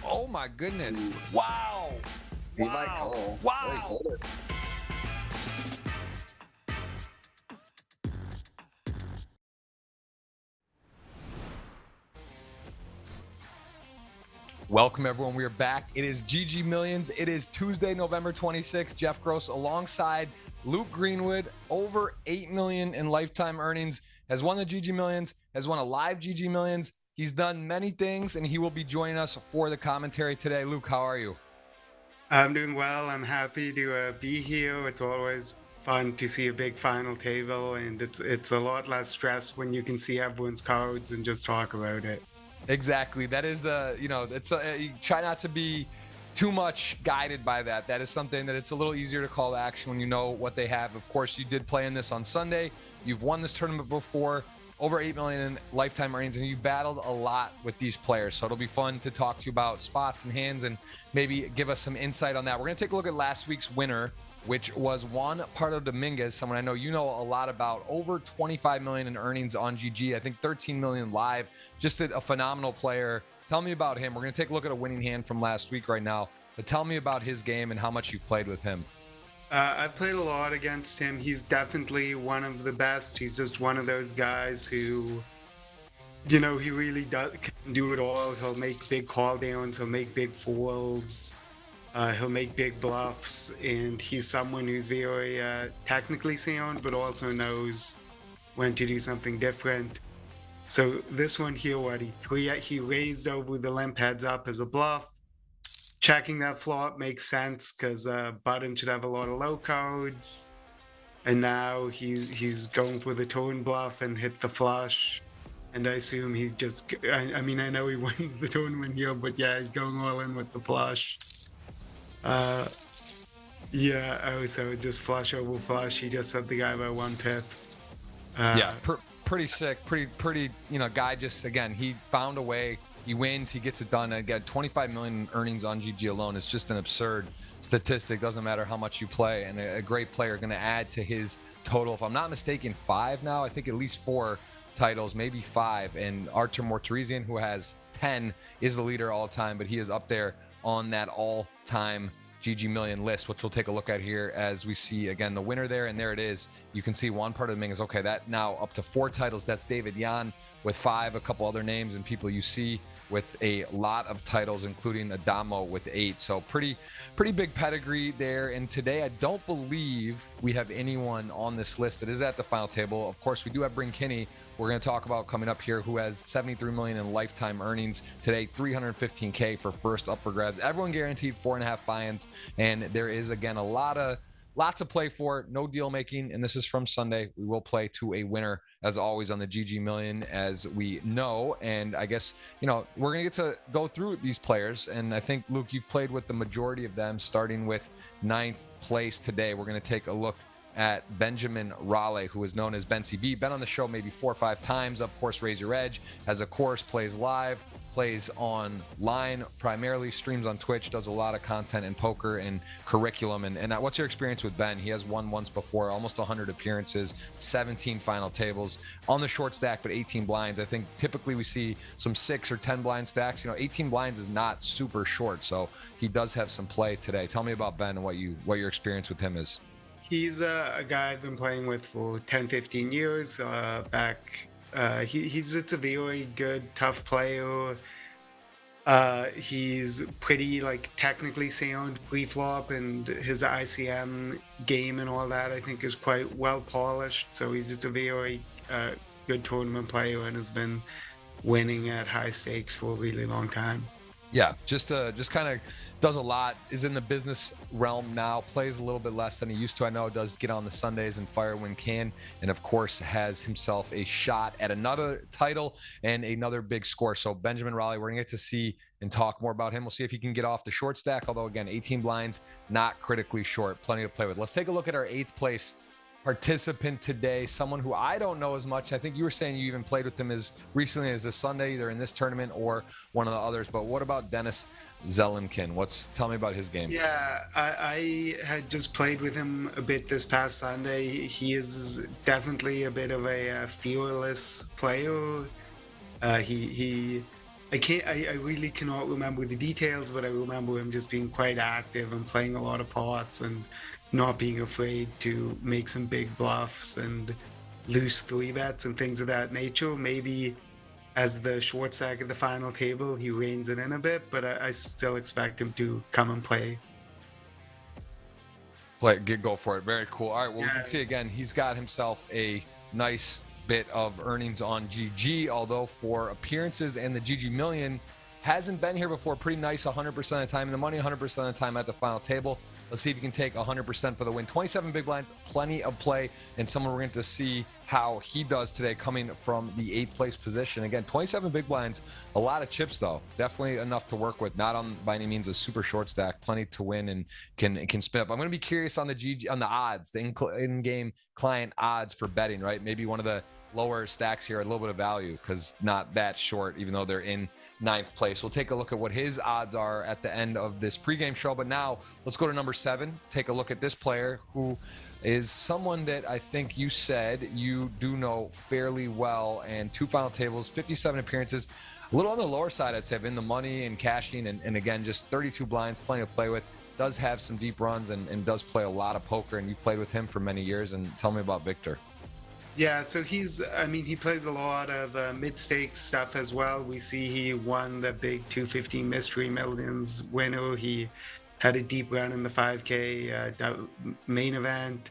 Oh my goodness. Ooh, Wow. he might Wow. call. Oh, he Wow. folded. Welcome, everyone. We are back. It is GG Millions. It is Tuesday, November 26th. Jeff Gross alongside Luke Greenwood, over 8 million in lifetime earnings, has won the GG Millions, has won a live GG Millions. He's done many things, and he will be joining us for the commentary today. Luke, how are you? I'm doing well. I'm happy to be here. It's always fun to see a big final table, and it's a lot less stress when you can see everyone's cards and just talk about it. Exactly. That is it's you try not to be too much guided by that. That is something that it's a little easier to call to action when you know what they have. Of course, you did play in this on Sunday. You've won this tournament before, over 8 million in lifetime earnings, and you battled a lot with these players. So it'll be fun to talk to you about spots and hands and maybe give us some insight on that. We're going to take a look at last week's winner, which was Juan Pardo Dominguez, someone I know you know a lot about, over 25 million in earnings on GG. I think 13 million live. Just a phenomenal player. Tell me about him. We're going to take a look at a winning hand from last week right now, but tell me about his game and how much you've played with him. I've played a lot against him. He's definitely one of the best. He's just one of those guys who, he really can do it all. He'll make big call downs. He'll make big folds. He'll make big bluffs, and he's someone who's very technically sound, but also knows when to do something different. So this one here, he raised over the limp heads up as a bluff. Checking that flop makes sense because button should have a lot of low cards, and now he's going for the tone bluff and hit the flush. And I assume he's just, I mean, I know he wins the tournament here, but yeah, he's going all in with the flush. Yeah, so just flush over flush. He just set the guy by 1 pip. Yeah, pretty sick. Pretty. Guy just, again, he found a way. He wins. He gets it done. Again, 25 million in earnings on GG alone is just an absurd statistic. Doesn't matter how much you play, and a great player going to add to his total. If I'm not mistaken, 5 now. I think at least 4 titles, maybe 5. And Artur Mortarizian, who has 10, is the leader all time, but he is up there on that all-time GG Million list, which we'll take a look at here as we see again the winner there. And there it is. You can see Juan Pardo Dominguez. Okay, that now up to 4 titles. That's David Yan with 5, a couple other names and people you see with a lot of titles, including Adamo with 8. So pretty big pedigree there. And today I don't believe we have anyone on this list that is at the final table. Of course, we do have Bryn Kinney, we're going to talk about coming up here, who has 73 million in lifetime earnings today, 315K for first up for grabs. Everyone guaranteed 4.5 buy-ins, and there is again a lots to play for, no deal making, and this is from Sunday. We will play to a winner as always on the GG Million, as we know. And I guess we're gonna get to go through these players, and I think, Luke, you've played with the majority of them, starting with 9th place today. We're going to take a look at Benjamin Raleigh, who is known as Ben CB. Been on the show maybe 4 or 5 times. Of course, Raise Your Edge, has a course, plays live, plays online, primarily streams on Twitch, does a lot of content in poker and curriculum. And what's your experience with Ben? He has won once before, almost 100 appearances, 17 final tables on the short stack, but 18 blinds. I think typically we see some 6 or 10 blind stacks. 18 blinds is not super short, so he does have some play today. Tell me about Ben and what your experience with him is. He's a guy I've been playing with for 10, 15 years. He's just a very good, tough player. He's pretty technically sound pre-flop, and his ICM game and all that I think is quite well polished. So he's just a very good tournament player and has been winning at high stakes for a really long time. Yeah, just kind of does a lot, is in the business realm now, plays a little bit less than he used to. I know does get on the Sundays and fire when can, and of course has himself a shot at another title and another big score. So Benjamin Raleigh, we're gonna get to see and talk more about him. We'll see if he can get off the short stack, although again, 18 blinds, not critically short, plenty to play with. Let's take a look at our 8th place participant today, someone who I don't know as much. I think you were saying you even played with him as recently as this Sunday, either in this tournament or one of the others. But what about Dennis Zelenkin? Tell me about his game. Yeah, I had just played with him a bit this past Sunday. He is definitely a bit of a fearless player. He I really cannot remember the details, but I remember him just being quite active and playing a lot of pots and not being afraid to make some big bluffs and loose three bets and things of that nature. Maybe as the short stack at the final table, he reins it in a bit, but I still expect him to come and play. Go for it. Very cool. All right, well, we can see again, he's got himself a nice bit of earnings on GG, although for appearances and the GGMillion, hasn't been here before. Pretty nice 100% of the time in the money, 100% of the time at the final table. Let's see if he can take 100% for the win. 27 big blinds, plenty of play, and someone we're going to see how he does today coming from the 8th place position. Again, 27 big blinds, a lot of chips though. Definitely enough to work with. Not on by any means a super short stack. Plenty to win and can spin up. I'm going to be curious on the odds, the in-game client odds for betting, right? Maybe one of the lower stacks here, a little bit of value because not that short, even though they're in 9th place. We'll take a look at what his odds are at the end of this pregame show. But now let's go to number 7. Take a look at this player who is someone that I think you said you do know fairly well, and 2 final tables, 57 appearances, a little on the lower side, I'd say, of in the money and cashing, and again, just 32 blinds, plenty to play with. Does have some deep runs and does play a lot of poker, and you've played with him for many years. And tell me about Victor. Yeah, so he plays a lot of mid-stakes stuff as well. We see he won the big 215 Mystery Millions winner. He had a deep run in the 5K main event.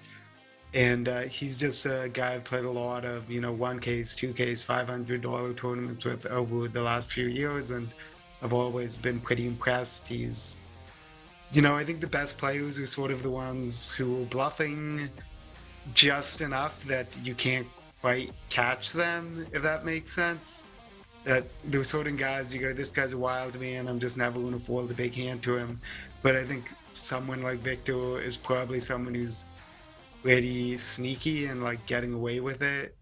And he's just a guy I've played a lot of, 1Ks, 2Ks, $500 tournaments with over the last few years. And I've always been pretty impressed. He's, I think the best players are sort of the ones who are bluffing just enough that you can't quite catch them, if that makes sense. That there's certain guys you go, this guy's a wild man, I'm just never going to fold a big hand to him. But I think someone like Victor is probably someone who's pretty sneaky and like getting away with it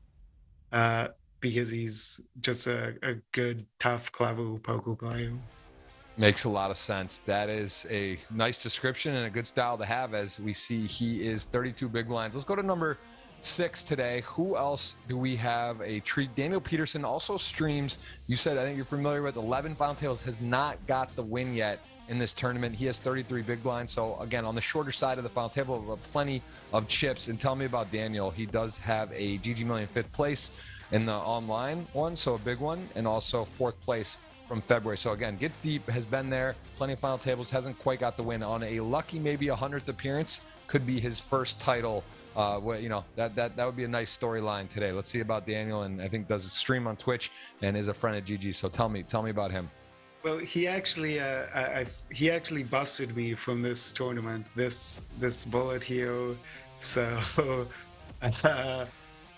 because he's just a good, tough, clever poker player. Makes a lot of sense. That is a nice description and a good style to have, as we see he is 32 big blinds. Let's go to number 6 today. Who else do we have a treat? Daniel Peterson also streams. You said, I think you're familiar with 11 final tables, has not got the win yet in this tournament. He has 33 big blinds. So again, on the shorter side of the final table, but plenty of chips. And tell me about Daniel. He does have a GGMillion 5th place in the online one, so a big one, and also 4th place from February. So again, gets deep, has been there, plenty of final tables, hasn't quite got the win. On a lucky maybe 100th appearance, could be his first title. That would be a nice storyline today. Let's see about Daniel, and I think does a stream on Twitch and is a friend of GG. So tell me about him. Well, he actually busted me from this tournament, this bullet here. So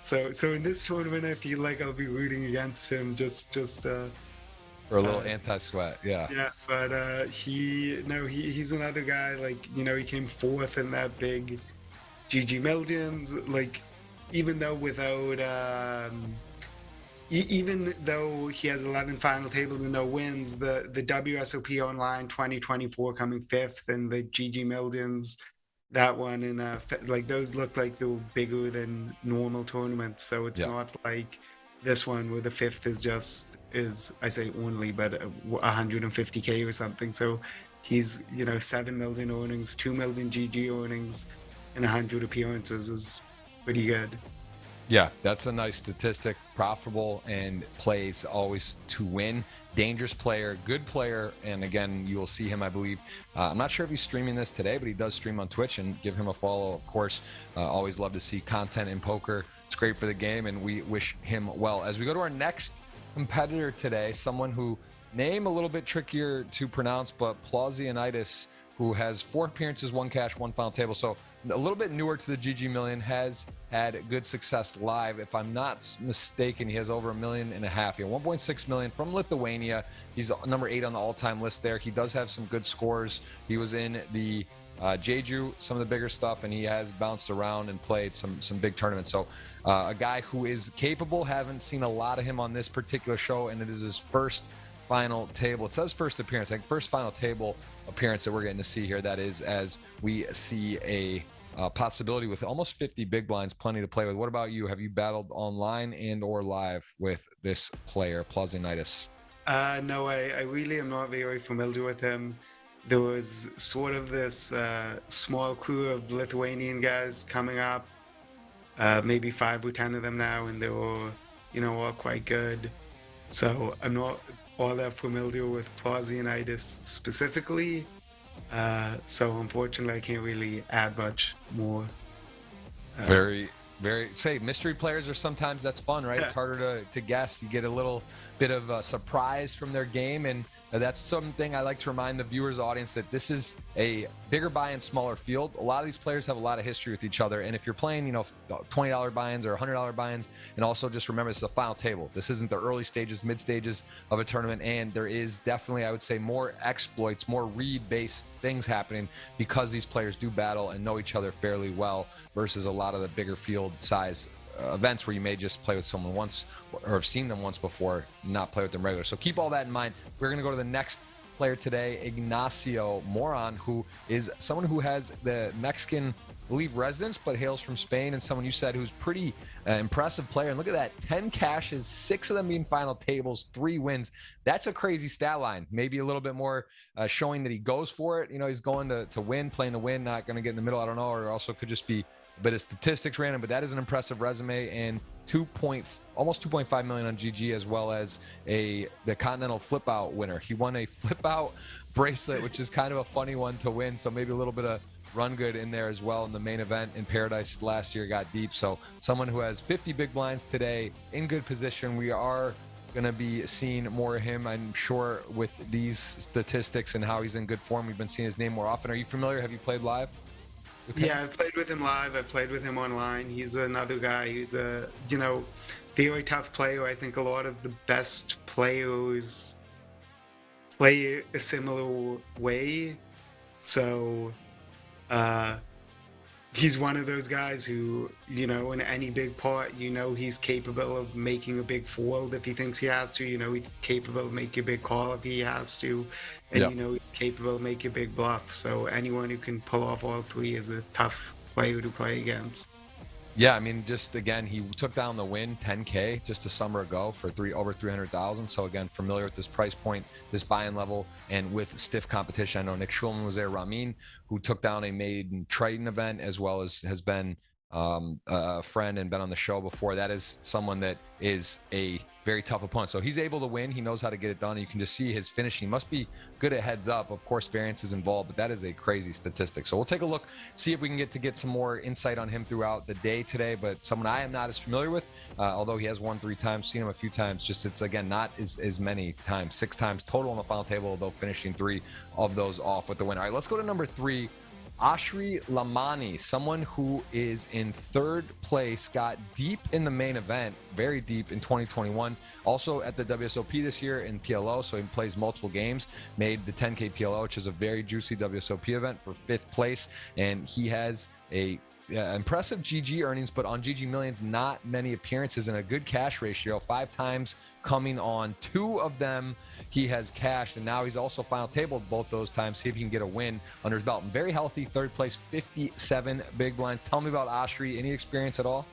so in this tournament, I feel like I'll be rooting against him just for a little anti-sweat. Yeah, but he's another guy, like, he came 4th in that big GGMillions. Like, even though he has 11 final tables and no wins, the WSOP Online 2024 coming 5th, and the GGMillions, that one, and like those look like they were bigger than normal tournaments. So it's not like this one where the 5th is I say only, but 150K or something. So he's 7 million earnings, 2 million GG earnings, and 100 appearances is pretty good. Yeah, that's a nice statistic. Profitable and plays always to win. Dangerous player, good player, and again, you will see him, I believe. I'm not sure if he's streaming this today, but he does stream on Twitch, and give him a follow, of course. Always love to see content in poker. It's great for the game, and we wish him well. As we go to our next competitor today, someone who name a little bit trickier to pronounce, but Plausianitis, who has 4 appearances, 1 cash, 1 final table. So a little bit newer to the GGMillion, has had good success live. If I'm not mistaken, he has over $1.5 million. He had 1.6 million from Lithuania. He's number 8 on the all-time list there. He does have some good scores. He was in the Jeju, some of the bigger stuff, and he has bounced around and played some big tournaments. So a guy who is capable. Haven't seen a lot of him on this particular show, and it is his first final table. It says first appearance, I think first final table appearance that we're getting to see here. That is, as we see a possibility with almost 50 big blinds, plenty to play with. What about you? Have you battled online and or live with this player, Plausianitis? No, I really am not very familiar with him. There was sort of this small crew of Lithuanian guys coming up, maybe 5 or 10 of them now, and they were, all quite good. So I'm not all that familiar with Plausianitis specifically. So unfortunately, I can't really add much more. Very, say mystery players are sometimes that's fun, right? It's harder to guess. You get a little bit of a surprise from their game, and that's something I like to remind the viewers audience that this is a bigger buy-in, smaller field. A lot of these players have a lot of history with each other, and if you're playing, $20 buy-ins or $100 buy-ins, and also just remember this is a final table. This isn't the early stages, mid stages of a tournament, and there is definitely, I would say, more exploits, more read-based things happening because these players do battle and know each other fairly well versus a lot of the bigger field size events where you may just play with someone once or have seen them once before, not play with them regular. So keep all that in mind. We're going to go to the next player today, Ignacio Moran, who is someone who has the Mexican, I believe, residence, but hails from Spain, and someone you said who's pretty impressive player. And look at that, 10 cashes, 6 of them being final tables, 3 wins. That's a crazy stat line. Maybe a little bit more showing that he goes for it. He's going to win, playing to win, not going to get in the middle. I don't know, or also could just be a bit of statistics random, but that is an impressive resume, and almost 2.5 million on GG, as well as the Continental Flip Out winner. He won a Flip Out bracelet, which is kind of a funny one to win. So maybe a little bit of run good in there as well in the main event in Paradise last year, got deep. So someone who has 50 big blinds today, in good position. We are going to be seeing more of him, I'm sure, with these statistics and how he's in good form. We've been seeing his name more often. Are you familiar? Have you played live? Yeah, I've played with him live. I've played with him online. He's another guy who's a, very tough player. I think a lot of the best players play a similar way. So, he's one of those guys who, in any big pot, he's capable of making a big fold if he thinks he has to. He's capable of making a big call if he has to. And, he's capable of making a big bluff. So anyone who can pull off all 3 is a tough player to play against. Yeah, I mean, just again, he took down the win, 10K, just a summer ago for over 300,000. So again, familiar with this price point, this buy-in level, and with stiff competition. I know Nick Schulman was there, Ramin, who took down a maiden Triton event, as well as has been a friend and been on the show before. That is someone that is a very tough opponent. So he's able to win. He knows how to get it done. You can just see his finishing. He must be good at heads up. Of course, variance is involved, but that is a crazy statistic. So we'll take a look, see if we can get some more insight on him throughout the day today. But someone I am not as familiar with, although he has won 3 times, seen him a few times. Just it's, again, not as many times, 6 times total on the final table, although finishing 3 of those off with the win. All right, let's go to number 3. Ashri Lamani, someone who is in 3rd place, got deep in the main event, very deep in 2021. Also at the WSOP this year in PLO, so he plays multiple games. Made the 10K PLO, which is a very juicy WSOP event, for 5th place, and he has a impressive GG earnings, but on GGMillions, not many appearances and a good cash ratio. 5 times coming on 2 of them he has cashed, and now he's also final tabled both those times. See if he can get a win under his belt. Very healthy, 3rd place, 57 big blinds. Tell me about Ashri. Any experience at all?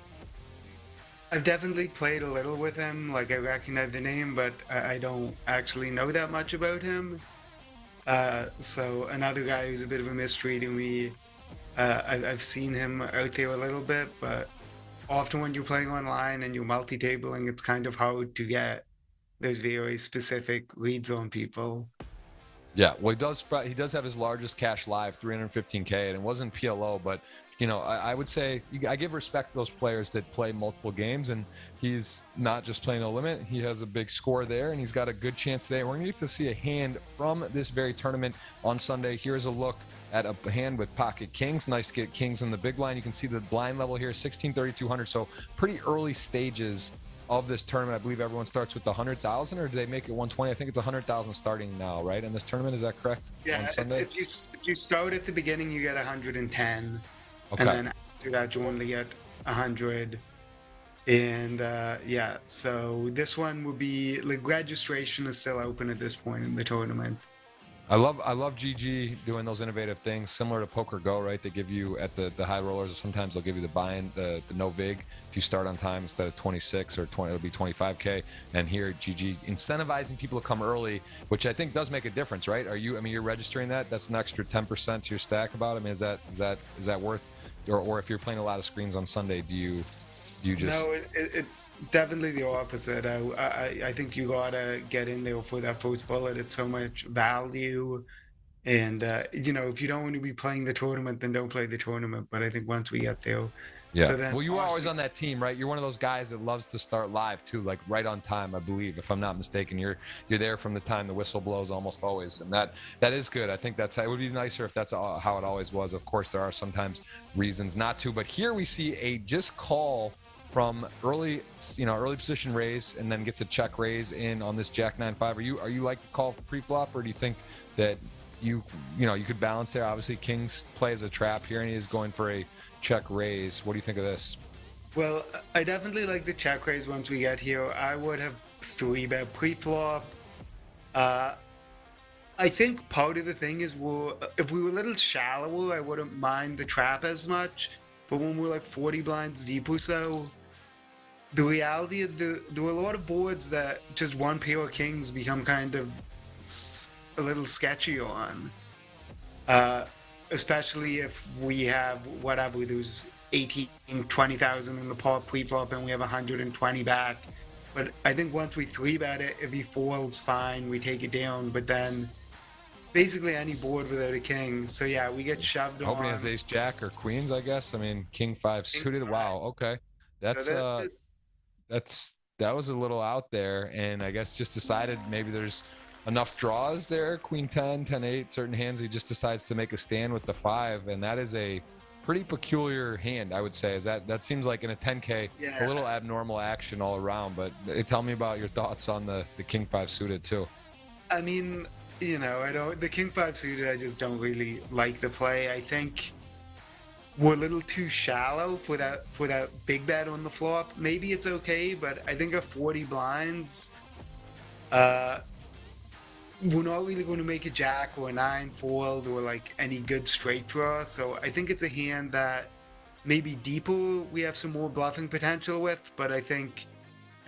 I've definitely played a little with him. Like, I recognize the name, but I don't actually know that much about him. So another guy who's a bit of a mystery to me. I've seen him out there a little bit, but often when you're playing online and you're multi-tabling, it's kind of hard to get those very specific reads on people. Yeah, well, he does have his largest cash live, 315K, and it wasn't PLO, but I would say I give respect to those players that play multiple games, and he's not just playing no limit. He has a big score there, and he's got a good chance today. We're going to get to see a hand from this very tournament on Sunday. Here's a look at a hand with pocket kings. Nice to get kings in the big blind. You can see the blind level here, 16,3200, so pretty early stages of this tournament. I believe everyone starts with the 100,000, or do they make it 120? I think it's 100,000 starting now, right? In this tournament, is that correct? Yeah, on Sunday? if you start at the beginning, you get 110, okay. And then after that, you only get 100. And yeah, so this one will be, like, registration is still open at this point in the tournament. I love GG doing those innovative things similar to Poker Go, right? They give you at the high rollers, or sometimes they'll give you the buy-in, the no vig. If you start on time, instead of 26 or 20, it'll be 25K. And here at GG, incentivizing people to come early, which I think does make a difference, right? You're registering that. That's an extra 10% to your stack about. I mean, is that worth, or if you're playing a lot of screens on Sunday, do you just... No, it's definitely the opposite. I think you gotta get in there for that first bullet. It's so much value, and if you don't want to be playing the tournament, then don't play the tournament. But I think once we get there, yeah. So then well, you were always on that team, right? You're one of those guys that loves to start live too, like right on time, I believe, if I'm not mistaken. You're there from the time the whistle blows, almost always, and that is good. I think it would be nicer if that's how it always was. Of course, there are sometimes reasons not to, but here we see a just call from early position raise, and then gets a check raise in on this Jack 9-5. Are you like to call pre-flop, or do you think that you could balance there? Obviously, Kings play as a trap here, and he is going for a check raise. What do you think of this? Well, I definitely like the check raise once we get here. I would have 3-bet pre-flop. I think part of the thing is if we were a little shallower, I wouldn't mind the trap as much. But when we're like 40 blinds deep or so, the reality is there were a lot of boards that just one pair of kings become kind of a little sketchy on. Especially if we have whatever, there's 18, 20,000 in the pot pre-flop and we have 120 back. But I think once we 3-bet it, if he folds, fine, we take it down. But then basically any board without a king. So yeah, we get shoved on. Hoping has ace jack or queens, I guess. I mean, king 5 suited. King 5. Wow. Okay. That was a little out there, and I guess just decided maybe there's enough draws there. Queen 10, 10-8, certain hands he just decides to make a stand with the 5, and that is a pretty peculiar hand, I would say. Is that seems like in a 10K, a little abnormal action all around. But tell me about your thoughts on the king 5 suited too. I mean, the king 5 suited, I just don't really like the play. I think we're a little too shallow for that big bet on the flop. Maybe it's okay, but I think at 40 blinds, we're not really going to make a jack or a 9 fold or like any good straight draw. So I think it's a hand that maybe deeper we have some more bluffing potential with, but I think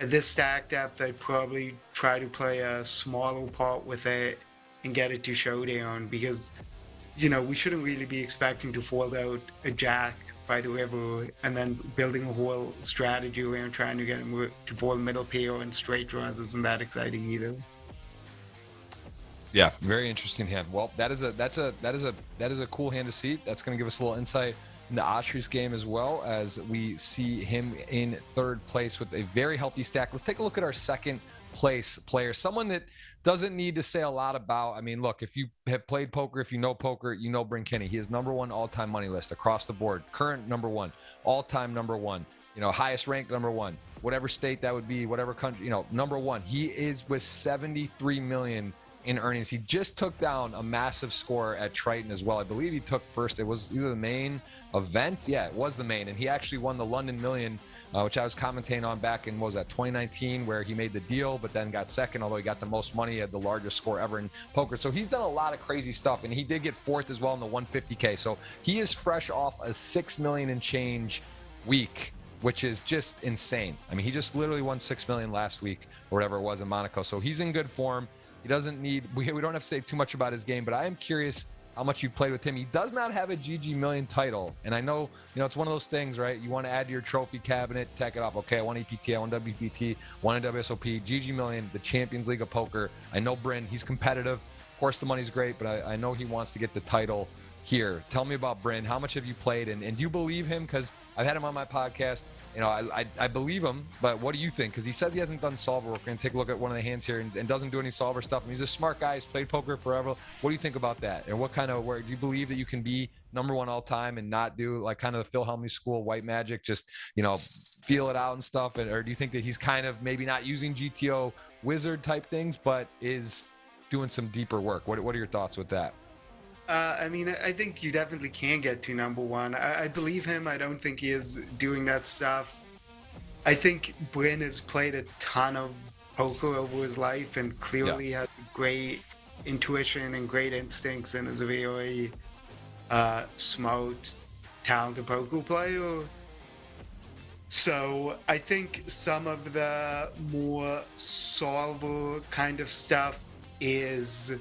at this stack depth, I'd probably try to play a smaller pot with it and get it to showdown, because we shouldn't really be expecting to fold out a jack by the river and then building a whole strategy around trying to get him to fold middle pair and straight draws isn't that exciting either. Yeah, very interesting hand. Well, that is a cool hand to see. That's going to give us a little insight into Autry's game, as well as we see him in third place with a very healthy stack. Let's take a look at our second place player, someone that doesn't need to say a lot about. I mean, look, if you have played poker, if you know poker, you know Bryn Kinney. He is #1 all-time money list across the board. Current #1, all-time #1. Highest ranked #1. Whatever state that would be, whatever country, #1. He is with 73 million in earnings. He just took down a massive score at Triton as well. I believe he took first. It was either the main event. Yeah, it was the main, and he actually won the London Million, which I was commentating on back in, what was that, 2019, where he made the deal, but then got second, although he got the most money, he had the largest score ever in poker. So he's done a lot of crazy stuff, and he did get fourth as well in the 150K. So he is fresh off a 6 million and change week, which is just insane. I mean, he just literally won 6 million last week, or whatever it was in Monaco. So he's in good form. He doesn't need, we don't have to say too much about his game, but I am curious how much you played with him. He does not have a GGMillion title. And I know, it's one of those things, right? You want to add to your trophy cabinet, take it off. Okay, I want EPT, I want WPT, one in WSOP, GGMillion, the Champions League of Poker. I know Bryn, he's competitive. Of course, the money's great, but I know he wants to get the title here. Tell me about Bryn. How much have you played? And do you believe him? Because I've had him on my podcast. I believe him, but what do you think? Because he says he hasn't done solver work. We're going to take a look at one of the hands here and doesn't do any solver stuff. And he's a smart guy. He's played poker forever. What do you think about that? And what kind of work? Do you believe that you can be #1 all time and not do like kind of the Phil Hellmuth school white magic, just, feel it out and stuff? Or do you think that he's kind of maybe not using GTO wizard type things, but is doing some deeper work? What are your thoughts with that? I think you definitely can get to #1. I believe him. I don't think he is doing that stuff. I think Bryn has played a ton of poker over his life and clearly has a great intuition and great instincts, and is a very smart, talented poker player. So I think some of the more solver kind of stuff is,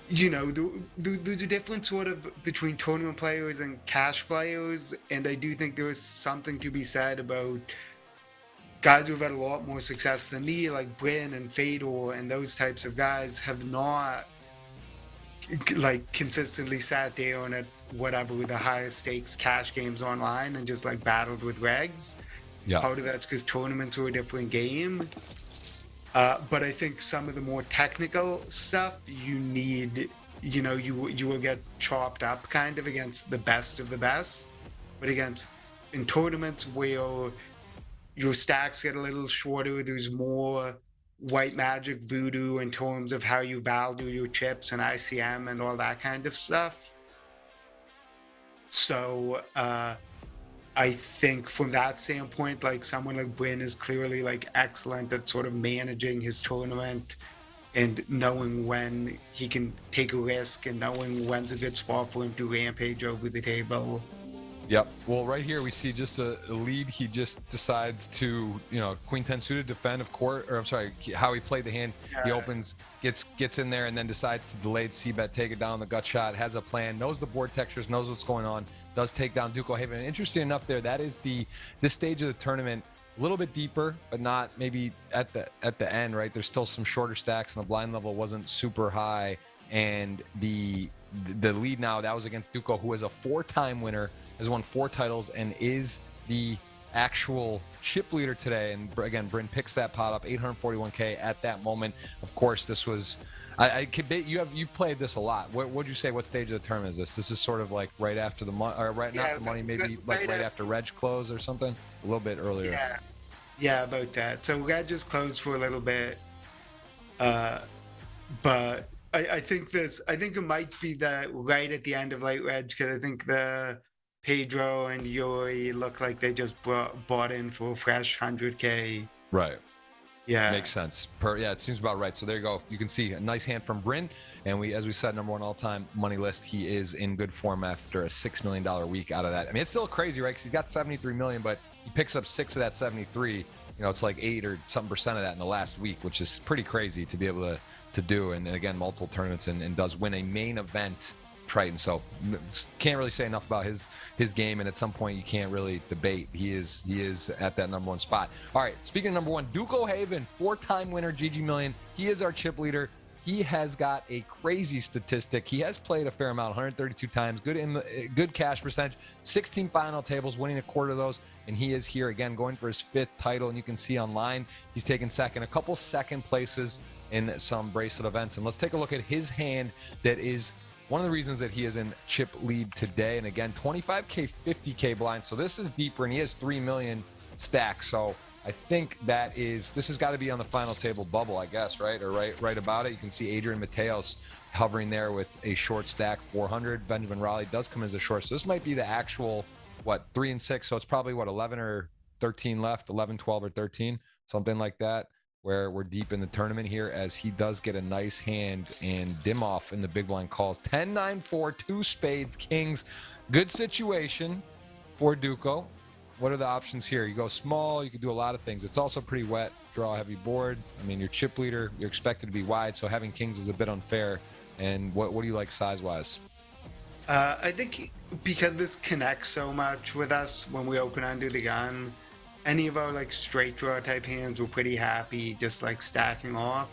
you know, there's a difference sort of between tournament players and cash players, and I do think there is something to be said about guys who've had a lot more success than me, like Bryn and Fedor and those types of guys, have not like consistently sat down at whatever the highest stakes cash games online and just like battled with regs. Yeah. Part of that's because tournaments are a different game. But I think some of the more technical stuff you need, you know, you will get chopped up kind of against the best of the best, but against in tournaments where your stacks get a little shorter, there's more white magic voodoo in terms of how you value your chips and ICM and all that kind of stuff. So I think from that standpoint, like someone like Bryn is clearly like excellent at sort of managing his tournament and knowing when he can take a risk and knowing when's a good spot for him to rampage over the table. Yep. Well, right here we see just a lead. He just decides to, you know, Queen 10 suited defend, of course, or I'm sorry, how he played the hand. Yeah. He opens, gets in there, and then decides to delayed c-bet, take it down on the gut shot, has a plan, knows the board textures, knows what's going on, does take down Duco Haven. And interesting enough there, that is this stage of the tournament, a little bit deeper, but not maybe at the end, right? There's still some shorter stacks, and the blind level wasn't super high. And the lead now, that was against Duco, who is a 4-time winner, has won 4 titles, and is the actual chip leader today. And again, Bryn picks that pot up, 841K at that moment. Of course, this was, I could bet you've played this a lot. What would you say? What stage of the tournament is this? This is sort of like right after the money, or right, not the money, maybe like right after Reg close or something, a little bit earlier. Yeah, about that. So Reg just closed for a little bit, but I think it might be that right at the end of late Reg, because I think the Pedro and Yuri look like they just bought in for a fresh 100K. Right. Yeah. Makes sense. Yeah, it seems about right. So there you go. You can see a nice hand from Bryn. And as we said, number 1 all-time money list. He is in good form after a $6 million week out of that. I mean, it's still crazy, right? Because he's got 73 million, but he picks up 6 of that 73. You know, it's like 8 or something % of that in the last week, which is pretty crazy to be able to do. And again, multiple tournaments and does win a main event Triton. So can't really say enough about his game, and at some point you can't really debate. He is at that number 1 spot. All right, speaking of number 1, Duco Haven, 4-time winner, GGMillion. He is our chip leader. He has got a crazy statistic. He has played a fair amount, 132 times, good cash percentage, 16 final tables, winning a quarter of those, and he is here again going for his 5th title. And you can see online he's taken second, a couple second places in some bracelet events. And let's take a look at his hand that is one of the reasons that he is in chip lead today. And again, 25K, 50K blind. So this is deeper, and he has 3 million stacks. So I think this has got to be on the final table bubble, I guess, right? Or right about it. You can see Adrian Mateos hovering there with a short stack, 400. Benjamin Raleigh does come as a short. So this might be the actual, 3 and 6. So it's probably 11 or 13 left, 11, 12 or 13, something like that, where we're deep in the tournament here, as he does get a nice hand and dim off in the big blind calls. 10, 9, 4, 2 spades, kings. Good situation for Duco. What are the options here? You go small, you can do a lot of things. It's also pretty wet, draw a heavy board. I mean, your chip leader, you're expected to be wide, so having kings is a bit unfair. And what do you like size-wise? I think because this connects so much with us when we open under the gun, any of our like straight draw type hands, we're pretty happy just like stacking off.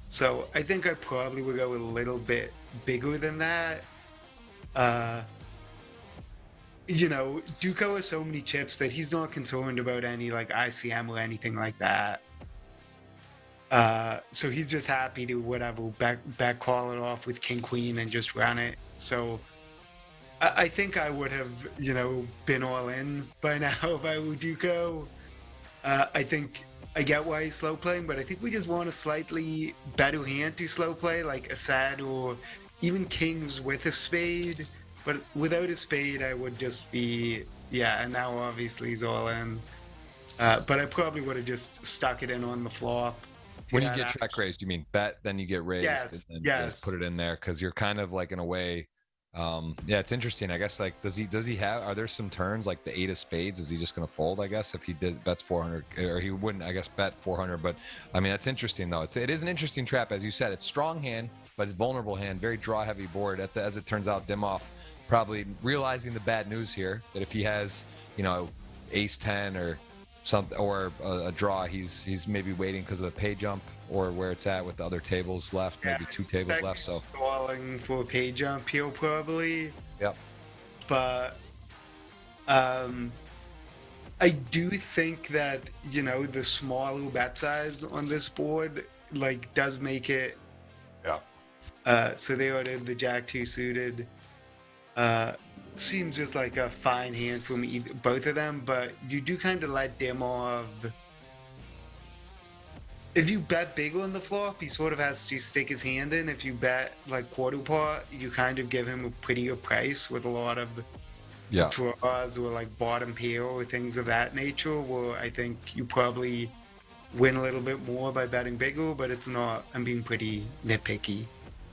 So I think I probably would go a little bit bigger than that. You know, Duco has so many chips that he's not concerned about any like ICM or anything like that. So he's just happy to whatever back call it off with king queen and just run it. So I think I would have, you know, been all in by now if I were Duco. I think I get why he's slow playing, but I think we just want a slightly better hand to slow play, like a sad or even kings with a spade. But without a spade, I would just be, and now obviously he's all in. But I probably would have just stuck it in on the flop. When you get check raised, you mean bet, then you get raised, Yes, and then yes. just put it in there because you're kind of like in a way. Yeah, it's interesting. I guess like does he have? Are there some turns like the 8 of spades? Is he just going to fold? I guess if he bets 400, or he wouldn't. I guess bet 400. But I mean that's interesting though. It is an interesting trap as you said. It's strong hand, but it's vulnerable hand. Very draw heavy board. As it turns out, dim off probably realizing the bad news here that if he has ace 10 or something or a draw, he's maybe waiting because of the pay jump or where it's at with the other tables left, maybe 2 tables left. So stalling for a pay jump here probably. Yep. But I do think that the smaller bet size on this board like does make it. Yeah. So they ordered the Jack 2 suited. Seems just like a fine hand from both of them, but you do kind of let dim off. If you bet big on the flop, he sort of has to stick his hand in. If you bet like quarter pot, you kind of give him a prettier price with a lot of draws or like bottom pair or things of that nature, where I think you probably win a little bit more by betting bigger, but it's not. I'm being pretty nitpicky.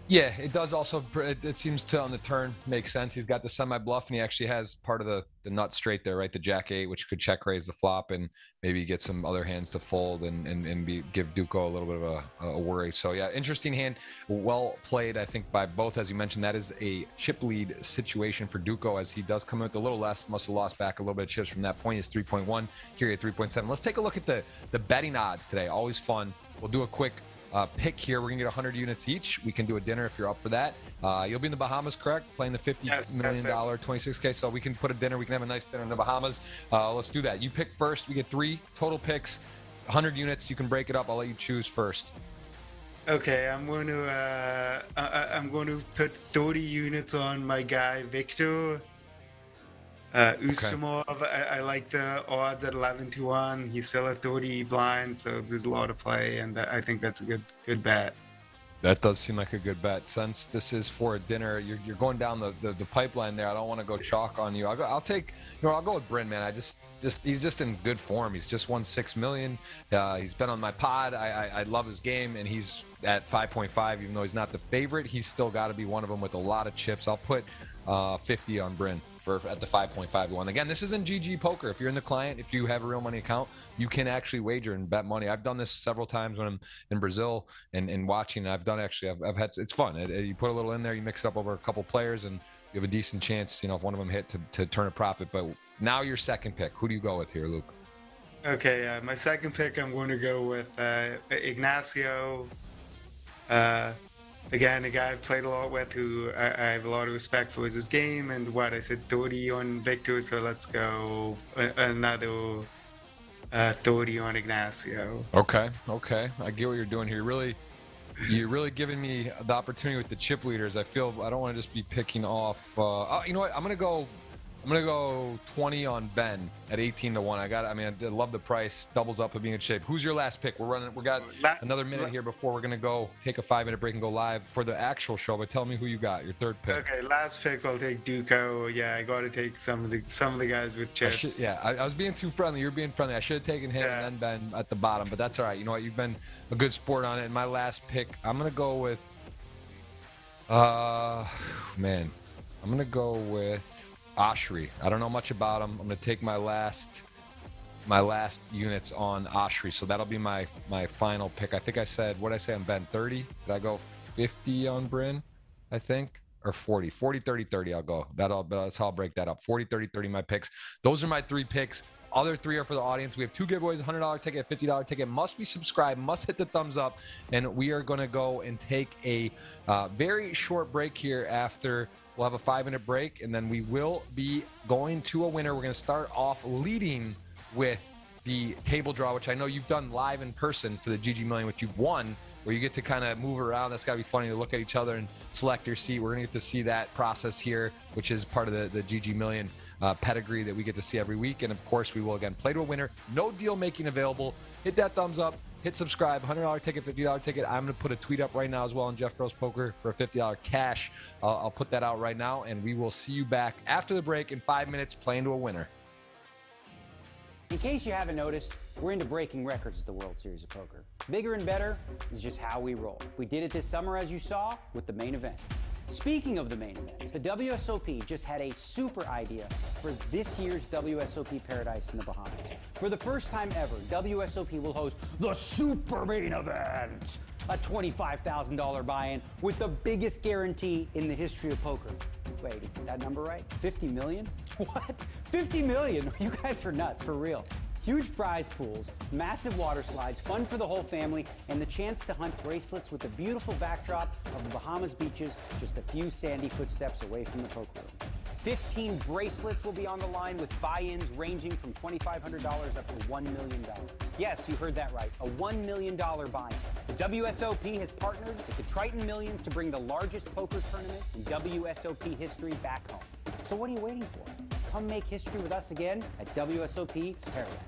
Yeah, it does also, it seems to on the turn make sense. He's got the semi bluff and he actually has part of the nut straight there, right? The Jack 8, which could check raise the flop and maybe get some other hands to fold and give Duco a little bit of a worry. So yeah, interesting hand. Well played, I think, by both. As you mentioned, that is a chip lead situation for Duco as he does come in with a little less, must have lost back a little bit of chips from that point. He's 3.1, here at 3.7. Let's take a look at the betting odds today. Always fun. We'll do a quick pick here. We're gonna get 100 units each. We can do a dinner if you're up for that. You'll be in the Bahamas, correct? Playing the $50 million 26K. So we can put a dinner. We can have a nice dinner in the Bahamas. Let's do that. You pick first. We get 3 total picks, 100 units. You can break it up. I'll let you choose first. Okay, I'm going to put 30 units on my guy Victor Ustamov. I like the odds at 11-1. He's still at 30 blind, so there's a lot of play, and I think that's a good bet. That does seem like a good bet. Since this is for a dinner, you're going down the pipeline there. I don't want to go chalk on you. I'll go with Bryn, man. He's just in good form. He's just won $6 million. He's been on my pod. I love his game, and he's at 5.5. Even though he's not the favorite, he's still got to be one of them with a lot of chips. I'll put 50 on Bryn at the 5.5 to 1. Again, this isn't GGPoker. If you're in the client, if you have a real money account, you can actually wager and bet money. I've done this several times when I'm in Brazil and watching. I've had it's fun. You put a little in there, you mix it up over a couple players, and you have a decent chance, if one of them hit to turn a profit. But now your second pick. Who do you go with here, Luke? Okay, my second pick, I'm going to go with Ignacio. Again, a guy I've played a lot with, who I have a lot of respect for his game, and I said 30 on Victor, so let's go another 30 on Ignacio. Okay, I get what you're doing here. You're really giving me the opportunity with the chip leaders. I feel I don't want to just be picking off. You know what? I'm gonna go 20 on Ben at 18-1. I love the price. Doubles up of being in shape. Who's your last pick? We got another minute here before we're gonna go take a 5-minute break and go live for the actual show. But tell me who you got. Your third pick. Okay, last pick. I'll take Duco. Yeah, I got to take some of the guys with chips. I was being too friendly. You're being friendly. I should have taken him and then Ben at the bottom. But that's all right. You know what? You've been a good sport on it. And my last pick, I'm gonna go with. I'm gonna go with Oshry. I don't know much about him. I'm going to take my last units on Oshry. So that'll be my final pick. I think I said, what did I say on Ben? 30? Did I go 50 on Bryn? I think. Or 40. 40, 30, 30 I'll go. That's how I'll break that up. 40, 30, 30 my picks. Those are my 3 picks. Other 3 are for the audience. We have 2 giveaways, $100 ticket, $50 ticket. Must be subscribed, must hit the thumbs up. And we are going to go and take a very short break here after. We'll have a 5-minute break, and then we will be going to a winner. We're going to start off leading with the table draw, which I know you've done live in person for the GGMillion, which you've won, where you get to kind of move around. That's got to be funny to look at each other and select your seat. We're going to get to see that process here, which is part of the GGMillion pedigree that we get to see every week. And, of course, we will, again, play to a winner. No deal making available. Hit that thumbs up. Hit subscribe, $100 ticket, $50 ticket. I'm going to put a tweet up right now as well on Jeff Gross Poker for a $50 cash. I'll put that out right now, and we will see you back after the break in 5 minutes playing to a winner. In case you haven't noticed, We're into breaking records at the World Series of Poker. Bigger and better is just how we roll. We did it this summer, as you saw, with the main event. Speaking of the main event, the WSOP just had a super idea for this year's WSOP Paradise in the Bahamas. For the first time ever, WSOP will host the super main event, a $25,000 buy-in with the biggest guarantee in the history of poker. Wait, is that number right? 50 million? What? 50 million? You guys are nuts, for real. Huge prize pools, massive water slides, fun for the whole family, and the chance to hunt bracelets with the beautiful backdrop of the Bahamas beaches just a few sandy footsteps away from the poker room. 15 bracelets will be on the line with buy-ins ranging from $2,500 up to $1 million. Yes, you heard that right, a $1 million buy-in. The WSOP has partnered with the Triton Millions to bring the largest poker tournament in WSOP history back home. So what are you waiting for? Come make history with us again at WSOP Paradise.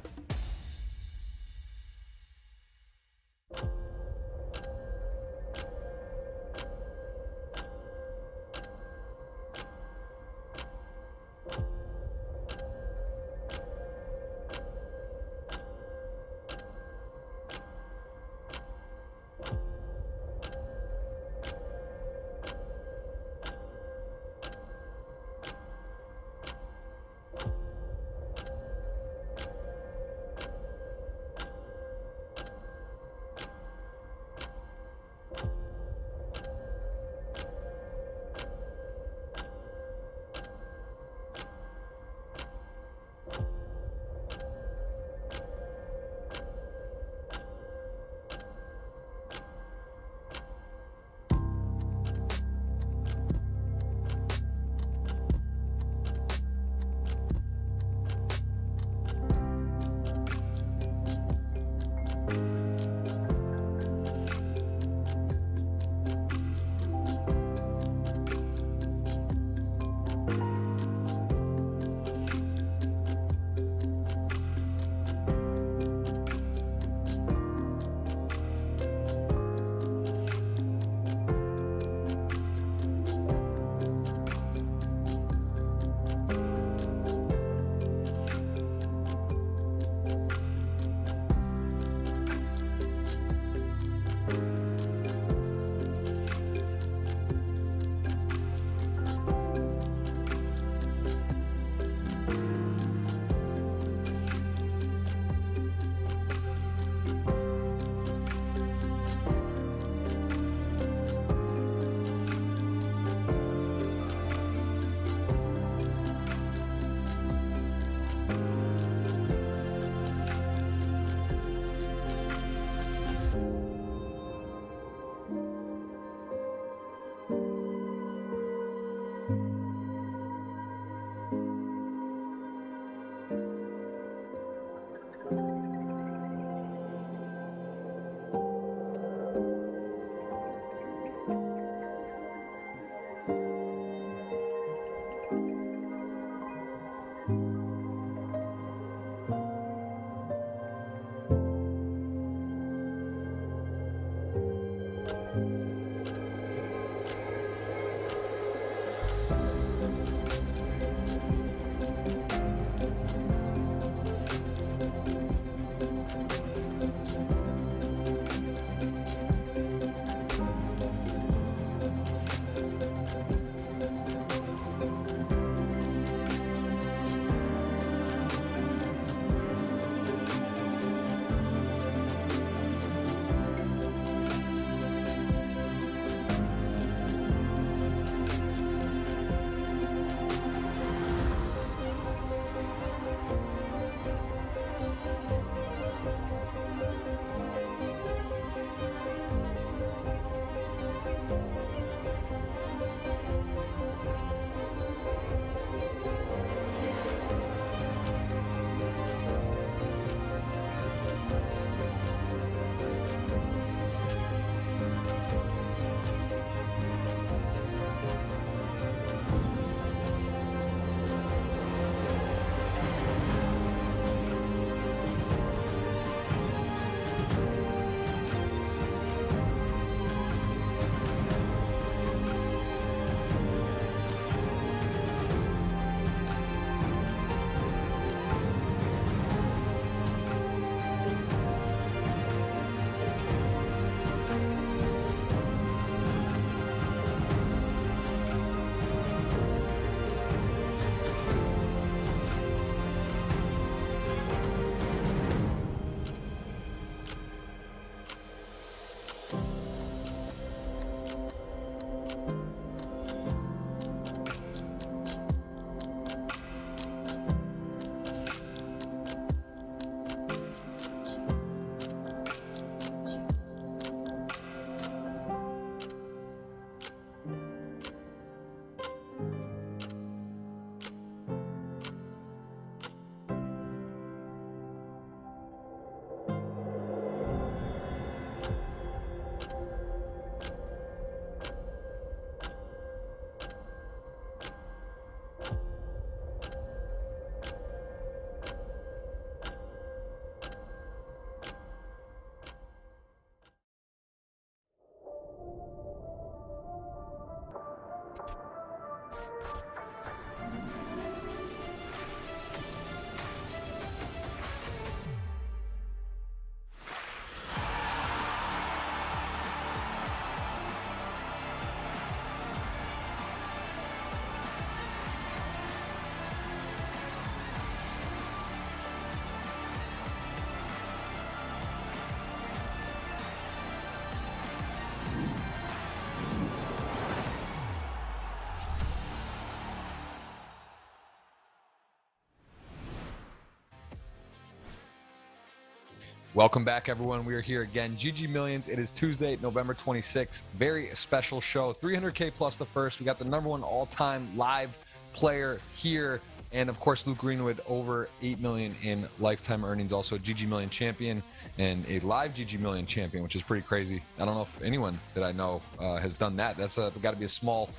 Welcome back, everyone. We are here again. GG Millions. It is Tuesday, November 26th. Very special show. 300K plus the first. We got the #1 all-time live player here. And, of course, Luke Greenwood, over $8 million in lifetime earnings. Also a GG Million champion and a live GG Million champion, which is pretty crazy. I don't know if anyone that I know has done that. That's got to be a small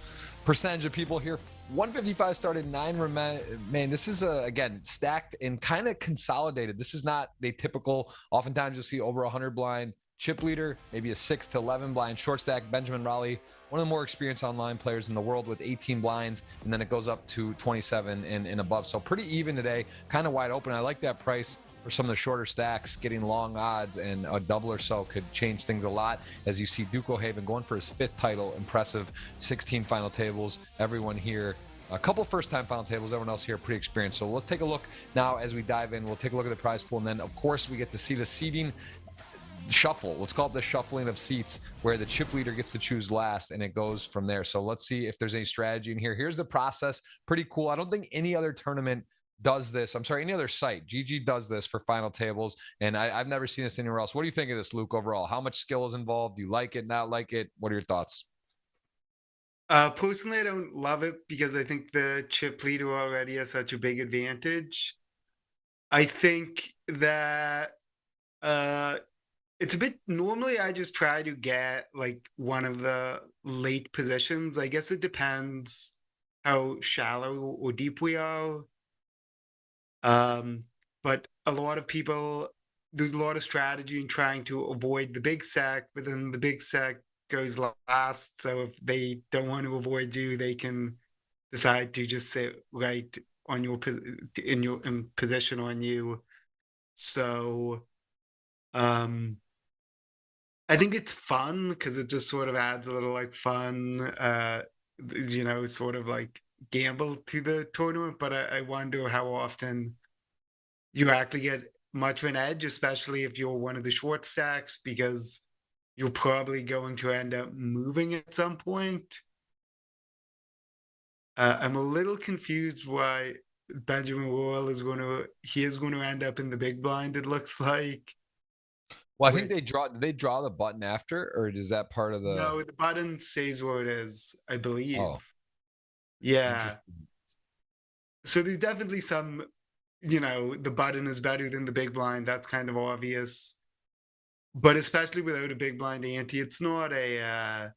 percentage of people here. 155 started, 9 remain. This is again stacked and kind of consolidated. This is not the typical. Oftentimes you'll see over 100 blind chip leader, maybe a 6 to 11 blind short stack. Benjamin Raleigh, one of the more experienced online players in the world, with 18 blinds, and then it goes up to 27 and above. So pretty even today, kind of wide open. I like that price for some of the shorter stacks. Getting long odds and a double or so could change things a lot. As you see, Duke O'Haven going for his 5th title. Impressive. 16 final tables. Everyone here, a couple first-time final tables. Everyone else here pretty experienced. So let's take a look now as we dive in. We'll take a look at the prize pool, and then, of course, we get to see the seeding shuffle. Let's call it the shuffling of seats, where the chip leader gets to choose last, and it goes from there. So let's see if there's any strategy in here. Here's the process. Pretty cool. I don't think any other tournament does this. I'm sorry, any other site. GG does this for final tables, and I've never seen this anywhere else. What do you think of this, Luke, overall? How much skill is involved? Do you like it, not like it? What are your thoughts? Personally, I don't love it because I think the chip leader already has such a big advantage. I think that it's a bit, normally I just try to get like one of the late positions. I guess it depends how shallow or deep we are. But a lot of people, there's a lot of strategy in trying to avoid the big sack, but then the big sack goes last. So if they don't want to avoid you, they can decide to just sit right on your in position on you. So I think it's fun because it just sort of adds a little like fun, sort of like gamble to the tournament. But I wonder how often you actually get much of an edge, especially if you're one of the short stacks, because you're probably going to end up moving at some point. I'm a little confused why Benjamin Royal is going to end up in the big blind, it looks like. Well, I think they draw. Did they draw the button after, or is that part of the? No, the button stays where it is, I believe. Oh, yeah. So there's definitely some, the button is better than the big blind. That's kind of obvious. But especially without a big blind ante, it's not a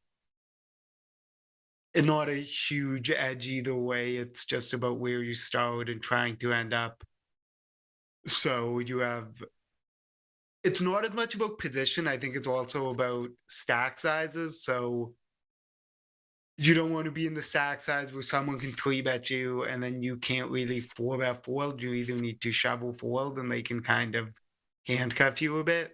huge edge either way. It's just about where you start and trying to end up. So it's not as much about position. I think it's also about stack sizes. So you don't want to be in the stack size where someone can 3-bet you and then you can't really 4-bet fold. You either need to shovel fold and they can kind of handcuff you a bit.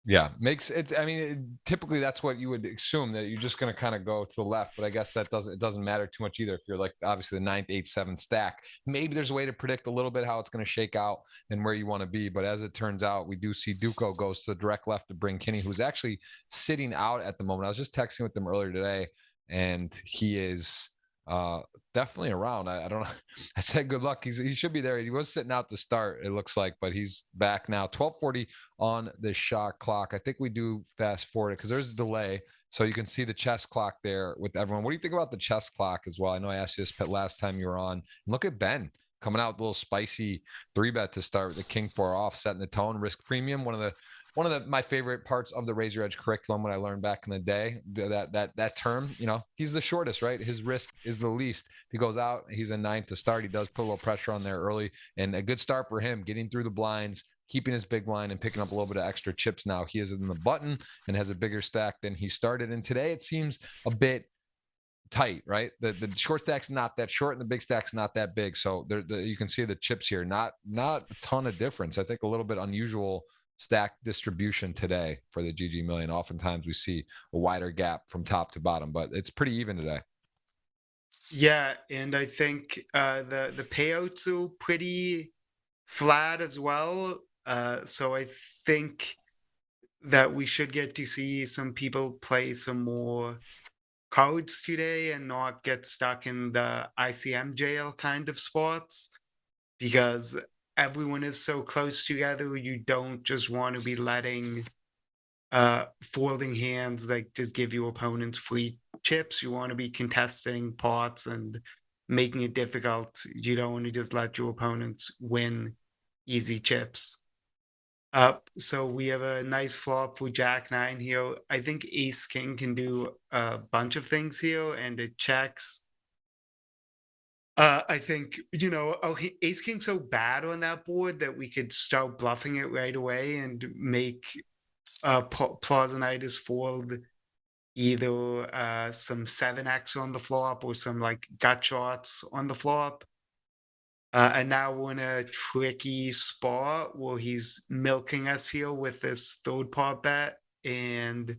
Yeah, makes it. I mean, typically that's what you would assume, that you're just going to kind of go to the left, but I guess it doesn't matter too much either. If you're like obviously the 9th, 8th, 7th stack, maybe there's a way to predict a little bit how it's going to shake out and where you want to be. But as it turns out, we do see Duco goes to the direct left to bring Kinney, who's actually sitting out at the moment. I was just texting with them earlier today, and he is definitely around. I don't know. I said good luck. He should be there. He was sitting out to start, it looks like, but he's back now. 12:40 on the shot clock. I think we do fast forward it because there's a delay, so you can see the chess clock there with everyone. What do you think about the chess clock as well? I know I asked you this last time you were on. And look at Ben coming out with a little spicy 3-bet to start with the king 4 off, setting the tone. Risk premium, one of my favorite parts of the Raise Your Edge curriculum when I learned back in the day, that term, he's the shortest, right? His risk is the least. If he goes out, he's a 9th to start. He does put a little pressure on there early, and a good start for him, getting through the blinds, keeping his big blind and picking up a little bit of extra chips. Now he is in the button and has a bigger stack than he started. And today it seems a bit tight, right? The short stack's not that short and the big stack's not that big. So you can see the chips here, not a ton of difference. I think a little bit unusual stack distribution today for the GG Million. Oftentimes we see a wider gap from top to bottom, but it's pretty even today. Yeah, and I think the payouts are pretty flat as well. So I think that we should get to see some people play some more cards today and not get stuck in the ICM jail kind of spots, because everyone is so close together, you don't just want to be letting folding hands that just give your opponents free chips. You want to be contesting pots and making it difficult. You don't want to just let your opponents win easy chips. So we have a nice flop for Jack 9 here. I think Ace King can do a bunch of things here, and it checks. I think, Ace King's so bad on that board that we could start bluffing it right away and make Plazonitis fold either some 7x on the flop or some like gut shots on the flop. And now we're in a tricky spot where he's milking us here with this third pot bet, and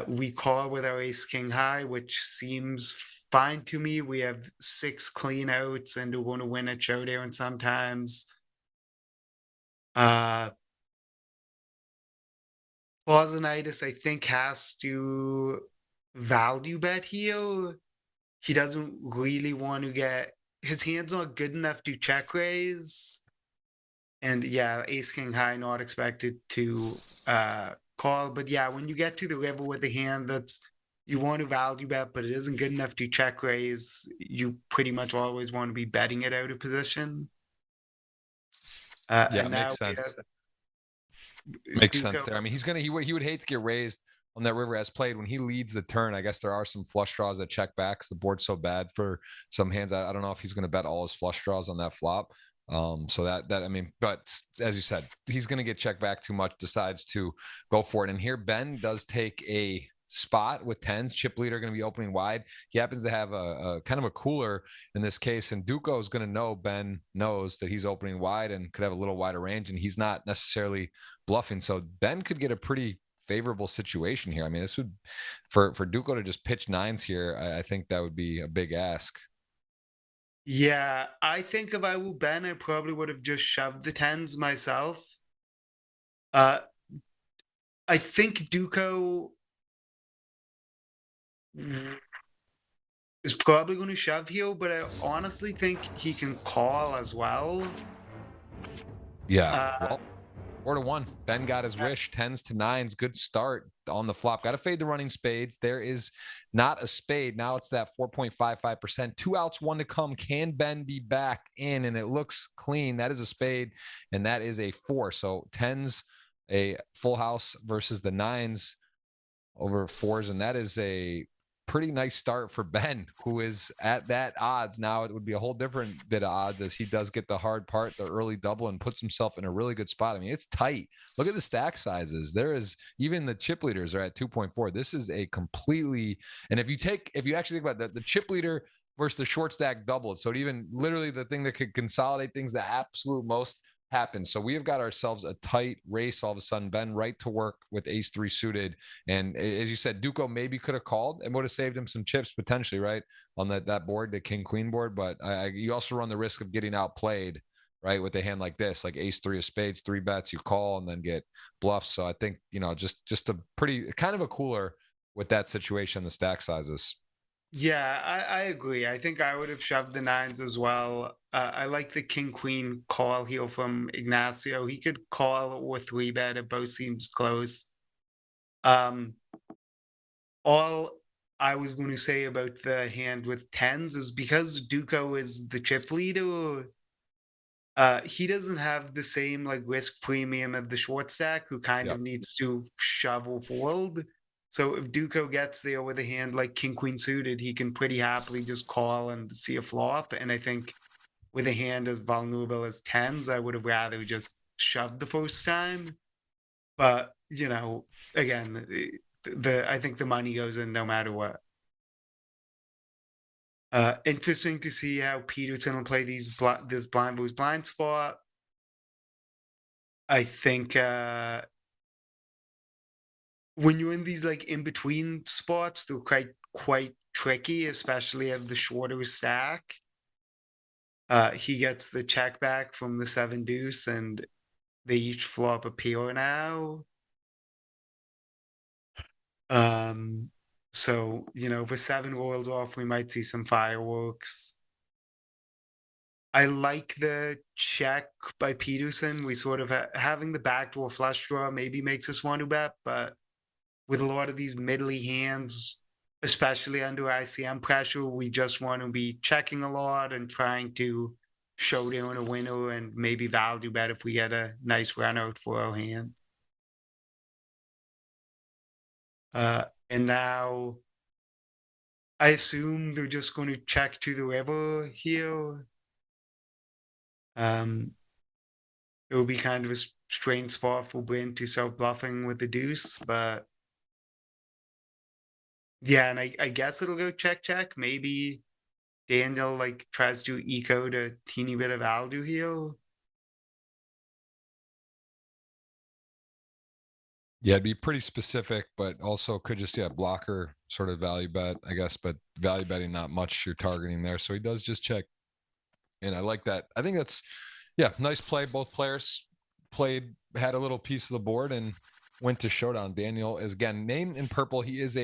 we call with our ace king high, which seems fine to me. We have 6 clean outs and we're going to win a showdown sometimes. Plazonitis, I think, has to value bet here. He doesn't really want to get his hands not good enough to check raise. And yeah, ace king high not expected to call. But yeah, when you get to the river with a hand that's you want to value bet, but it isn't good enough to check raise, you pretty much always want to be betting it out of position. Yeah, and it now makes sense. have Makes sense Duco. there. I mean, he would hate to get raised on that river as played when he leads the turn. I guess there are some flush draws that check backs. The board's so bad for some hands. I don't know if he's going to bet all his flush draws on that flop. So that I mean, but as you said, he's going to get checked back too much, decides to go for it. And here Ben does take a spot with tens. Chip leader going to be opening wide. He happens to have a kind of a cooler in this case, and Duco is going to know Ben knows that he's opening wide and could have a little wider range, and he's not necessarily bluffing. So Ben could get a pretty favorable situation here. I mean, this would for Duco to just pitch nines here. I think that would be a big ask. Yeah, I think if I were Ben, I probably would have just shoved the tens myself. I think Duco is probably going to shove here, but I honestly think he can call as well. Yeah. Well, 4-1. Ben got his wish. 10s to 9s. Good start on the flop. Got to fade the running spades. There is not a spade. Now it's that 4.55%. 2 outs, 1 to come. Can Ben be back in? And it looks clean. That is a spade, and that is a 4. So 10s, a full house versus the 9s over 4s, and that is a pretty nice start for Ben, who is at that odds. Now it would be a whole different bit of odds as he does get the hard part, the early double, and puts himself in a really good spot. I mean, it's tight. Look at the stack sizes. There is even the chip leaders are at 2.4. This is a completely, and if you actually think about the chip leader versus the short stack doubled. So even literally the thing that could consolidate things the absolute most happens. So we have got ourselves a tight race all of a sudden. Ben right to work with ace 3 suited, and as you said, Duco maybe could have called and would have saved him some chips potentially, right, on that board, the king queen board. But you also run the risk of getting outplayed, right, with a hand like this, like ace 3 of spades, 3 bets, you call and then get bluffs. So I think just a pretty kind of a cooler with that situation, the stack sizes. Yeah, I agree. I think I would have shoved the nines as well. I like the king queen call here from Ignacio. He could call or 3 bet. It both seems close. All I was going to say about the hand with tens is because Duco is the chip leader, he doesn't have the same like risk premium of the short stack, who kind of needs to shove or fold. So if Duco gets there with a hand like king queen suited, he can pretty happily just call and see a flop. And I think with a hand as vulnerable as tens, I would have rather just shoved the first time. But again, I think the money goes in no matter what. Interesting to see how Peterson will play this blind versus blind spot. I think when you're in these like in between spots, they're quite tricky, especially at the shorter stack. He gets the check back from the 7 deuce, and they each flop a pair now. So if a 7 rolls off, we might see some fireworks. I like the check by Peterson. We sort of having the backdoor flush draw maybe makes us want to bet, but with a lot of these middly hands, especially under ICM pressure, we just want to be checking a lot and trying to show down a winner and maybe value bet if we get a nice run out for our hand. And now I assume they're just going to check to the river here. It would be kind of a strange spot for Brent to start bluffing with the deuce, but yeah, and I guess it'll go check check. Maybe Daniel like tries to eco a teeny bit of value here. Yeah, it'd be pretty specific, but also could just blocker sort of value bet, I guess, but value betting not much you're targeting there. So he does just check. And I like that. I think that's nice play. Both players had a little piece of the board and went to showdown. Daniel is again named in purple. He is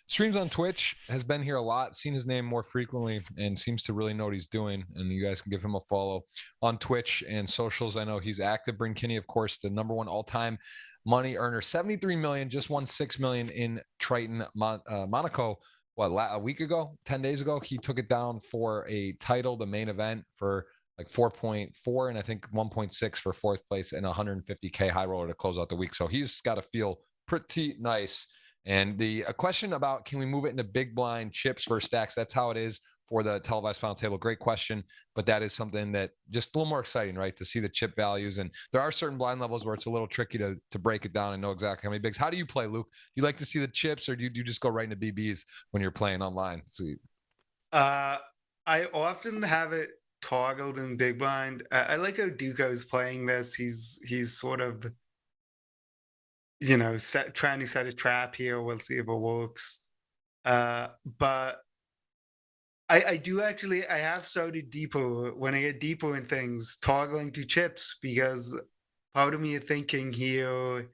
streams on Twitch, has been here a lot, seen his name more frequently, and seems to really know what he's doing. And you guys can give him a follow on Twitch and socials. I know he's active. Bryn Kinney, of course, the #1 all-time money earner, 73 million, just won 6 million in Triton, Monaco. A week ago, 10 days ago, he took it down for a title, the main event, for like 4.4 and I think 1.6 for fourth place and 150K high roller to close out the week. So he's got to feel pretty nice. And a question about, can we move it into big blind chips versus stacks? That's how it is for the televised final table. Great question. But that is something that just a little more exciting, right? To see the chip values. And there are certain blind levels where it's a little tricky to break it down and know exactly how many bigs. How do you play, Luke? Do you like to see the chips, or do you just go right into BBs when you're playing online? Sweet. I often have it toggled in big blind. I like how Duco's playing this. He's sort of, you know, trying to set a trap here. We'll see if it works. But I do actually, I have started deeper when I get deeper in things, toggling to chips, because part of me is thinking here,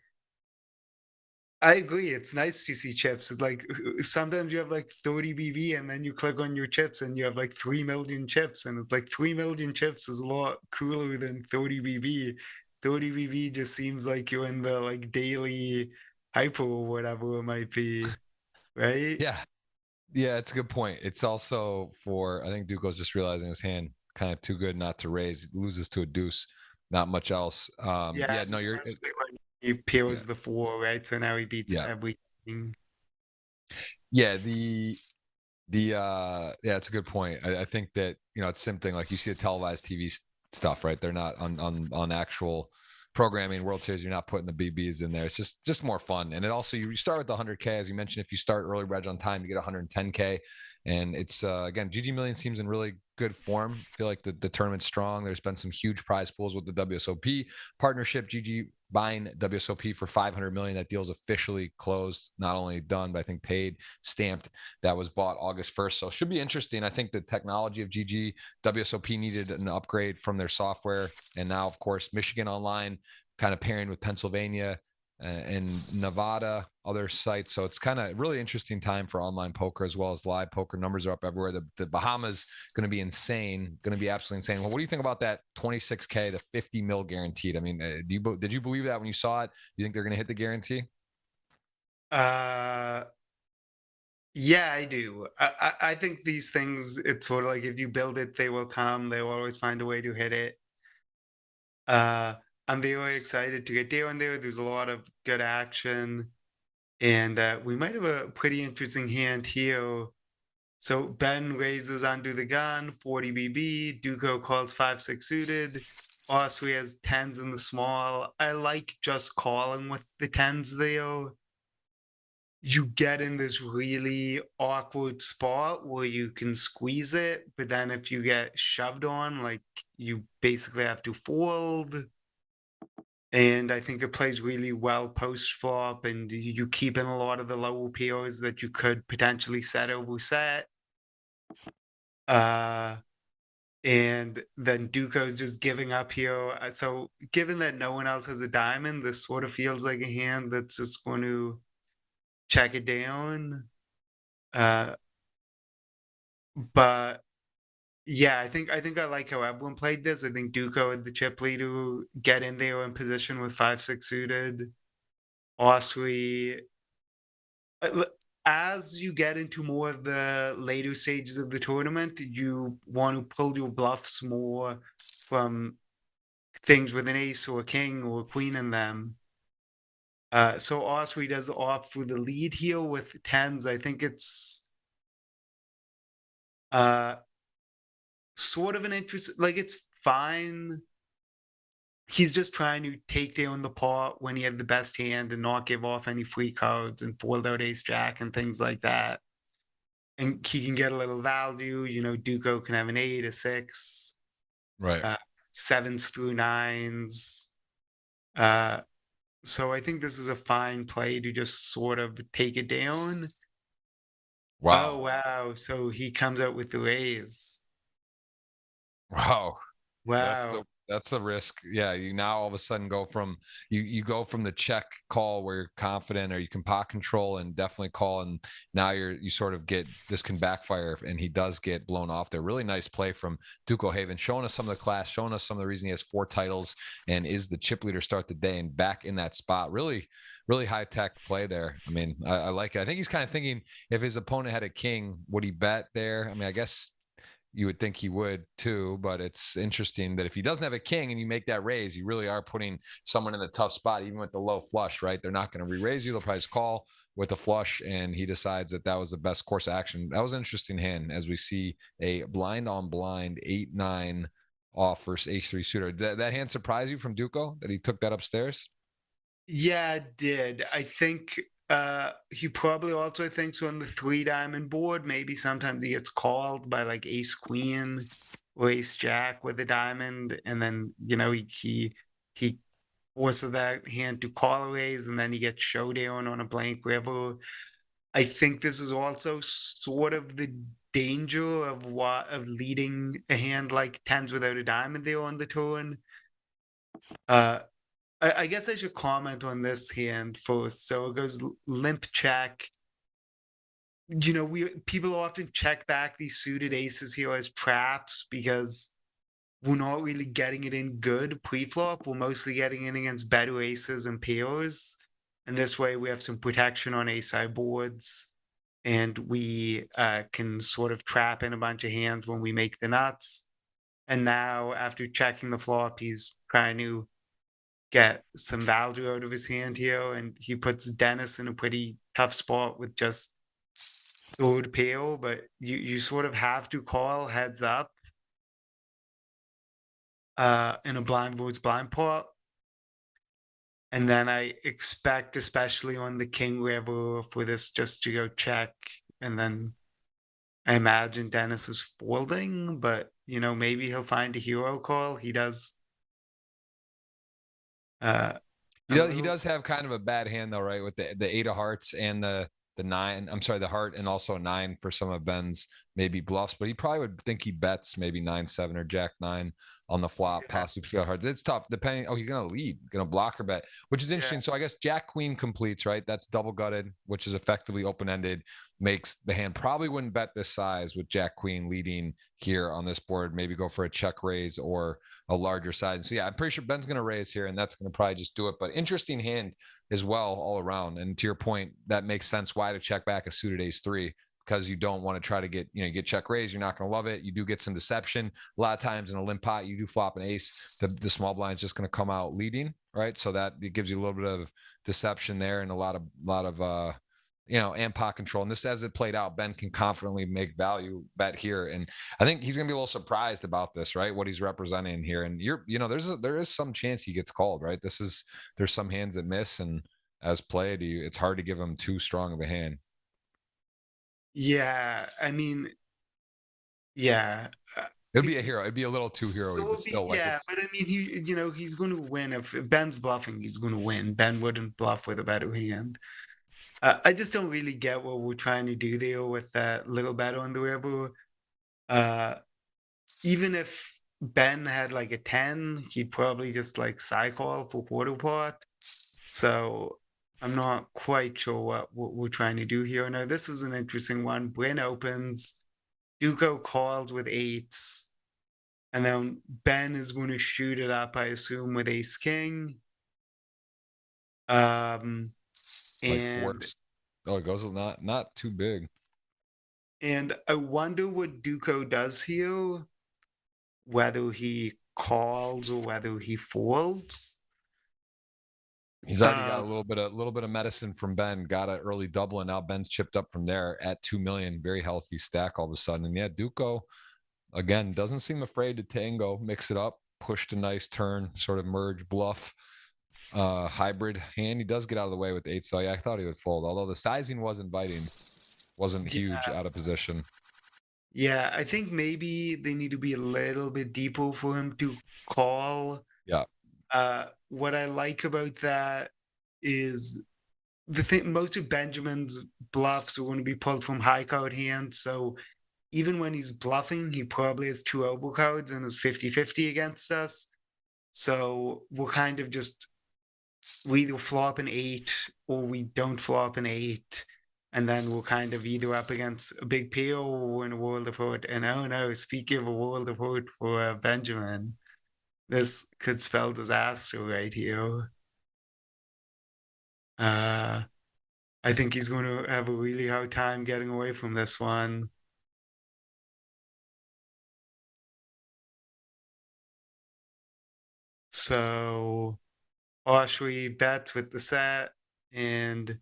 I agree, it's nice to see chips. It's like sometimes you have like 30 BB and then you click on your chips and you have like 3 million chips, and it's like 3 million chips is a lot cooler than 30 BB. 30 BB just seems like you're in the like daily hyper or whatever it might be, right? Yeah, it's a good point. It's also for, I think Duco's just realizing his hand kind of too good not to raise. He loses to a deuce, not much else. Yeah, No, you're. He peels the 4, right? So now he beats everything. Yeah, it's a good point. I think that, it's something like you see the televised TV stuff, right? They're not on actual programming World Series. You're not putting the BBs in there. It's just more fun. And it also, you start with the 100K, as you mentioned. If you start early reg on time, you get 110K. And it's again, GGMillion seems in really good form. I feel like the tournament's strong. There's been some huge prize pools with the WSOP partnership. GG buying WSOP for 500 million. That deal's officially closed, not only done, but I think paid, stamped. That was bought August 1st. So it should be interesting. I think the technology of GG WSOP needed an upgrade from their software. And now, of course, Michigan Online kind of pairing with Pennsylvania and Nevada, other sites. So it's kind of really interesting time for online poker as well as live poker. Numbers are up everywhere. The Bahamas going to be insane, going to be absolutely insane. Well, what do you think about that 26K, the 50 mil guaranteed? I mean, did you believe that when you saw it? Do you think they're going to hit the guarantee? Yeah, I do. I think these things, it's sort of like if you build it, they will come. They will always find a way to hit it. I'm very excited to get down there. There's a lot of good action. And we might have a pretty interesting hand here. So Ben raises under the gun, 40 BB. Duco calls 5-6 suited. Osprey has 10s in the small. I like just calling with the 10s there. You get in this really awkward spot where you can squeeze it, but then if you get shoved on, like you basically have to fold. And I think it plays really well post flop, and you keep in a lot of the lower POs that you could potentially set over set. And then Duco's just giving up here. So given that no one else has a diamond, this sort of feels like a hand that's just going to check it down. But Yeah, I like how everyone played this. I think Duco had the chip lead to get in there in position with 5-6 suited. Osprey, as you get into more of the later stages of the tournament, you want to pull your bluffs more from things with an ace or a king or a queen in them. So Osprey does opt for the lead here with tens. I think it's sort of an interest, like it's fine. He's just trying to take down the pot when he had the best hand and not give off any free cards and fold out ace jack and things like that. And he can get a little value. Duco can have an 8, a 6, Right. 7s through 9s. So I think this is a fine play to just sort of take it down. Wow. Oh, wow. So he comes out with the raise. Wow. Wow. That's a risk. Yeah, you now all of a sudden go from you go from the check call where you're confident, or you can pot control and definitely call, and now you sort of get this can backfire, and he does get blown off there. Really nice play from Duco Haven, showing us some of the class, showing us some of the reason he has 4 titles and is the chip leader start the day and back in that spot. Really high tech play there. I mean, I like it. I think he's kind of thinking, if his opponent had a king, would he bet there? I mean, I guess you would think he would too, but it's interesting that if he doesn't have a king and you make that raise, you really are putting someone in a tough spot, even with the low flush, right? They're not going to re-raise you. They'll probably just call with a flush, and he decides that was the best course of action. That was an interesting hand, as we see a blind on blind 8-9 off versus H3 suitor. Did that hand surprise you from Duco that he took that upstairs? Yeah, it did. I think he probably also thinks on the 3 diamond board, maybe sometimes he gets called by like ace queen or ace jack with a diamond, and then he forces that hand to call a raise, and then he gets showdown on a blank river. I think this is also sort of the danger of leading a hand like tens without a diamond there on the turn. I guess I should comment on this hand first. So it goes limp check. People often check back these suited aces here as traps because we're not really getting it in good pre-flop. We're mostly getting in against better aces and pairs. And this way we have some protection on ace-high boards. And we can sort of trap in a bunch of hands when we make the nuts. And now after checking the flop, he's trying to get some value out of his hand here, and he puts Dennis in a pretty tough spot with just third pair, but you sort of have to call heads up in a blind boards blind pot. And then I expect, especially on the king river, for this just to go check, and then I imagine Dennis is folding, but maybe he'll find a hero call. He does. He does have kind of a bad hand though, right? With the 8 of hearts and the 9. I'm sorry, the heart, and also 9 for some of Ben's maybe bluffs. But he probably would think he bets maybe 9-7 or Jack 9 on the flop, possibly 3 hearts. It's tough depending. Oh, he's gonna lead, gonna blocker bet, which is interesting. So I guess Jack Queen completes, right? That's double gutted, which is effectively open ended. Makes the hand probably wouldn't bet this size with Jack Queen leading here on this board. Maybe go for a check raise or a larger size. So yeah, I'm pretty sure Ben's going to raise here, and that's going to probably just do it. But interesting hand as well all around. And to your point, that makes sense why to check back a suited ace 3, because you don't want to try to get, get check raise. You're not going to love it. You do get some deception. A lot of times in a limp pot, you do flop an ace. The small blind's just going to come out leading, right? So that it gives you a little bit of deception there, and a lot of and pot control. And this, as it played out, Ben can confidently make value bet here. And I think he's going to be a little surprised about this, right? What he's representing here. And there is some chance he gets called, right? There's some hands that miss, and as played, it's hard to give him too strong of a hand. Yeah. I mean, yeah. It'd be a hero. It'd be a little too hero-y, but still, but I mean, he's going to win. If Ben's bluffing, he's going to win. Ben wouldn't bluff with a better hand. I just don't really get what we're trying to do there with that little bet on the river. Even if Ben had like a 10, he'd probably just like cycle for quarter pot. So I'm not quite sure what we're trying to do here. Now, this is an interesting one. Bryn opens. Duco called with eights, and then Ben is going to shoot it up, I assume, with ace king. Like And fours. Oh, it goes not too big. I wonder what Duco does here, whether he calls or whether he folds. He's already got a little bit of medicine from Ben. Got an early double, and now Ben's chipped up from there at 2 million. Very healthy stack all of a sudden. And yeah, Duco again doesn't seem afraid to tango, mix it up, pushed a nice turn, sort of merge bluff, hybrid hand. He does get out of the way with the eight. So yeah, I thought he would fold, although the sizing was inviting, wasn't huge out of position. Yeah, I think maybe they need to be a little bit deeper for him to call. Yeah. What I like about that is the thing, most of Benjamin's bluffs are going to be pulled from high card hands. So even when he's bluffing, he probably has two overcards and is 50-50 against us. So we're kind of just, we either flop an 8 or we don't flop an 8. And then we're kind of either up against a big pair or we're in a world of hurt. And oh no, speaking of a world of hurt for Benjamin, this could spell disaster right here. I think he's going to have a really hard time getting away from this one. So Oshley bets with the set, and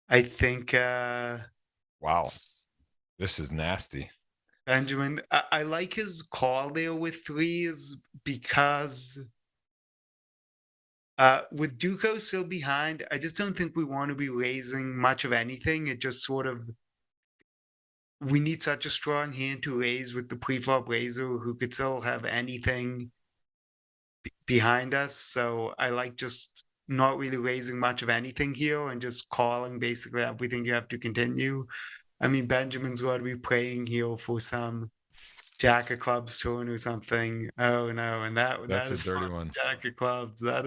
I think Wow. This is nasty. Benjamin, I like his call there with threes because with Duco still behind, I just don't think we want to be raising much of anything. It just sort of, we need such a strong hand to raise with the pre-flop raiser who could still have anything behind us. So I like just not really raising much of anything here and just calling basically everything you have to continue. I mean, Benjamin's got to be praying here for some Jack of Clubs turn or something. Oh no, and That's that is a dirty one. Jack of Clubs. That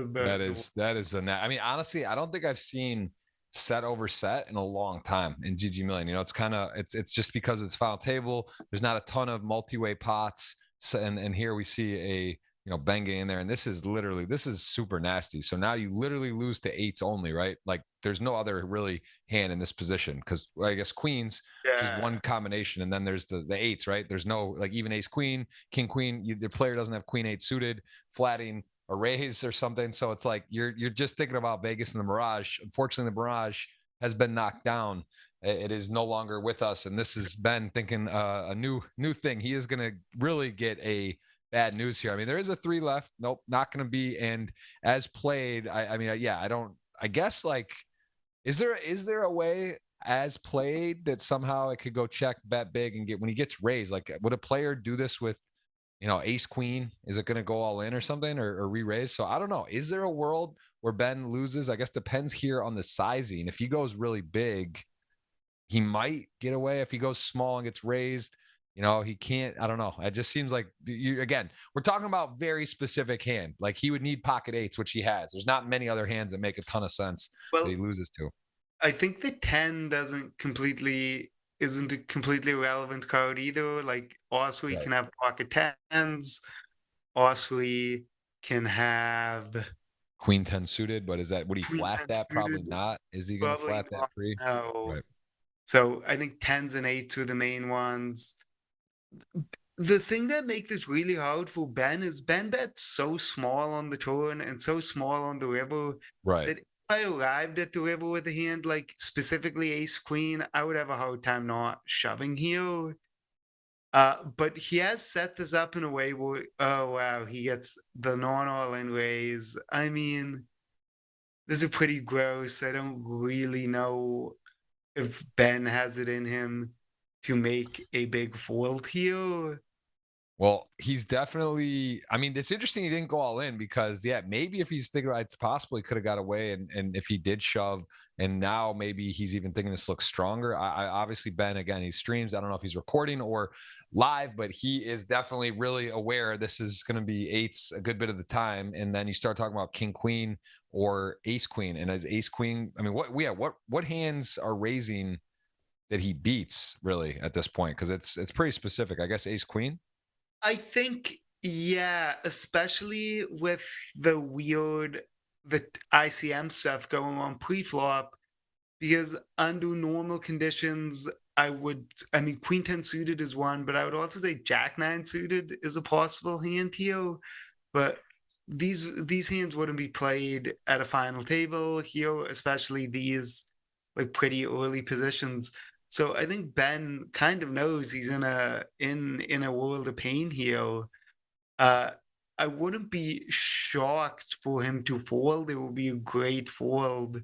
is I mean, honestly, I don't think I've seen set over set in a long time in GGMillion. You know, it's kind of it's just because it's final table. There's not a ton of multi-way pots. So, and here we see a Ben in there, and this is super nasty. So now you literally lose to eights only, right? Like there's no other really hand in this position because I guess queens just one combination, and then there's the eights, right? There's no like even ace queen, king queen. The player doesn't have queen eight suited, flatting a raise or something. So it's like you're just thinking about Vegas and the Mirage. Unfortunately, the Mirage has been knocked down. It is no longer with us, and this has Ben thinking a new thing. He is going to really get a bad news here. I mean, there is a 3 left. Nope, not going to be. And as played, I mean, yeah, I guess like, is there a way as played that somehow it could go check, bet big, and get when he gets raised? Like, would a player do this with, ace queen? Is it going to go all in or something or re-raise? So I don't know. Is there a world where Ben loses? I guess depends here on the sizing. If he goes really big, he might get away. If he goes small and gets raised, he can't. I don't know. It just seems like again, we're talking about very specific hand. Like he would need pocket eights, which he has. There's not many other hands that make a ton of sense that he loses to. I think the 10 isn't a completely relevant card either. Like Oswey can have pocket tens. Oswey can have queen 10 suited, but would he flat that? Probably not. Is he going to flat that free? No. Right. So I think tens and eights are the main ones. The thing that makes this really hard for Ben is Ben bets so small on the turn and so small on the river that if I arrived at the river with a hand like specifically ace queen, I would have a hard time not shoving here. But he has set this up in a way where, oh wow, he gets the non-all-in raise. I mean, this is pretty gross. I don't really know if Ben has it in him to make a big fold here. Well, he's definitely, I mean, it's interesting he didn't go all in because, yeah, maybe if he's thinking it's possible he could have got away and if he did shove, and now maybe he's even thinking this looks stronger. I obviously, Ben, again, he streams. I don't know if he's recording or live, but he is definitely really aware this is going to be eights a good bit of the time. And then you start talking about king, queen or ace, queen. And as ace, queen, I mean, what hands are raising that he beats really at this point, because it's pretty specific. I guess ace queen. I think, yeah, especially with the weird, the ICM stuff going on pre-flop, because under normal conditions, I mean, queen 10 suited is one, but I would also say jack 9 suited is a possible hand here. But these hands wouldn't be played at a final table here, especially these like pretty early positions. So I think Ben kind of knows he's in a world of pain here. Uh, I wouldn't be shocked for him to fold. It would be a great fold,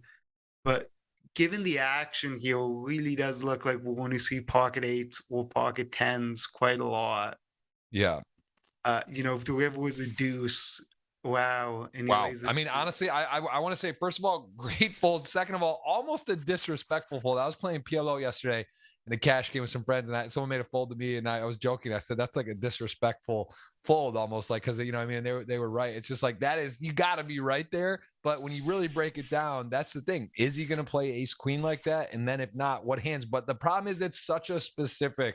but given the action here, it really does look like we're going to see pocket eights or pocket tens quite a lot. Yeah. You know, if the river was a deuce, wow. Wow. I mean, honestly, I want to say, first of all, great fold. Second of all, almost a disrespectful fold. I was playing PLO yesterday in a cash game with some friends, and someone made a fold to me, and I was joking. I said, that's like a disrespectful fold, almost like, because, you know, I mean, they were right. It's just like, that is, you got to be right there. But when you really break it down, that's the thing. Is he going to play ace queen like that? And then if not, what hands? But the problem is, it's such a specific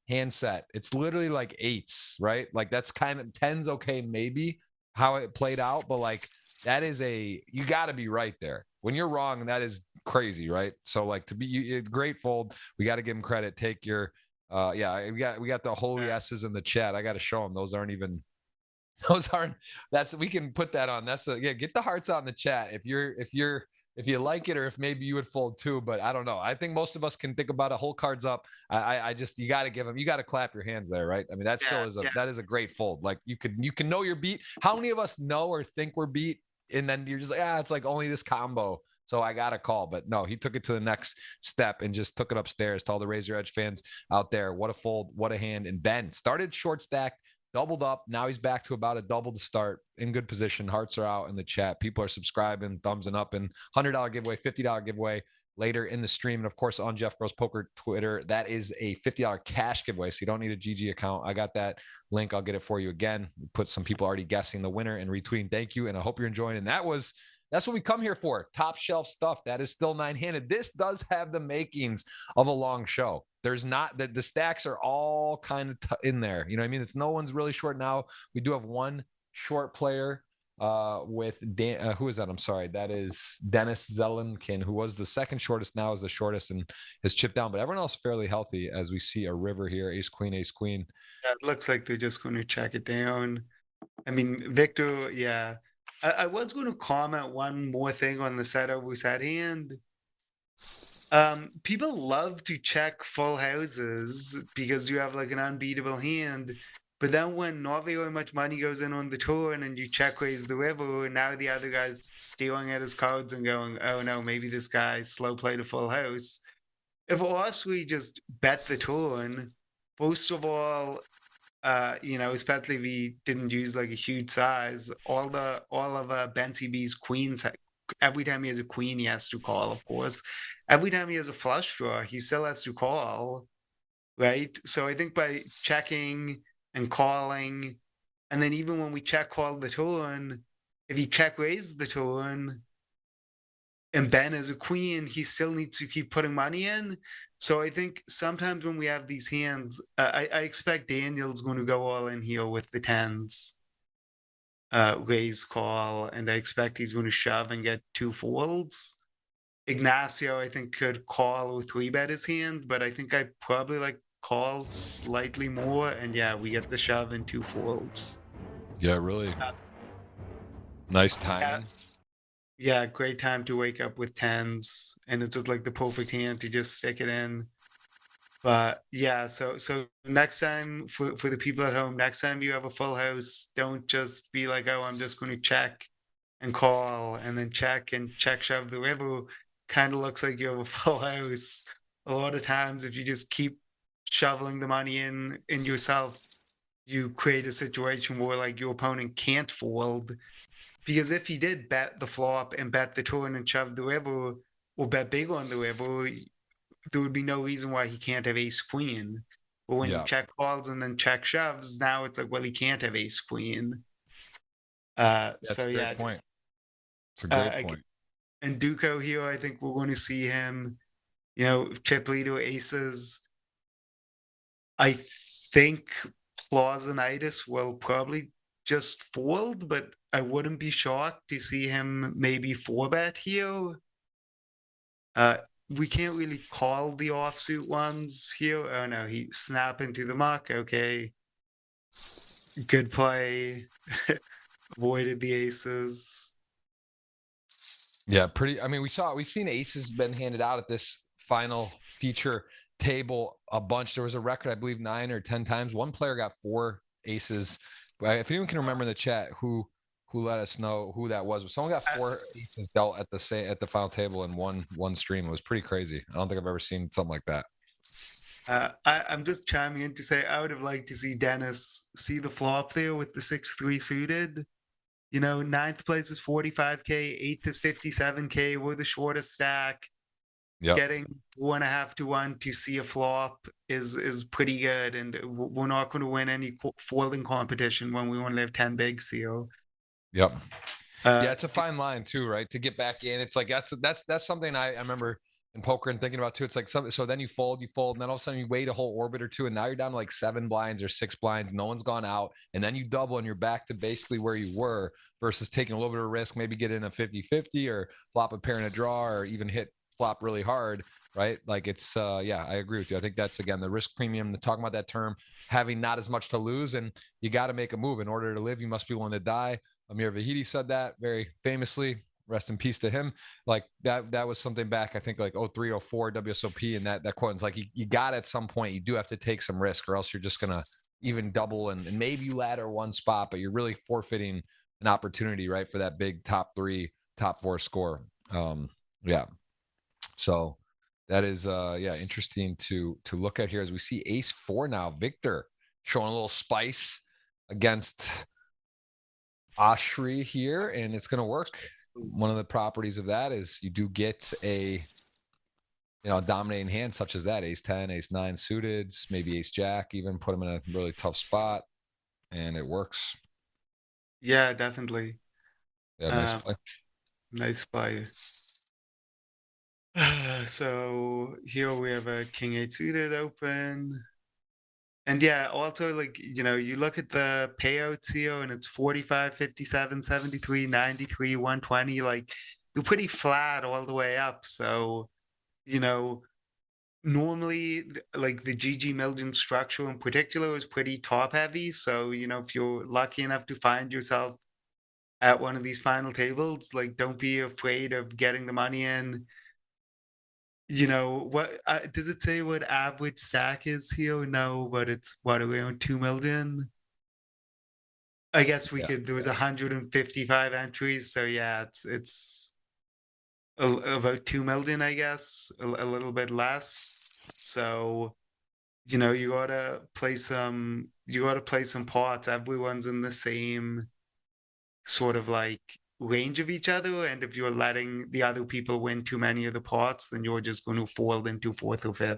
hand set. It's literally like eights, right? Like, that's kind of tens. Okay, maybe how it played out, but like, that is you got to be right there. When you're wrong, that is crazy, right? So like, to be great fold, we got to give him credit. Take your yeah, we got the holy S's in the chat. I got to show them. Those aren't, we can put that on. Yeah, get the hearts out in the chat if you like it, or if maybe you would fold too. But I don't know. I think most of us can think about a whole cards up. I just, you got to give them, you got to clap your hands there, right? I mean, that still is that is a great fold. Like, you can know you're beat. How many of us know or think we're beat, and then you're just like, it's like only this combo, so I got a call. But no, he took it to the next step and just took it upstairs. To all the Razor Edge fans out there, what a fold, what a hand. And Ben started short stack, doubled up. Now he's back to about a double to start, in good position. Hearts are out in the chat. People are subscribing, thumbsing up, and $100 giveaway, $50 giveaway later in the stream. And of course, on Jeff Gross Poker Twitter, that is a $50 cash giveaway. So you don't need a GG account. I got that link. I'll get it for you again. We put some people already guessing the winner and retweeting. Thank you. And I hope you're enjoying. And that's what we come here for. Top shelf stuff. That is still 9-handed. This does have the makings of a long show. There's not that the stacks are all kind of in there. You know what I mean? It's no one's really short now. We do have one short player with Dan. Who is that? I'm sorry. That is Dennis Zelenkin, who was the second shortest, now is the shortest and has chipped down. But everyone else fairly healthy, as we see a river here. Ace, queen, ace, queen. Yeah, it looks like they're just going to check it down. I mean, Victor, yeah. I was going to comment one more thing on the setup we said, and people love to check full houses because you have like an unbeatable hand. But then when not very much money goes in on the turn and you check raise the river, and now the other guy's staring at his cards and going, oh no, maybe this guy slow played a full house. If us, we just bet the turn, first of all, you know, especially if he didn't use like a huge size, all of Ben CB's queens, every time he has a queen, he has to call, of course. Every time he has a flush draw, he still has to call, right? So I think by checking and calling, and then even when we check call the turn, if he check raises the turn and Ben is a queen, he still needs to keep putting money in. So I think sometimes when we have these hands, I expect Daniel's going to go all in here with the tens, raise call, and I expect he's going to shove and get two folds. Ignacio, I think, could call or three bet his hand, but I think I probably like call slightly more, and yeah, we get the shove and two folds. Yeah, really nice timing. Yeah, great time to wake up with tens, and it's just like the perfect hand to just stick it in. But yeah, so next time, for the people at home, next time you have a full house, don't just be like, oh, I'm just going to check and call and then check and check shove the river. Kind of looks like you have a full house. A lot of times, if you just keep shoveling the money in yourself, you create a situation where like your opponent can't fold. Because if he did bet the flop and bet the turn and shove the river, or bet big on the river, there would be no reason why he can't have ace queen. But when you check calls and then check shoves, now it's like, well, he can't have ace queen. That's a great point. It's a great point. And Duco here, I think we're going to see him, chip leader aces. I think Plausionitis will probably just fold, but I wouldn't be shocked to see him maybe 4-bet here. We can't really call the offsuit ones here. Oh no, he snap into the muck. Okay. Good play. Avoided the aces. Yeah, I mean, we've seen aces been handed out at this final feature table a bunch. There was a record, I believe, 9 or 10 times. One player got 4 aces. If anyone can remember in the chat who let us know who that was, but someone got 4 aces dealt at the final table in one stream. It was pretty crazy. I don't think I've ever seen something like that. I'm just chiming in to say I would have liked to see Dennis see the flop there with the 6-3 suited. 9th place is 45K, 8th is 57K. We're the shortest stack. Yep. Getting 4.5 to 1 to see a flop is pretty good, and we're not going to win any folding competition when we only have 10 bigs here. Yep. Yeah, it's a fine line too, right? To get back in, it's like that's something I remember in poker and thinking about too. It's like something. So then you fold, and then all of a sudden you wait a whole orbit or two, and now you're down to like 7 blinds or 6 blinds. No one's gone out, and then you double, and you're back to basically where you were versus taking a little bit of risk, maybe get in a 50-50 or flop a pair in a draw, or even hit flop really hard, right? Like it's yeah, I agree with you. I think that's again the risk premium. Talking about that term, having not as much to lose, and you got to make a move in order to live. You must be willing to die. Amir Vahidi said that very famously. Rest in peace to him. Like that was something back, I think, like 03, 04 WSOP, and that quote is like you got at some point you do have to take some risk, or else you're just gonna even double and maybe you ladder one spot, but you're really forfeiting an opportunity, right, for that big top 3, top 4 score. Yeah. So that is yeah, interesting to look at here as we see ace 4 now. Victor showing a little spice against Ashri here, and it's going to work. One of the properties of that is you do get a dominating hand such as that, ace 10, ace 9 suited, maybe ace jack, even put him in a really tough spot, and it works. Yeah, definitely. Yeah, nice play. Nice play. So here we have a king 8 suited open. And yeah, also like, you look at the payouts here and it's 45, 57, 73, 93, 120, like you're pretty flat all the way up. So, normally like the GGMillion structure in particular is pretty top heavy. So, if you're lucky enough to find yourself at one of these final tables, like don't be afraid of getting the money in. What does it say what average stack is here? No, but it's what, around 2 million. I guess we could. There was 155 entries, so yeah, it's about 2 million, I guess, a little bit less. So, you gotta play some. You gotta play some pots. Everyone's in the same sort of like range of each other, and if you're letting the other people win too many of the pots, then you're just going to fold into 4th or 5th.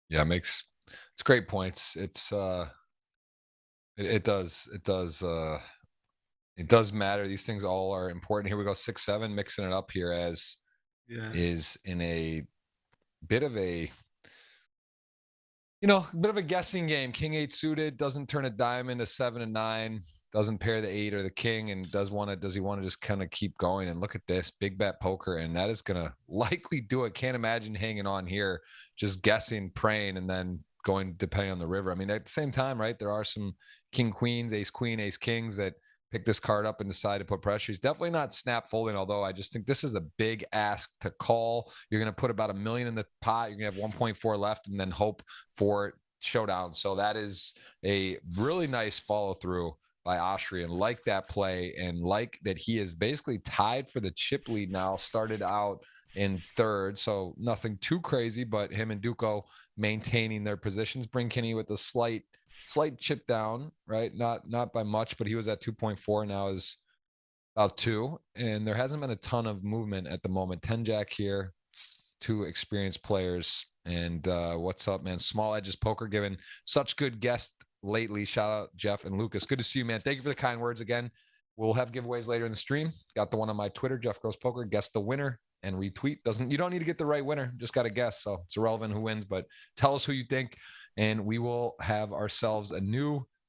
Yeah, it's great points. It's it does matter. These things all are important. Here we go, 6-7, mixing it up here as is in a bit of a bit of a guessing game. King 8 suited, doesn't turn a diamond, a 7 and 9, doesn't pair the 8 or the king, and does he want to just kind of keep going? And look at this big bet poker, and that is gonna likely do it. Can't imagine hanging on here, just guessing, praying, and then going depending on the river. I mean, at the same time, right, there are some king queens, ace queen, ace kings that pick this card up and decide to put pressure. He's definitely not snap folding, although I just think this is a big ask to call. You're going to put about $1 million in the pot. You're going to have 1.4 left and then hope for showdown. So that is a really nice follow through by Ashri, and like that play, and like that he is basically tied for the chip lead now, started out in 3rd. So nothing too crazy, but him and Duco maintaining their positions. Bring Kenny with a slight chip down, right? Not by much, but he was at 2.4, now is about 2, and there hasn't been a ton of movement at the moment. 10 jack here, 2 experienced players. And what's up, man? Small Edges Poker giving such good guests lately. Shout out Jeff and Lucas. Good to see you, man. Thank you for the kind words again. We'll have giveaways later in the stream. Got the one on my Twitter, Jeff Gross Poker. Guess the winner and retweet. You don't need to get the right winner, just got to guess. So it's irrelevant who wins, but tell us who you think, and we will have ourselves a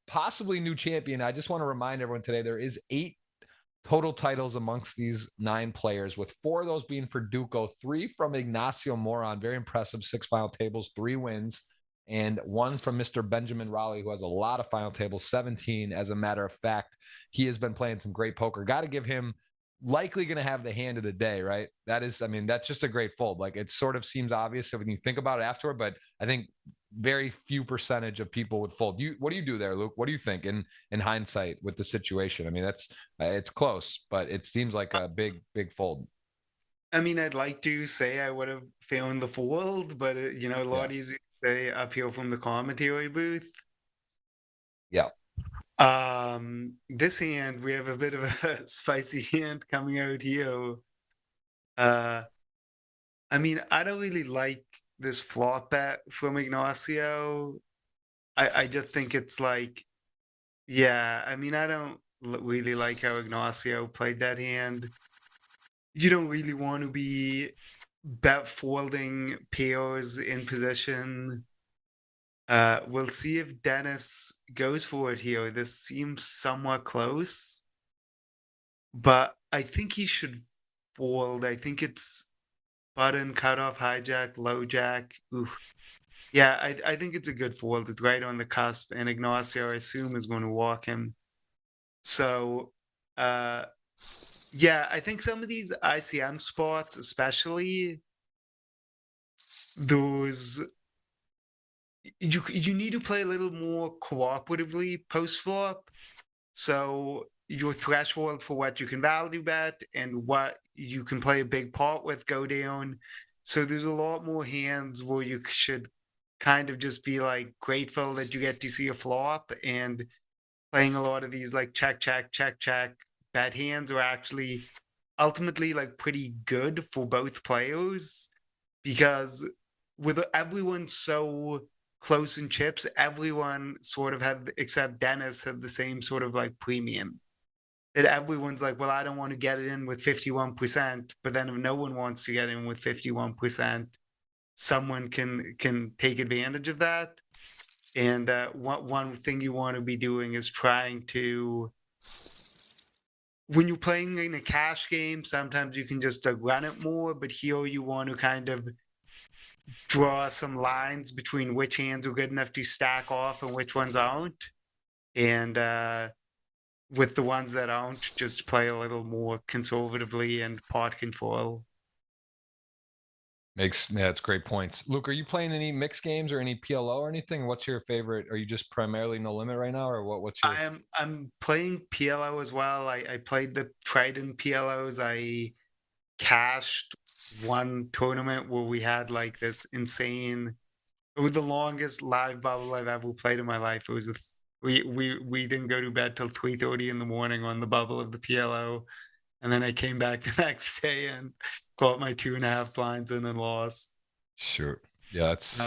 possibly new champion. I just want to remind everyone today, there is 8 total titles amongst these 9 players, with 4 of those being for Duco, 3 from Ignacio Moron, very impressive, 6 final tables, 3 wins, and 1 from Mr. Benjamin Raleigh, who has a lot of final tables, 17. As a matter of fact, he has been playing some great poker. Got to give him, likely going to have the hand of the day, right? That's just a great fold. Like, it sort of seems obvious when you think about it afterward, but I think very few percentage of people would fold. What do you do there, Luke? What do you think in hindsight with the situation? I mean, it's close, but it seems like a big fold. I mean, I'd like to say I would have found the fold, but a lot easier to say up here from the commentary booth. Yeah. This hand, we have a bit of a spicy hand coming out here. I mean, I don't really like this flop bet from Ignacio. I just think it's like, yeah, I mean, I don't really like how Ignacio played that hand. You don't really want to be bet folding pairs in position. We'll see if Dennis goes for it here. This seems somewhat close, but I think he should fold. I think it's button, cutoff, hijack, low jack. Oof. Yeah, I think it's a good fold. It's right on the cusp, and Ignacio, I assume, is going to walk him. So, yeah, I think some of these ICM spots, especially those, you need to play a little more cooperatively post flop. So your threshold for what you can value bet and what you can play a big pot with go down. So there's a lot more hands where you should kind of just be like grateful that you get to see a flop, and playing a lot of these like check bet hands are actually ultimately like pretty good for both players, because with everyone so close in chips, everyone sort of had, except Dennis, had the same sort of like premium. That everyone's like, well, I don't want to get it in with 51%, but then if no one wants to get in with 51%, someone can take advantage of that. And one thing you want to be doing is trying to, when you're playing in a cash game, sometimes you can just run it more, but here you want to kind of draw some lines between which hands are good enough to stack off and which ones aren't. And with the ones that aren't, just play a little more conservatively and pot control. It's great points. Luke, are you playing any mixed games or any PLO or anything? What's your favorite? Are you just primarily no limit right now, or what's your? I'm playing PLO as well. I played the Trident PLOs. I cashed one tournament where we had like this insane, it was the longest live bubble I've ever played in my life. It was we didn't go to bed till 3:30 in the morning on the bubble of the PLO. And then I came back the next day and caught my 2.5 blinds and then lost. Sure. Yeah, that's.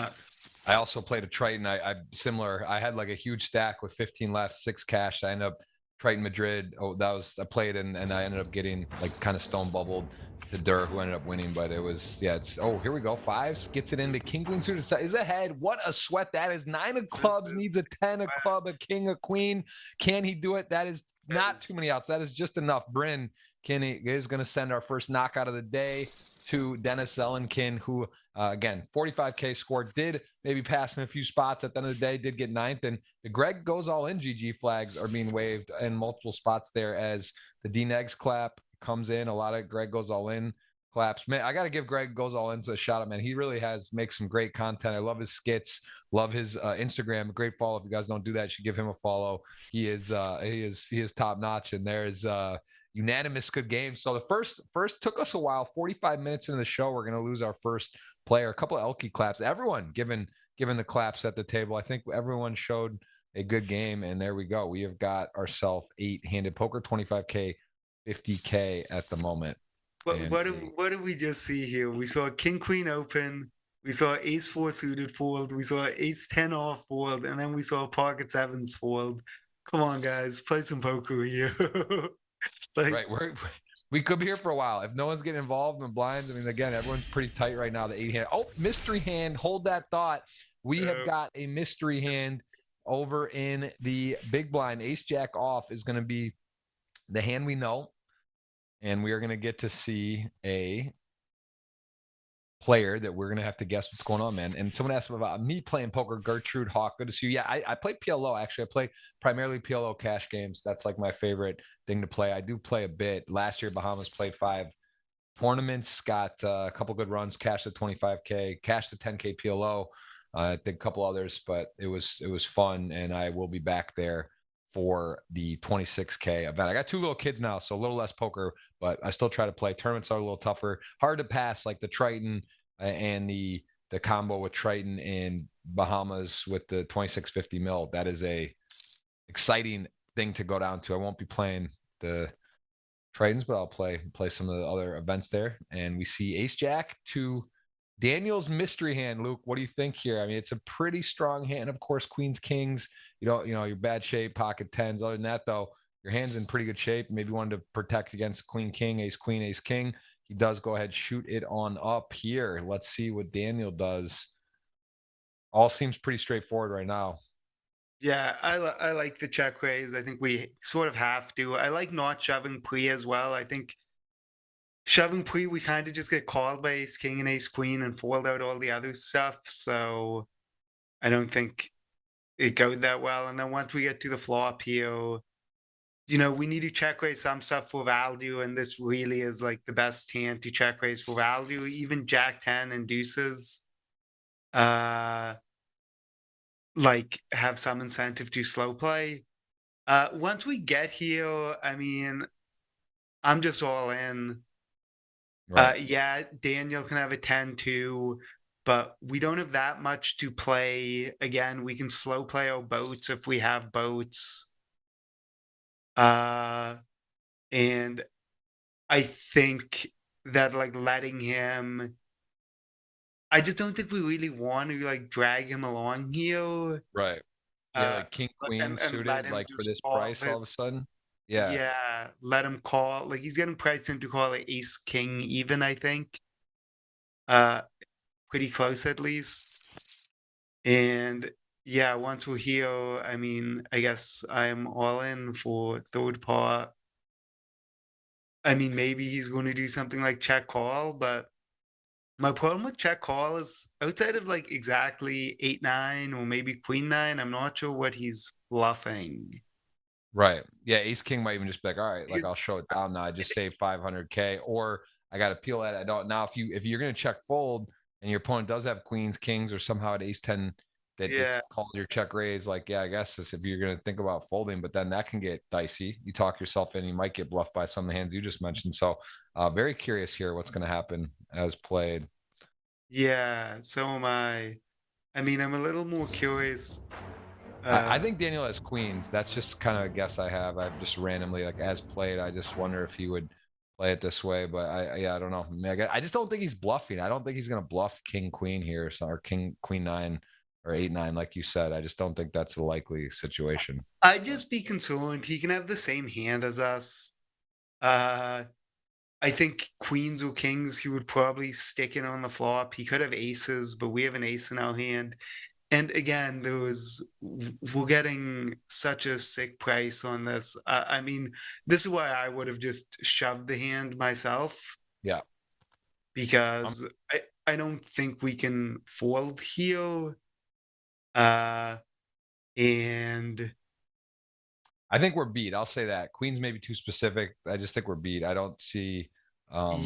I also played a Triton. I similar. I had like a huge stack with 15 left, 6 cash. I ended up Triton Madrid. I played and I ended up getting like kind of stone bubbled to Durr, who ended up winning. But it was, here we go. 5s gets it into king queen suited is ahead. What a sweat that is. 9 of clubs needs a 10 of club, a king, a queen. Can he do it? That is not too many outs. That is just enough. Bryn Kenny is going to send our first knockout of the day to Dennis Zellenkin, who, again, 45K score, did maybe pass in a few spots at the end of the day, did get 9th. And the Greg goes all in GG flags are being waved in multiple spots there as the D-Negs clap comes in. A lot of Greg goes all in claps. Man, I got to give Greg goes all in a shout out, man. He really makes some great content. I love his skits, love his Instagram. Great follow. If you guys don't do that, you should give him a follow. He is top notch. And there's unanimous good game. So the first took us a while. 45 minutes into the show, we're going to lose our first player. A couple of ElkY claps. Everyone given the claps at the table. I think everyone showed a good game, and there we go. We have got ourselves 8-handed poker, 25K, 50K at the moment. What did we just see here? We saw King Queen open. We saw Ace 4 suited fold. We saw Ace 10 off fold, and then we saw Pocket 7s fold. Come on, guys, play some poker here. Right, We could be here for a while. If no one's getting involved in the blinds, I mean, again, everyone's pretty tight right now. The 8 hand. Oh, mystery hand. Hold that thought. We have got a mystery hand over in the big blind. Ace Jack off is going to be the hand we know. And we are going to get to see a player that we're going to have to guess what's going on, man. And someone asked about me playing poker. Gertrude Hawk, good to see you. Yeah, I play PLO. Actually, I play primarily PLO cash games. That's like my favorite thing to play. I do play a bit. Last year, Bahamas played 5 tournaments, got a couple good runs, cashed the 25K, cashed the 10K PLO. I think a couple others, but it was fun, and I will be back there for the 26K event. I got 2 little kids now, so a little less poker, but I still try to play. Tournaments are a little tougher, hard to pass, like the Triton and the combo with Triton and Bahamas with the 2650 mil. That is a exciting thing to go down to. I won't be playing the Tritons, but I'll play some of the other events there. And we see Ace Jack to Daniel's mystery hand. Luke, what do you think here? I mean, it's a pretty strong hand. Of course, Queens, Kings, you're bad shape, pocket 10s. Other than that, though, your hand's in pretty good shape. Maybe wanted to protect against Queen, King, Ace, Queen, Ace, King. He does go ahead, shoot it on up here. Let's see what Daniel does. All seems pretty straightforward right now. Yeah, I like the check raise. I think we sort of have to. I like not shoving pre as well. I think shoving pre, we kind of just get called by Ace King and Ace Queen and fold out all the other stuff. So I don't think it goes that well. And then once we get to the flop here, we need to check raise some stuff for value, and this really is like the best hand to check raise for value. Even Jack 10 and deuces, like have some incentive to slow play. Once we get here, I mean, I'm just all in. Right. Yeah, Daniel can have a 10 too, but we don't have that much to play. Again, we can slow play our boats if we have boats. And I think that like letting him, I just don't think we really want to like drag him along here. Right. Yeah, like King Queen suited, like for this price all of a sudden. Yeah. Yeah, let him call. Like he's getting priced into call like Ace King even, I think. Pretty close at least. And yeah, once we're here, I mean, I guess I'm all in for third part. I mean, maybe he's going to do something like check call, but my problem with check call is outside of like exactly 8-9 or maybe Queen 9, I'm not sure what he's bluffing. Right. Yeah, Ace King might even just be like, all right, like I'll show it down now. I just saved 500K, or I got to peel that. I don't now. If you're gonna check fold and your opponent does have Queens, Kings, or somehow at Ace 10 that just called your check raise, like I guess this if you're gonna think about folding, but then that can get dicey. You talk yourself in, you might get bluffed by some of the hands you just mentioned. So, very curious here what's gonna happen as played. Yeah, so am I. I mean, I'm a little more curious. I think Daniel has Queens. That's just kind of a guess I have. I've just randomly, like as played, I just wonder if he would play it this way. But I don't know. I just don't think he's bluffing. I don't think he's going to bluff King Queen here, or King Queen 9 or 8-9, like you said. I just don't think that's a likely situation. I'd just be concerned. He can have the same hand as us. I think Queens or Kings, he would probably stick in on the flop. He could have aces, but we have an ace in our hand. And again, we're getting such a sick price on this. I mean, this is why I would have just shoved the hand myself. Yeah. Because I don't think we can fold here. And I think we're beat. I'll say that. Queens may be too specific. I just think we're beat. I don't see. I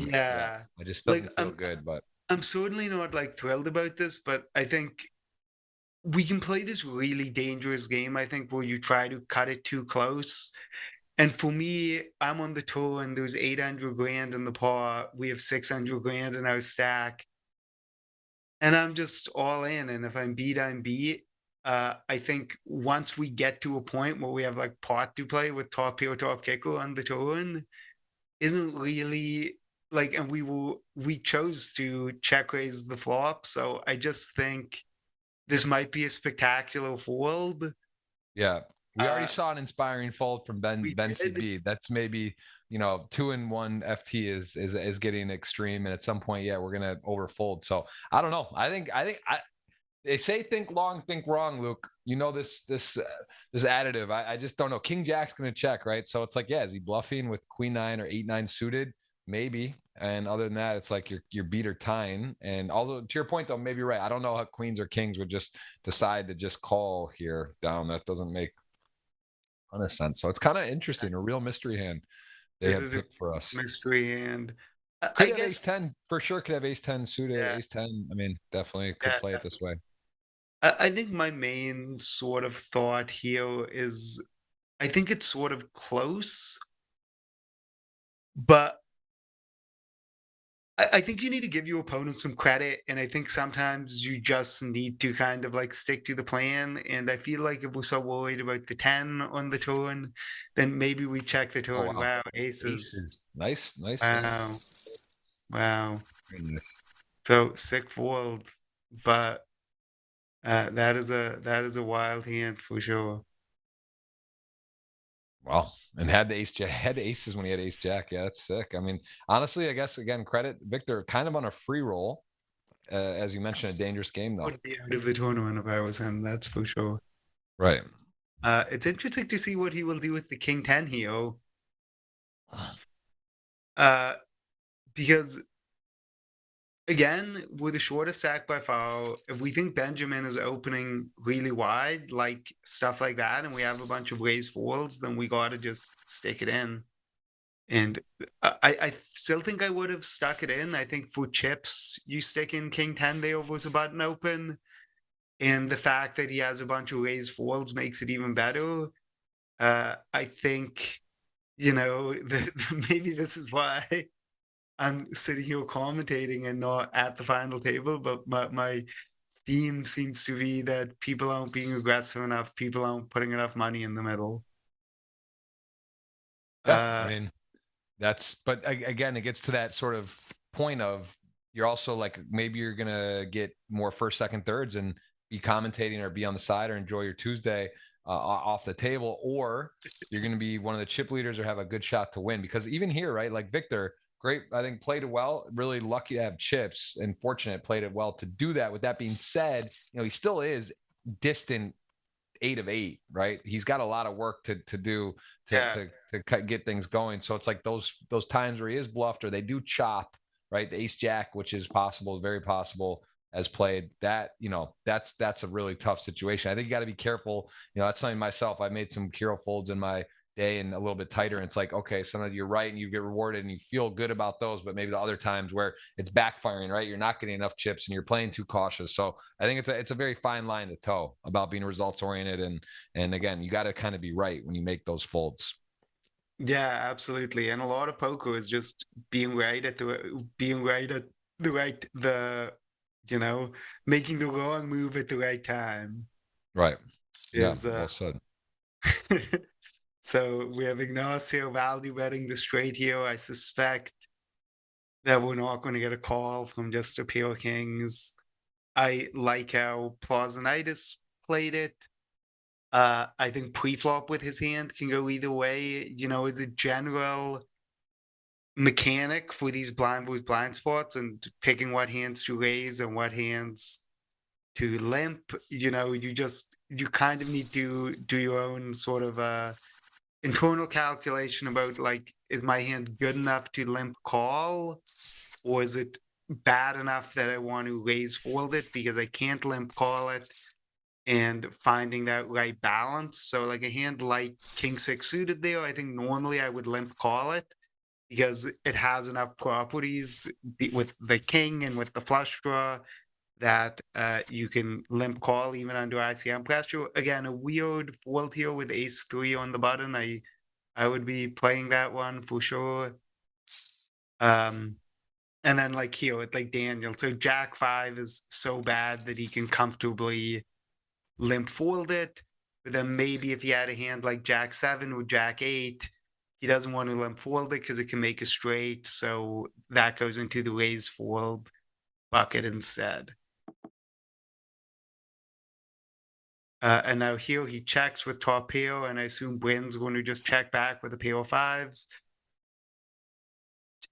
just doesn't feel good. But I'm certainly not like thrilled about this. But I think we can play this really dangerous game, I think, where you try to cut it too close. And for me, I'm on the tour and there's 800 grand in the pot. We have 600 grand in our stack. And I'm just all in. And if I'm beat, I'm beat. I think once we get to a point where we have like pot to play with top pair, top kicker on the turn, isn't really like, and we chose to check raise the flop. So I just think this might be a spectacular fold. Yeah. We already saw an inspiring fold from Ben CB. That's maybe you know, 2-1 FT is getting extreme, and at some point, yeah, we're gonna overfold. So I don't know. I think they say think long, think wrong, Luke. You know this additive. I just don't know. King Jack's gonna check, right? So it's like, yeah, is he bluffing with Queen 9 or 8-9 suited? Maybe. And other than that, it's like you're beat or tying. And although to your point though, maybe you're right. I don't know how queens or kings would just decide to just call here down. That doesn't make a ton of sense. So it's kind of interesting. A real mystery hand they This have is a picked for us. mystery hand. Could I have guess ace-10 for sure. Could have ace-10 suited, yeah, ace-10. I mean, definitely could yeah. play it this way. I think my main sort of thought here is I think it's sort of close, but I think you need to give your opponent some credit, and I think sometimes you just need to kind of like stick to the plan. And I feel like if we're so worried about the 10 on the turn, then maybe we check the Oh turn. wow, Wow, aces. aces. Nice. Wow, wow. Very nice. So sick fold, but that is a wild hand for sure. Wow. And had the ace-jack, had the aces when he had ace-jack. Yeah, that's sick. I mean, honestly, I guess again, credit Victor, kind of on a free roll. As you mentioned, a dangerous game though. Would be out of the tournament if I was him, that's for sure. Right. It's interesting to see what he will do with the king 10 here. Because again, with the shortest stack by far, if we think Benjamin is opening really wide, like stuff like that, and we have a bunch of raised folds, then we gotta just stick it in. And I still think I would have stuck it in. I think for chips, you stick in king 10 there was a button open. And the fact that he has a bunch of raised folds makes it even better. I think, you know, maybe this is why I'm sitting here commentating and not at the final table, but my theme seems to be that people aren't being aggressive enough, people aren't putting enough money in the middle. Yeah. I mean, but again, it gets to that sort of point of you're also like, maybe you're going to get more first, second, thirds and be commentating or be on the side or enjoy your Tuesday off the table, or you're going to be one of the chip leaders or have a good shot to win. Because even here, right, like Victor, great, I think played it well, really lucky to have chips and fortunate played it well to do that. With that being said, you know, he still is distant 8 of 8, right? He's got a lot of work to do to get things going. So it's like those times where he is bluffed or they do chop, right? The ace jack, which is possible, very possible, as played. That, you know, that's a really tough situation. I think you got to be careful. You know, that's something myself. I made some hero folds in my day and a little bit tighter. And it's like, okay, sometimes you're right and you get rewarded and you feel good about those, but maybe the other times where it's backfiring, right? You're not getting enough chips and you're playing too cautious. So I think it's a very fine line to toe about being results oriented. And again, you got to kind of be right when you make those folds. Yeah, absolutely. And a lot of poker is just being right at the you know, making the wrong move at the right time. Right. Is, yeah. Well said. So we have Ignacio value betting the straight here. I suspect that we're not going to get a call from just a pure kings. I like how Plazonitis played it. I think pre-flop with his hand can go either way. You know, as a general mechanic for these blind boys blind spots and picking what hands to raise and what hands to limp, you know, you kind of need to do your own sort of internal calculation about like, is my hand good enough to limp call, or is it bad enough that I want to raise fold it because I can't limp call it, and finding that right balance. So like a hand like king 6 suited there, I think normally I would limp call it because it has enough properties with the king and with the flush draw that you can limp call even under ICM pressure. Again, a weird fold here with ace 3 on the button. I would be playing that one for sure. And then like here with like Daniel, so jack 5 is so bad that he can comfortably limp fold it. But then maybe if he had a hand like jack 7 or jack 8, he doesn't want to limp fold it because it can make a straight. So that goes into the raise fold bucket instead. And now here he checks with top pair, and I assume Bryn's going to just check back with a pair of 5s.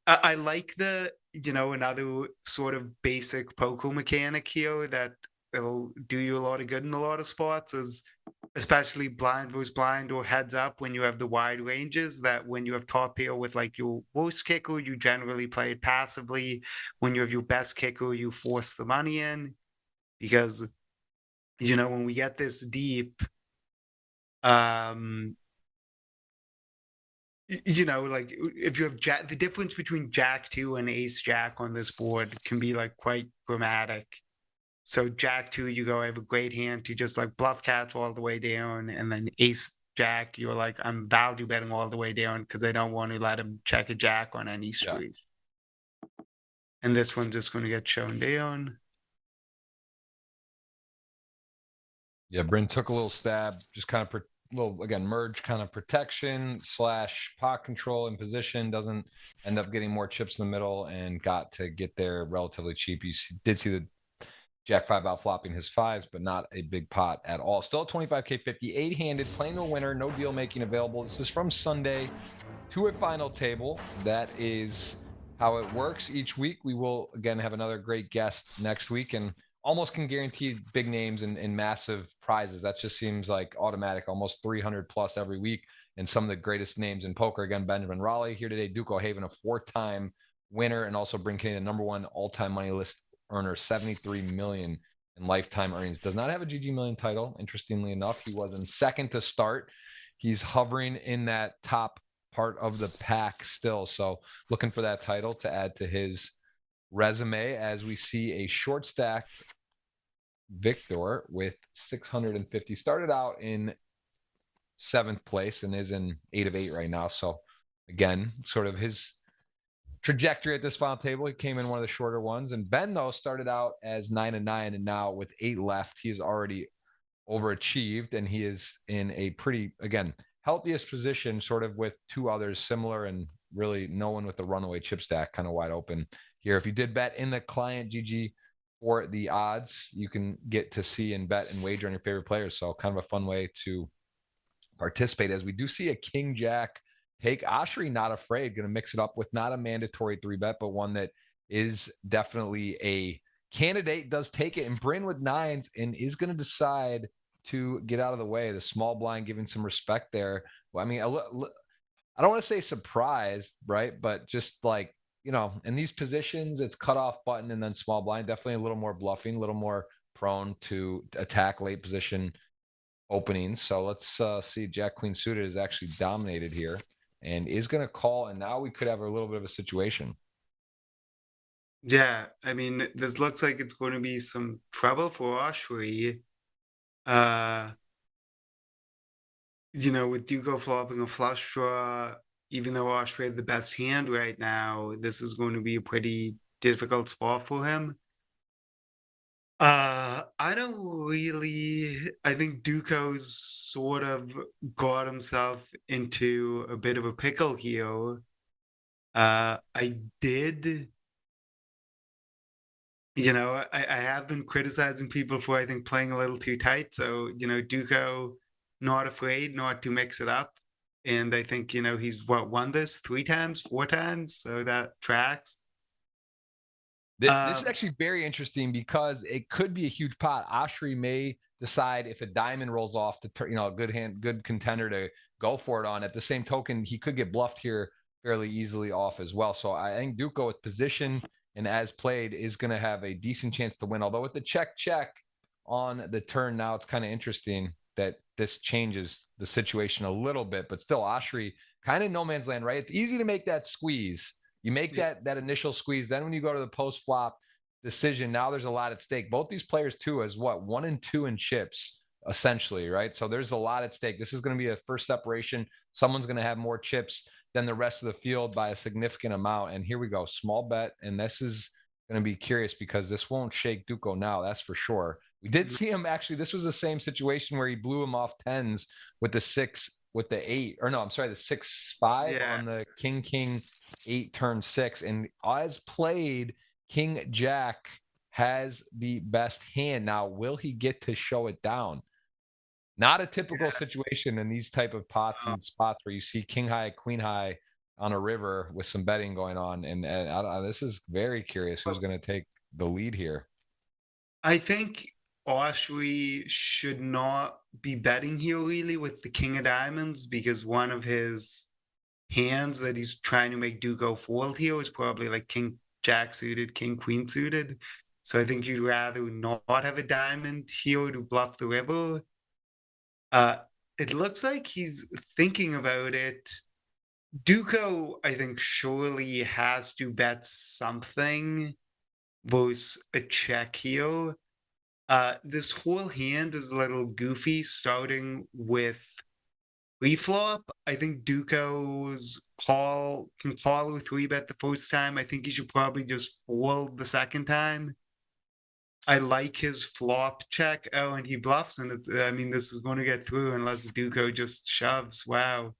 I like the, another sort of basic poker mechanic here that it'll do you a lot of good in a lot of spots is especially blind versus blind or heads up when you have the wide ranges, that when you have top pair with like your worst kicker, you generally play it passively. When you have your best kicker, you force the money in because, when we get this deep, um, like if you have jack, the difference between jack two and ace jack on this board can be like quite dramatic. So jack two, you go, I have a great hand to just like bluff catch all the way down, and then ace jack, you're like, I'm value betting all the way down because I don't want to let him check a jack on any street. And this one's just going to get shown down. Yeah, Bryn took a little stab, just kind of little, again, merge kind of protection / pot control in position, doesn't end up getting more chips in the middle, and got to get there relatively cheap. You did see the Jack 5 out flopping his fives, but not a big pot at all. Still at 25K 50, 8-handed, playing no winner, no deal making available. This is from Sunday to a final table. That is how it works each week. We will, again, have another great guest next week, and almost can guarantee big names and massive prizes. That just seems like automatic, almost 300 plus every week, and some of the greatest names in poker. Again, Benjamin Raleigh here today, Duke O'Haven, a 4-time winner, and also Bryn Kenny, the #1 all-time money list earner, 73 million in lifetime earnings. Does not have a GGMillion title. Interestingly enough, he was in second to start. He's hovering in that top part of the pack still. So looking for that title to add to his resume, as we see a short stack Victor with 650. Started out in 7th place and is in 8 of 8 right now. So again, sort of his trajectory at this final table, he came in one of the shorter ones. And Ben, though, started out as 9 and 9, and now with 8 left, he is already overachieved, and he is in a pretty, again, healthiest position, sort of with 2 others similar, and really no one with the runaway chip stack, kind of wide open here. If you did bet in the client GG for the odds, you can get to see and bet and wager on your favorite players. So kind of a fun way to participate, as we do see a king jack take. Oshry not afraid, going to mix it up with not a mandatory 3-bet, but one that is definitely a candidate. Does take it, and Bryn with 9s, and is going to decide to get out of the way. The small blind giving some respect there. Well, I mean, I don't want to say surprised, right? But just like, in these positions, it's cutoff button and then small blind. Definitely a little more bluffing, a little more prone to attack late position openings. So let's see. Jack Queen suited is actually dominated here and is going to call. And now we could have a little bit of a situation. Yeah, I mean, this looks like it's going to be some trouble for Oshry. With Duco flopping a flush draw, even though Oshry has the best hand right now, this is going to be a pretty difficult spot for him. I think Duco's sort of got himself into a bit of a pickle here. I have been criticizing people for, I think, playing a little too tight. So, Duco not afraid not to mix it up. And I think, he's won this 3 times, 4 times. So that tracks. This is actually very interesting because it could be a huge pot. Oshry may decide, if a diamond rolls off, to turn, a good contender to go for it on. At the same token, he could get bluffed here fairly easily off as well. So I think Duco with position and as played is going to have a decent chance to win. Although with the check on the turn, now it's kind of interesting that this changes the situation a little bit, but still Oshry kind of no man's land, right? It's easy to make that squeeze. You make that initial squeeze. Then when you go to the post flop decision, now there's a lot at stake. Both these players too, as 1 and 2 in chips, essentially, right? So there's a lot at stake. This is going to be a first separation. Someone's going to have more chips than the rest of the field by a significant amount. And here we go, small bet. And this is going to be curious because this won't shake Duco now, that's for sure. We did see him actually. This was the same situation where he blew him off 10s with the 6, with the 8, or no, I'm sorry, the 6-5 on the king 8 turn 6. And as played, king jack has the best hand. Now, will he get to show it down? Not a typical situation in these type of pots and spots where you see king high, queen high on a river with some betting going on. And this is very curious who's going to take the lead here. I think Oshry should not be betting here really with the king of diamonds, because one of his hands that he's trying to make Duco fold here is probably like king jack suited, king queen suited. So I think you'd rather not have a diamond here to bluff the river. It looks like he's thinking about it. Duco, I think, surely has to bet something versus a check here. This whole hand is a little goofy, starting with pre-flop. I think Duco's can call or 3-bet the first time. I think he should probably just fold the second time. I like his flop check. Oh, and he bluffs, and I mean, this is going to get through unless Duco just shoves. Wow.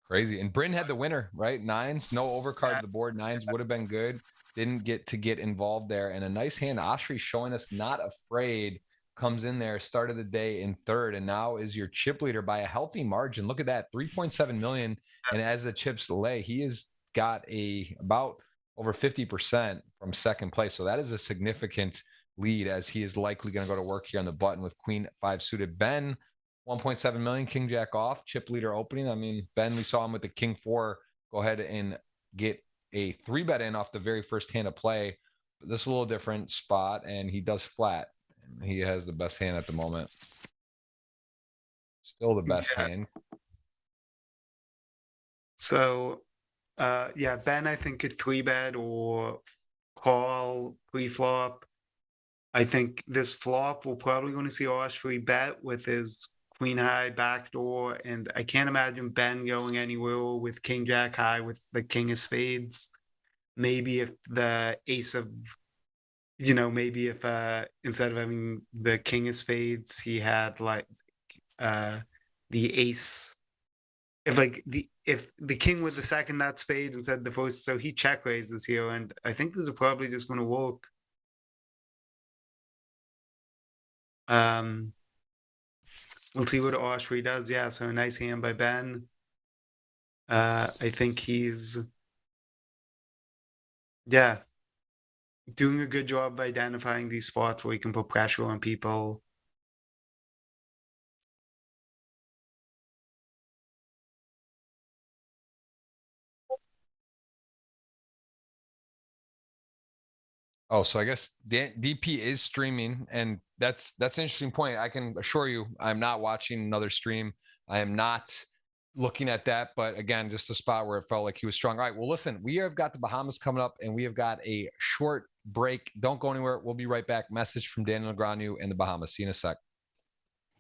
Crazy. And Bryn had the winner, right? Nines, no overcard to the board. Nines would have been good. Didn't get involved there. And a nice hand. Oshry showing us not afraid. Comes in there, started the day in third, and now is your chip leader by a healthy margin. Look at that, 3.7 million. And as the chips lay, he has got about over 50% from second place. So that is a significant lead, as he is likely going to go to work here on the button with queen 5 suited. Ben, 1.7 million, king jack off, chip leader opening. I mean, Ben, we saw him with the king 4 go ahead and get a 3-bet in off the very first hand of play. But this is a little different spot, and he does flat. He has the best hand at the moment. Still the best hand. So, yeah, Ben, I think could 3-bet or call pre-flop. I think this flop we're probably going to see Oshry bet with his queen high backdoor, and I can't imagine Ben going anywhere with king jack high with the king of spades. Maybe if the ace of, maybe if instead of having the king of spades, he had like the ace. If the king with the second nut spade instead the first, so he check raises here, and I think this is probably just going to work. We'll see what Oshry does. Yeah, so a nice hand by Ben. I think he's doing a good job of identifying these spots where he can put pressure on people. Oh, so I guess DP is streaming, and that's an interesting point. I can assure you, I'm not watching another stream. I am not looking at that, but again, just a spot where it felt like he was strong. All right, well, listen, we have got the Bahamas coming up, and we have got a short break. Don't go anywhere. We'll be right back. Message from Daniel Negreanu in the Bahamas. See you in a sec.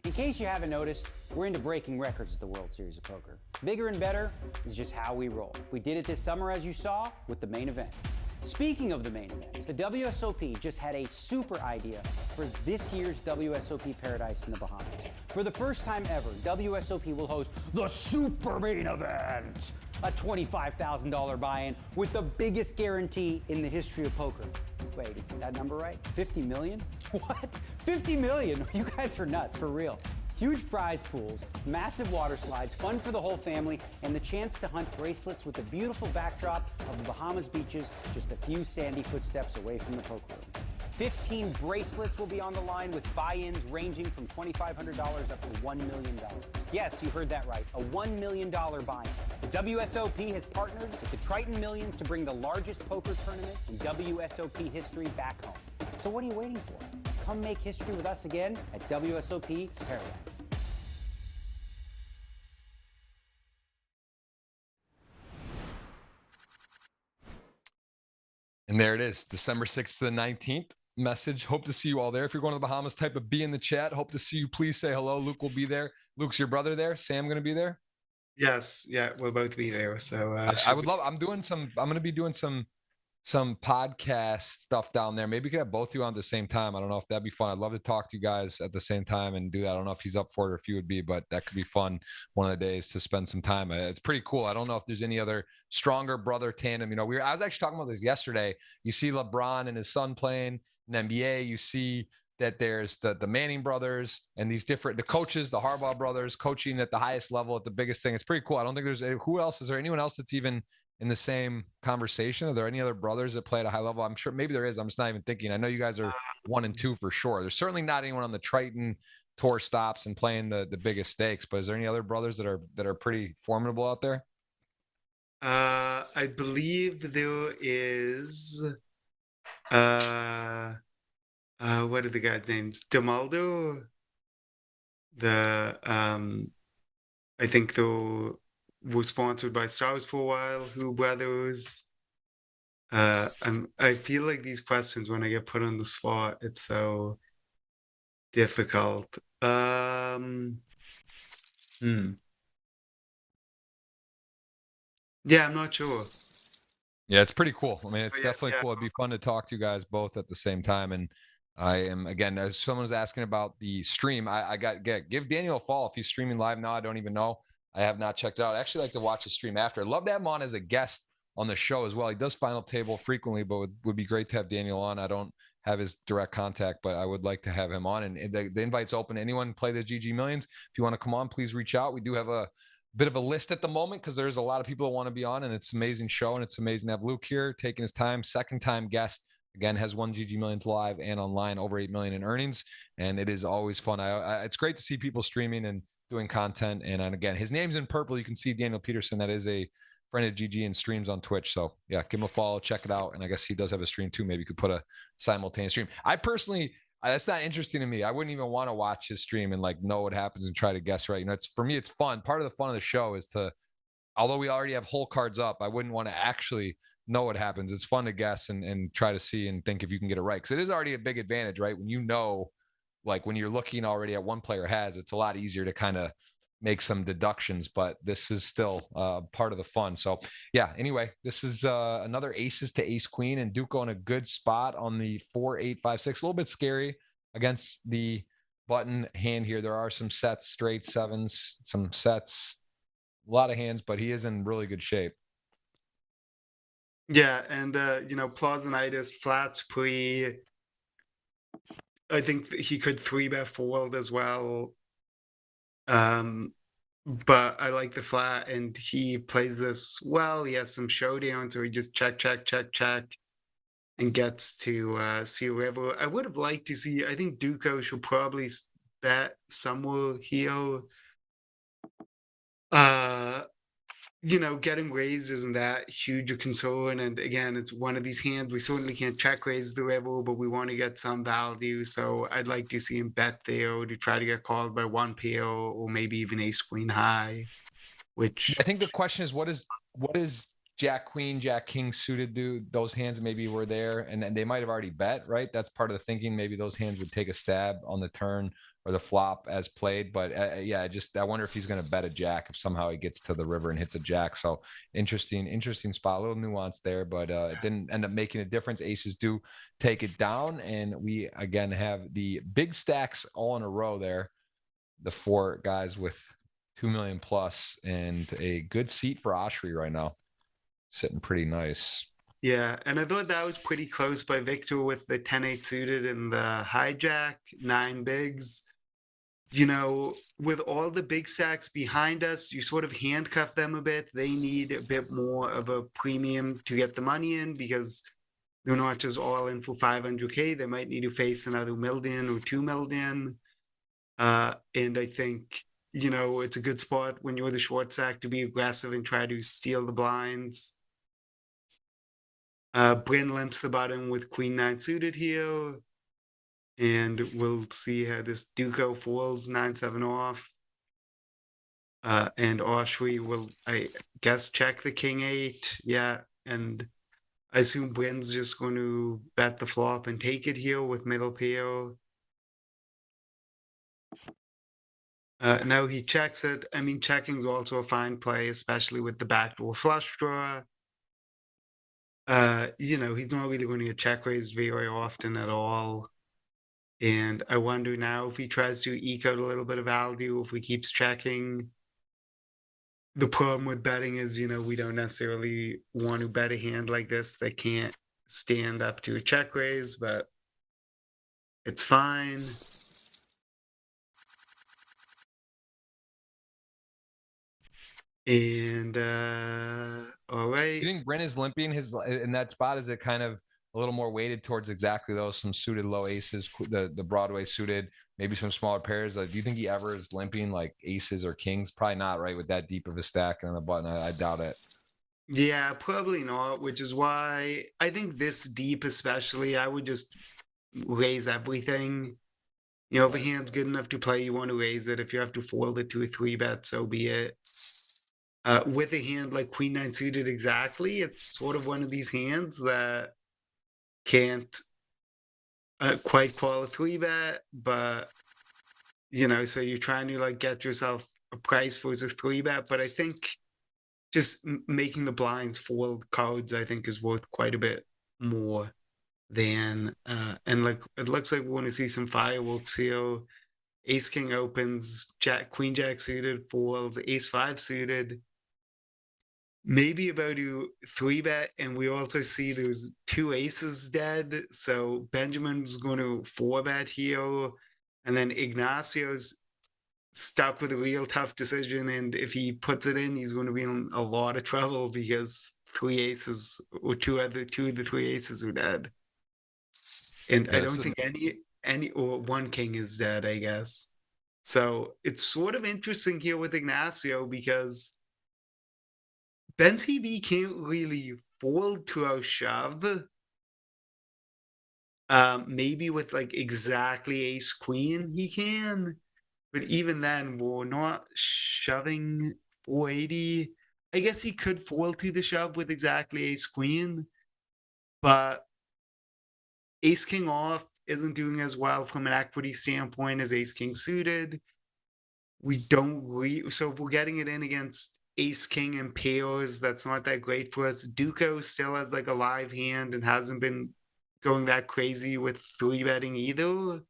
In case you haven't noticed, we're into breaking records at the World Series of Poker. Bigger and better is just how we roll. We did it this summer, as you saw, with the main event. Speaking of the main event, the WSOP just had a super idea for this year's WSOP Paradise in the Bahamas. For the first time ever, WSOP will host the super main event, a $25,000 buy-in with the biggest guarantee in the history of poker. Wait, is that number right? 50 million? What? 50 million? You guys are nuts, for real. Huge prize pools, massive water slides, fun for the whole family, and the chance to hunt bracelets with the beautiful backdrop of the Bahamas beaches just a few sandy footsteps away from the poker room. 15 bracelets will be on the line with buy-ins ranging from $2,500 up to $1 million. Yes, you heard that right, a $1 million buy-in. The WSOP has partnered with the Triton Millions to bring the largest poker tournament in WSOP history back home. So what are you waiting for? Come make history with us again at WSOP Paradise. And there it is, December 6th to the 19th. Message. Hope to see you all there. If you're going to the Bahamas, type a B in the chat. Hope to see you. Please say hello. Luke will be there. Luke's your brother there. Sam going to be there? Yes. Yeah, we'll both be there. So I would love, I'm going to be doing some podcast stuff down there. Maybe we could have both of you on at the same time. I don't know if that'd be fun. I'd love to talk to you guys at the same time and do that. I don't know if he's up for it or if he would be, but that could be fun one of the days to spend some time. It's pretty cool. I don't know if there's any other stronger brother tandem. I was actually talking about this yesterday. You see LeBron and his son playing in NBA. You see that there's the Manning brothers and these different, the coaches, the Harbaugh brothers coaching at the highest level at the biggest thing. It's pretty cool. I don't think there's, who else, is there anyone else that's even in the same conversation? Are there any other brothers that play at a high level? I'm sure maybe there is. I'm just not even thinking. I know you guys are 1 and 2 for sure. There's certainly not anyone on the Triton Tour stops and playing the biggest stakes, but is there any other brothers that are pretty formidable out there? I believe there is what are the guys' names? Demaldo? The I think they were sponsored by Stars for a while, Who Brothers. I feel like these questions when I get put on the spot, it's so difficult. Yeah, I'm not sure. Yeah, it's pretty cool. I mean, it's Yeah, definitely yeah. cool. It'd be fun to talk to you guys both at the same time. And I am, again, as someone was asking about the stream, I give Daniel a follow if he's streaming live now. I don't even know. I have not checked it out. I actually like to watch the stream after. I'd love to have him on as a guest on the show as well. He does Final Table frequently, but would be great to have Daniel on. I don't have his direct contact, but I would like to have him on. And the invite's open. Anyone play the GG Millions? If you want to come on, please reach out. We do have a bit of a list at the moment because there's a lot of people that want to be on, and it's an amazing show, and it's amazing to have Luke here taking his time. Second time guest, again, has won GG Millions live and online, over 8 million in earnings, and it is always fun. It's great to see people streaming and doing content. And again, his name's in purple. You can see Daniel Peterson. That is a friend of GG and streams on Twitch. So yeah, give him a follow, check it out. And I guess he does have a stream too. Maybe you could put a simultaneous stream. I personally, that's not interesting to me. I wouldn't even want to watch his stream and like know what happens and try to guess right. You know, it's for me, it's fun. Part of the fun of the show is to, although we already have whole cards up, I wouldn't want to actually know what happens. It's fun to guess and try to see and think if you can get it right. Cause it is already a big advantage, right? When you know, like when you're looking already at one player has, it's a lot easier to kind of make some deductions, but this is still part of the fun. So yeah, anyway, this is another aces to ace queen, and Duco in a good spot on the 4, 8, 5, 6, a little bit scary against the button hand here. There are some sets, straight sevens, some sets, a lot of hands, but he is in really good shape. Yeah, and you know, Plausanitis, flats pre. I think he could 3-bet fold as well. But I like the flat, and he plays this well. He has some showdown, so he just check, check, check, check, and gets to see a river. I would have liked to see. I think Duco should probably bet somewhere here. You know, getting raised isn't that huge a concern. And again, it's one of these hands. We certainly can't check raise the river, but we want to get some value. So I'd like to see him bet there to try to get called by one pair or maybe even ace queen high. Which I think the question is, what is Jack Queen, Jack King suited do? Those hands maybe were there, and they might have already bet, right? That's part of the thinking. Maybe those hands would take a stab on the turn or the flop as played. But yeah, I wonder if he's going to bet a jack if somehow he gets to the river and hits a jack. So interesting spot, a little nuance there, but it didn't end up making a difference. Aces do take it down, and we again have the big stacks all in a row there. The 4 guys with 2 million plus and a good seat for Oshry right now, sitting pretty nice. Yeah, and I thought that was pretty close by Victor with the 10-8 suited and the hijack, 9 bigs. You know, with all the big stacks behind us, you sort of handcuff them a bit. They need a bit more of a premium to get the money in because they're not just all in for 500K. They might need to face another million or 2 million. And I think, you know, it's a good spot when you're the short stack to be aggressive and try to steal the blinds. Bryn limps the bottom with queen 9 suited here. And we'll see how this Duco falls 9-7 off. And Oshry will, I guess, check the king 8. Yeah, and I assume Bryn's just going to bet the flop and take it here with middle pair. Now he checks it. I mean, checking's also a fine play, especially with the backdoor flush draw. You know, he's not really going to get check raised very often at all. And I wonder now if he tries to eke out a little bit of value, if he keeps checking. The problem with betting is, you know, we don't necessarily want to bet a hand like this that can't stand up to a check raise, but it's fine. And all right. You think Bryn is limping his in that spot? Is it kind of a little more weighted towards exactly those, some suited low aces, the Broadway suited, maybe some smaller pairs? Like, do you think he ever is limping like aces or kings? Probably not, right? With that deep of a stack and on the button, I doubt it. Yeah, probably not, which is why I think this deep especially, I would just raise everything. You know, if a hand's good enough to play, you want to raise it. If you have to fold it to a 3-bet, so be it. With a hand like Queen 9 suited exactly, it's sort of one of these hands that can't quite call a 3-bet, but you know, so you're trying to like get yourself a price versus 3-bet. But I think just making the blinds fold cards, I think, is worth quite a bit more than and like it looks like we want to see some fireworks here. Ace King opens, Queen Jack suited folds, Ace 5 suited. Maybe about to 3-bet, and we also see there's 2 aces dead. So Benjamin's going to 4-bet here, and then Ignacio's stuck with a real tough decision. And if he puts it in, he's going to be in a lot of trouble because 3 aces or two of the 3 aces are dead. And Yeah, I don't think any or 1 king is dead, I guess. So it's sort of interesting here with Ignacio because Ben TV can't really fold to our shove. Maybe with like exactly ace queen he can, but even then we're not shoving 480. I guess he could fold to the shove with exactly ace queen, but ace king off isn't doing as well from an equity standpoint as ace king suited. We don't so if we're getting it in against ace king and pairs, that's not that great for us. Duco still has like a live hand and hasn't been going that crazy with 3-betting either.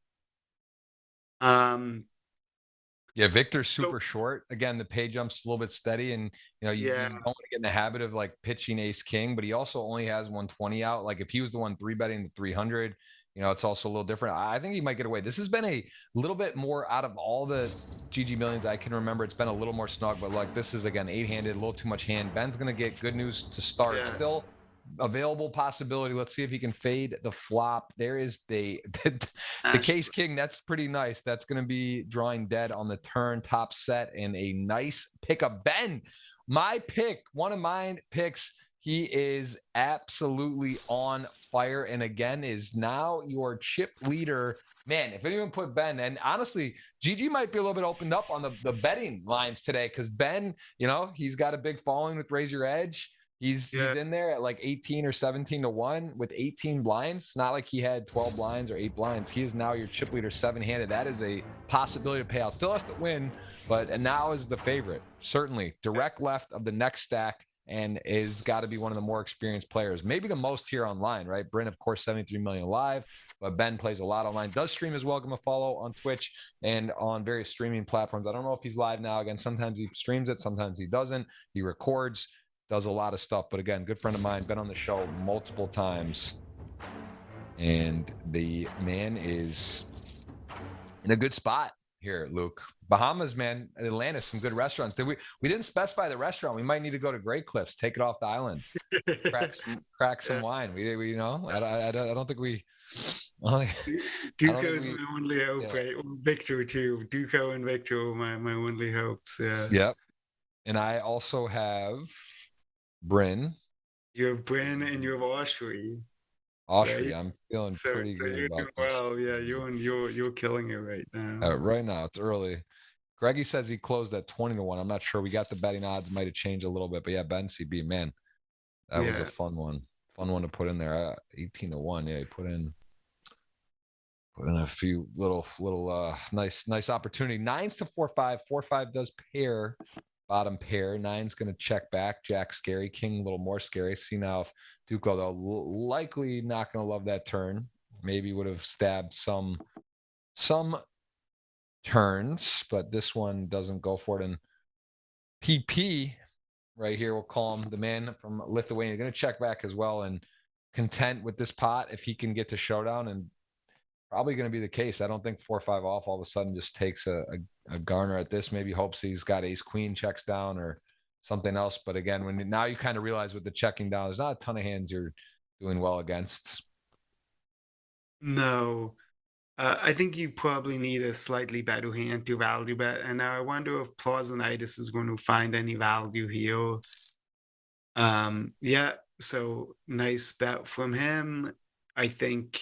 Yeah, Victor's super short. Again, the pay jump's a little bit steady, and you don't want to get in the habit of like pitching ace king, but he also only has 120 out. Like if he was the one 3-betting the 300, it's also a little different. I think he might get away. This has been a little bit more out of all the GG millions I can remember. It's been a little more snug, but like this is again 8-handed, a little too much hand. Ben's gonna get good news to start. Still available possibility. Let's see if he can fade the flop. There is the case king. That's pretty nice. That's going to be drawing dead on the turn, top set, and a nice pickup. Ben, my pick, one of mine picks. He is absolutely on fire, and again is now your chip leader. Man, if anyone put Ben, and honestly, GG might be a little bit opened up on the betting lines today because Ben, he's got a big following with Raise Your Edge. He's in there at like 18 or 17 to 1 with 18 blinds. It's not like he had 12 blinds or 8 blinds. He is now your chip leader 7-handed. That is a possibility to pay out. Still has to win, but now is the favorite. Certainly direct left of the next stack and is got to be one of the more experienced players. Maybe the most here online, right? Bryn, of course, 73 million live, but Ben plays a lot online. Does stream as well. Give him a follow on Twitch and on various streaming platforms. I don't know if he's live now. Again, sometimes he streams it, sometimes he doesn't. He records. Does a lot of stuff, but again, good friend of mine, been on the show multiple times, and the man is in a good spot here, Luke. Bahamas, man, Atlanta, some good restaurants. We didn't specify the restaurant. We might need to go to Great Cliffs, take it off the island, crack some wine. We I don't think we. Duco's my only hope, right? Victor too. Duco and Victor are my only hopes. Yeah. Yep. And I also have Bryn. You have Bryn and you have Oshry. Right? I'm feeling pretty good. You're doing well. Yeah, you're killing it right now. Right now, it's early. Greggy says he closed at 20 to 1. I'm not sure. We got the betting odds, might have changed a little bit, but yeah, Ben CB, man, that was a fun one. Fun one to put in there. 18 to 1. Yeah, he put in a few little nice opportunity. 9s to 4-5. 4-5 does pair. Bottom pair. 9's going to check back. Jack scary. King a little more scary. See now if Duco, though, likely not going to love that turn. Maybe would have stabbed some turns, but this one doesn't go for it. And PP right here, we'll call him the man from Lithuania. Going to check back as well and content with this pot if he can get to showdown, and probably going to be the case. I don't think 4-5 off all of a sudden just takes a garner at this. Maybe hopes he's got ace queen checks down or something else. But again, now you kind of realize with the checking down, there's not a ton of hands you're doing well against. No. I think you probably need a slightly better hand to value bet. And now I wonder if Plausanitis is going to find any value here. Yeah, so nice bet from him. I think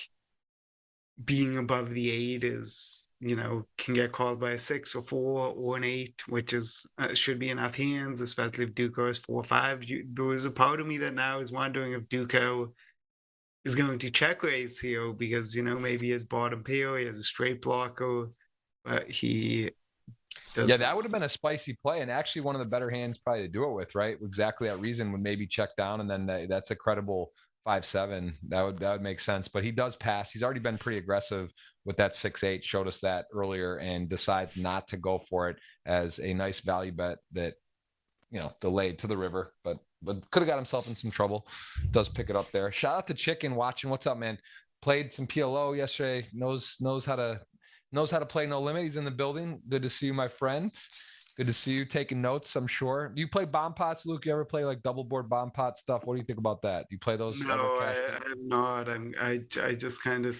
being above the 8 is, can get called by a 6 or 4 or an 8, which is should be enough hands, especially if Duco is 4-5. There is a part of me that now is wondering if Duco is going to check raise here because, maybe his bottom pair, he has a straight blocker, but he does. Yeah, that would have been a spicy play, and actually one of the better hands probably to do it with, right? Exactly that reason would maybe check down, and then that's a credible 5-7. That would make sense. But he does pass. He's already been pretty aggressive with that 6-8. Showed us that earlier, and decides not to go for it as a nice value bet that, delayed to the river, but could have got himself in some trouble. Does pick it up there. Shout out to Chicken watching. What's up, man? Played some PLO yesterday. Knows how to play no limit. He's in the building. Good to see you, my friend. Good to see you taking notes, I'm sure. You play bomb pots, Luke? You ever play like double board bomb pot stuff? What do you think about that? Do you play those? No, I'm not. I just kind of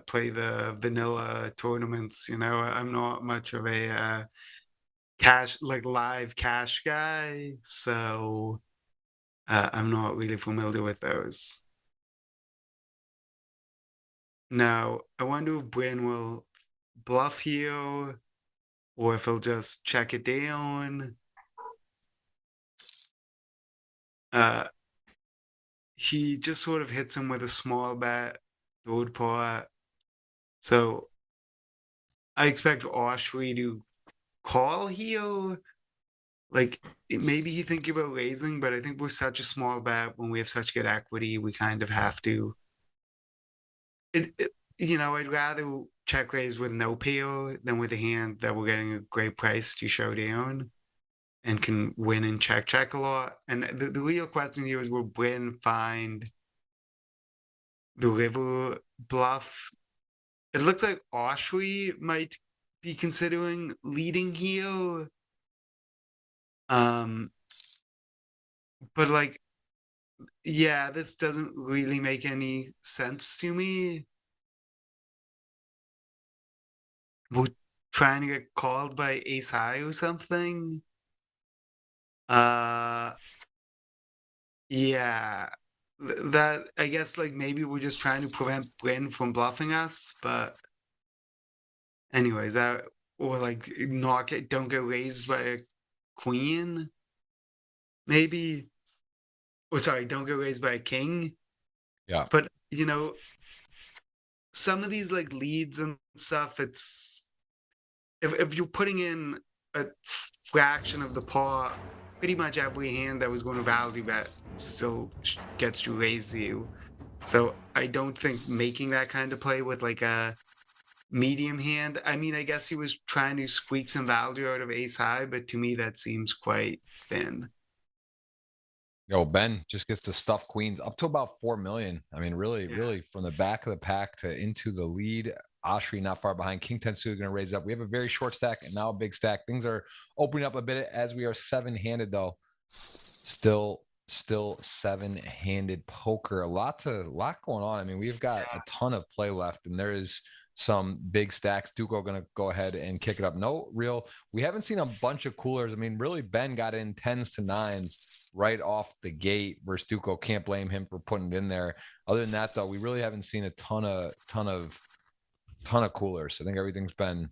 play the vanilla tournaments. I'm not much of a live cash guy, so I'm not really familiar with those. Now, I wonder if Bryn will bluff here, or if he'll just check it down. He just sort of hits him with a small bet, third pot. So I expect Oshry to call here. Like, maybe he thinking about raising, but I think we're such a small bet when we have such good equity, we kind of have to. I'd rather check raise with no pair than with a hand that we're getting a great price to show down and can win and check a lot. And the real question here is, will Bryn find the river bluff? It looks like Oshry might be considering leading here. But like, yeah, this doesn't really make any sense to me. We're trying to get called by ace high or something. Yeah, that, I guess, like, maybe we're just trying to prevent Bryn from bluffing us, but anyway, that, or like don't get raised by a queen, maybe. Oh, sorry, don't get raised by a king. Yeah. But some of these like leads and stuff, it's if you're putting in a fraction of the pot, pretty much every hand that was going to value bet still gets to raise you. So I don't think making that kind of play with like a medium hand. I mean, I guess he was trying to squeak some value out of ace high, but to me that seems quite thin. Yo, Ben just gets to stuff queens up to about 4 million. I mean, really from the back of the pack to into the lead. Oshry not far behind. King 10 suited going to raise up. We have a very short stack and now a big stack. Things are opening up a bit as we are 7-handed though. Still 7-handed poker. A lot going on. I mean, we've got a ton of play left, and there is some big stacks. Duco going to go ahead and kick it up. We haven't seen a bunch of coolers. I mean, really, Ben got in 10s to 9s right off the gate versus Duco. Can't blame him for putting it in there. Other than that, though, we really haven't seen a ton of coolers. I think everything's been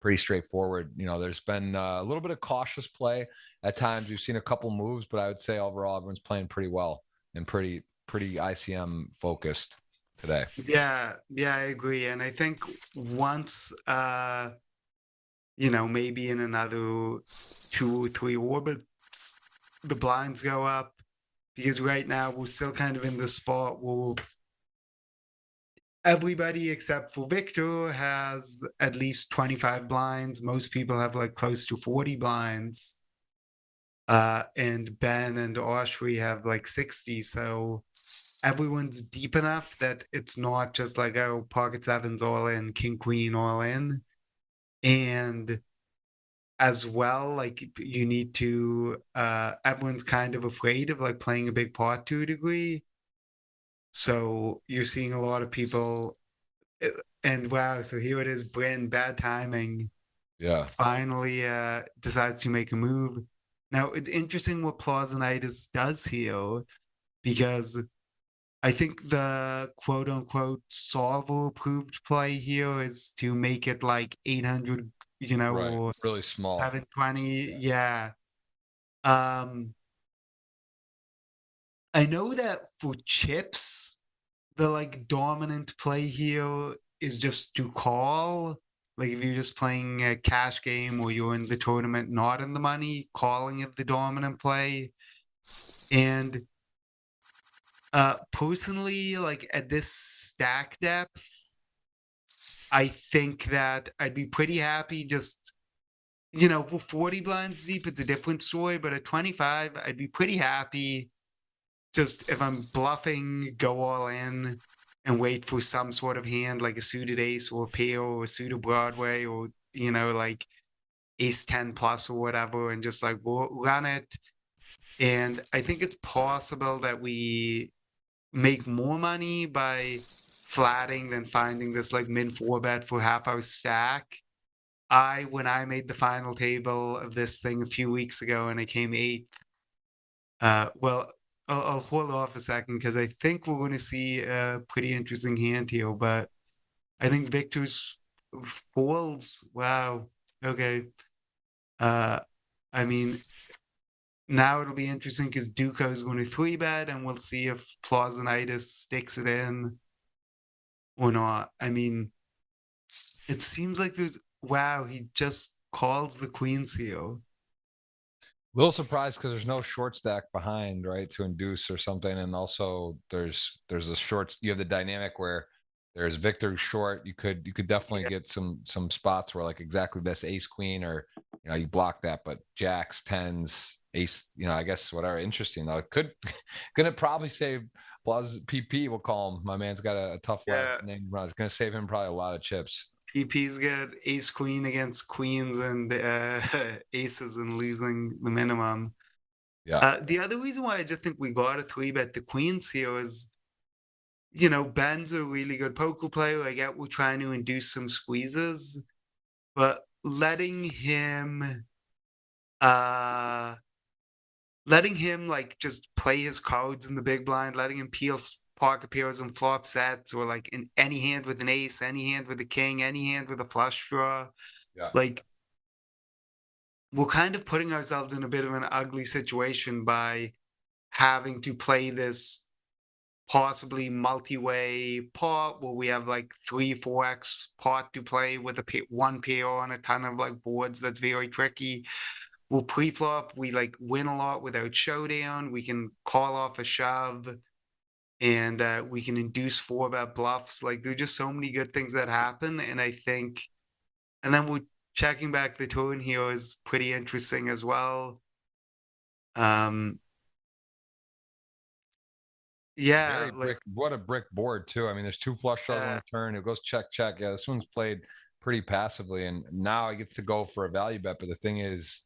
pretty straightforward. There's been a little bit of cautious play at times. We've seen a couple moves, but I would say overall everyone's playing pretty well and pretty ICM focused today. Yeah, I agree. And I think once maybe in another 2 or 3 orbits, the blinds go up, because right now we're still kind of in the spot where everybody except for Victor has at least 25 blinds. Most people have like close to 40 blinds. And Ben and Oshry have like 60. So everyone's deep enough that it's not just like, oh, pocket sevens all in, king queen all in. And as well. Like you need to, everyone's kind of afraid of like playing a big pot to a degree. So you're seeing a lot of people, and wow, so here it is, Bryn, bad timing. Yeah. Finally decides to make a move. Now it's interesting what Plausionitis does here, because I think the quote unquote solver approved play here is to make it like 800, Right. or Really small. 720. Yeah. Um, I know that for chips, the like dominant play here is just to call. Like if you're just playing a cash game or you're in the tournament, not in the money, calling is the dominant play. And personally, like at this stack depth, I think that I'd be pretty happy just, for 40 blinds deep, it's a different story, but at 25, I'd be pretty happy just if I'm bluffing, go all in and wait for some sort of hand like a suited ace or a pair or a suited Broadway, or, like ace 10 plus or whatever, and just like run it. And I think it's possible that we make more money by flatting than finding this like min 4 bet for half our stack. When I made the final table of this thing a few weeks ago and I came 8th, well, I'll hold off a second because I think we're going to see a pretty interesting hand here, but I think Victor's folds. Wow. Okay. I mean, now it'll be interesting because Duco is going to 3-bet, and we'll see if Plausionitis sticks it in or not. I mean, it seems like wow, he just calls the queens here. A little surprised because there's no short stack behind, right, to induce or something. And also there's a short, you have the dynamic where there's Victor short. You could definitely get some spots where like exactly this ace queen, or you block that, but jacks, tens, ace, I guess whatever. Interesting though. It gonna probably save PP, we'll call him. My man's got a tough life name run. It's gonna save him probably a lot of chips. PP's got ace queen against queens and aces and losing the minimum. Yeah. The other reason why I just think we got a 3-bet the queens here is, Ben's a really good poker player. I get we're trying to induce some squeezes, but letting him like just play his cards in the big blind, letting him peel pocket pairs and flop sets, or like in any hand with an ace, any hand with a king, any hand with a flush draw. Yeah. Like we're kind of putting ourselves in a bit of an ugly situation by having to play this possibly multi-way pot where we have like 3-4x pot to play with one pair on a ton of like boards. That's very tricky. We'll pre-flop, we like win a lot without showdown. We can call off a shove, and we can induce 4-bet bluffs. Like there are just so many good things that happen. And I think, and then we're checking back the turn here is pretty interesting as well. Yeah, what a brick board too. I mean, there's 2 flush draws on the turn. It goes check, check. Yeah, this one's played pretty passively, and now he gets to go for a value bet. But the thing is,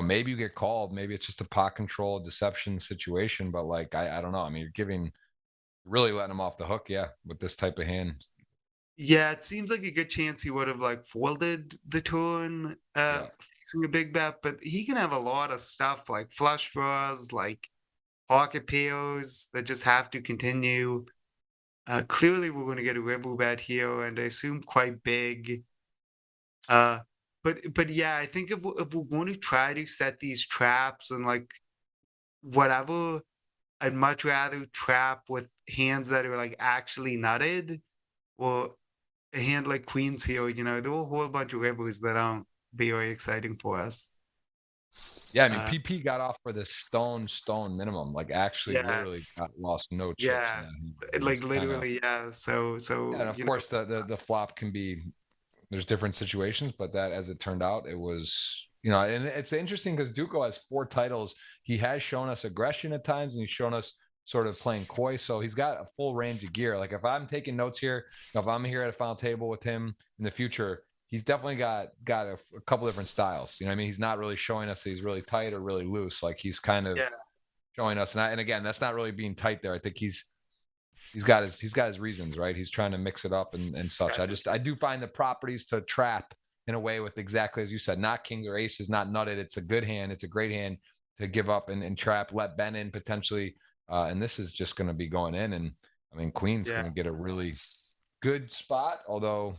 maybe you get called. Maybe it's just a pot control deception situation. But like, I don't know. I mean, you're really letting him off the hook. Yeah, with this type of hand. Yeah, it seems like a good chance he would have like folded the turn, facing a big bet. But he can have a lot of stuff like flush draws, like pocket pairs that just have to continue. Clearly, we're going to get a river bet here, and I assume quite big. But yeah, I think if we're going to try to set these traps and like whatever, I'd much rather trap with hands that are like actually nutted, or a hand like queens here. There are a whole bunch of rivers that aren't very exciting for us. Yeah, I mean, PP got off for the stone minimum, like actually literally lost no chips. Yeah, like literally, yeah. So and of course the flop can be, there's different situations, but that, as it turned out, it was, and it's interesting because Duco has 4 titles. He has shown us aggression at times, and he's shown us sort of playing coy. So he's got a full range of gear. Like if I'm taking notes here, if I'm here at a final table with him in the future, he's definitely got a couple different styles. You know what I mean? He's not really showing us that he's really tight or really loose. Like he's kind of showing us, and again, that's not really being tight there. I think he's got his reasons, right? He's trying to mix it up and such. I do find the properties to trap in a way with exactly as you said, not kings or aces, not nutted. It's a good hand. It's a great hand to give up and trap, let Ben in potentially. And this is just going to be going in. And I mean, Queen's going to get a really good spot, although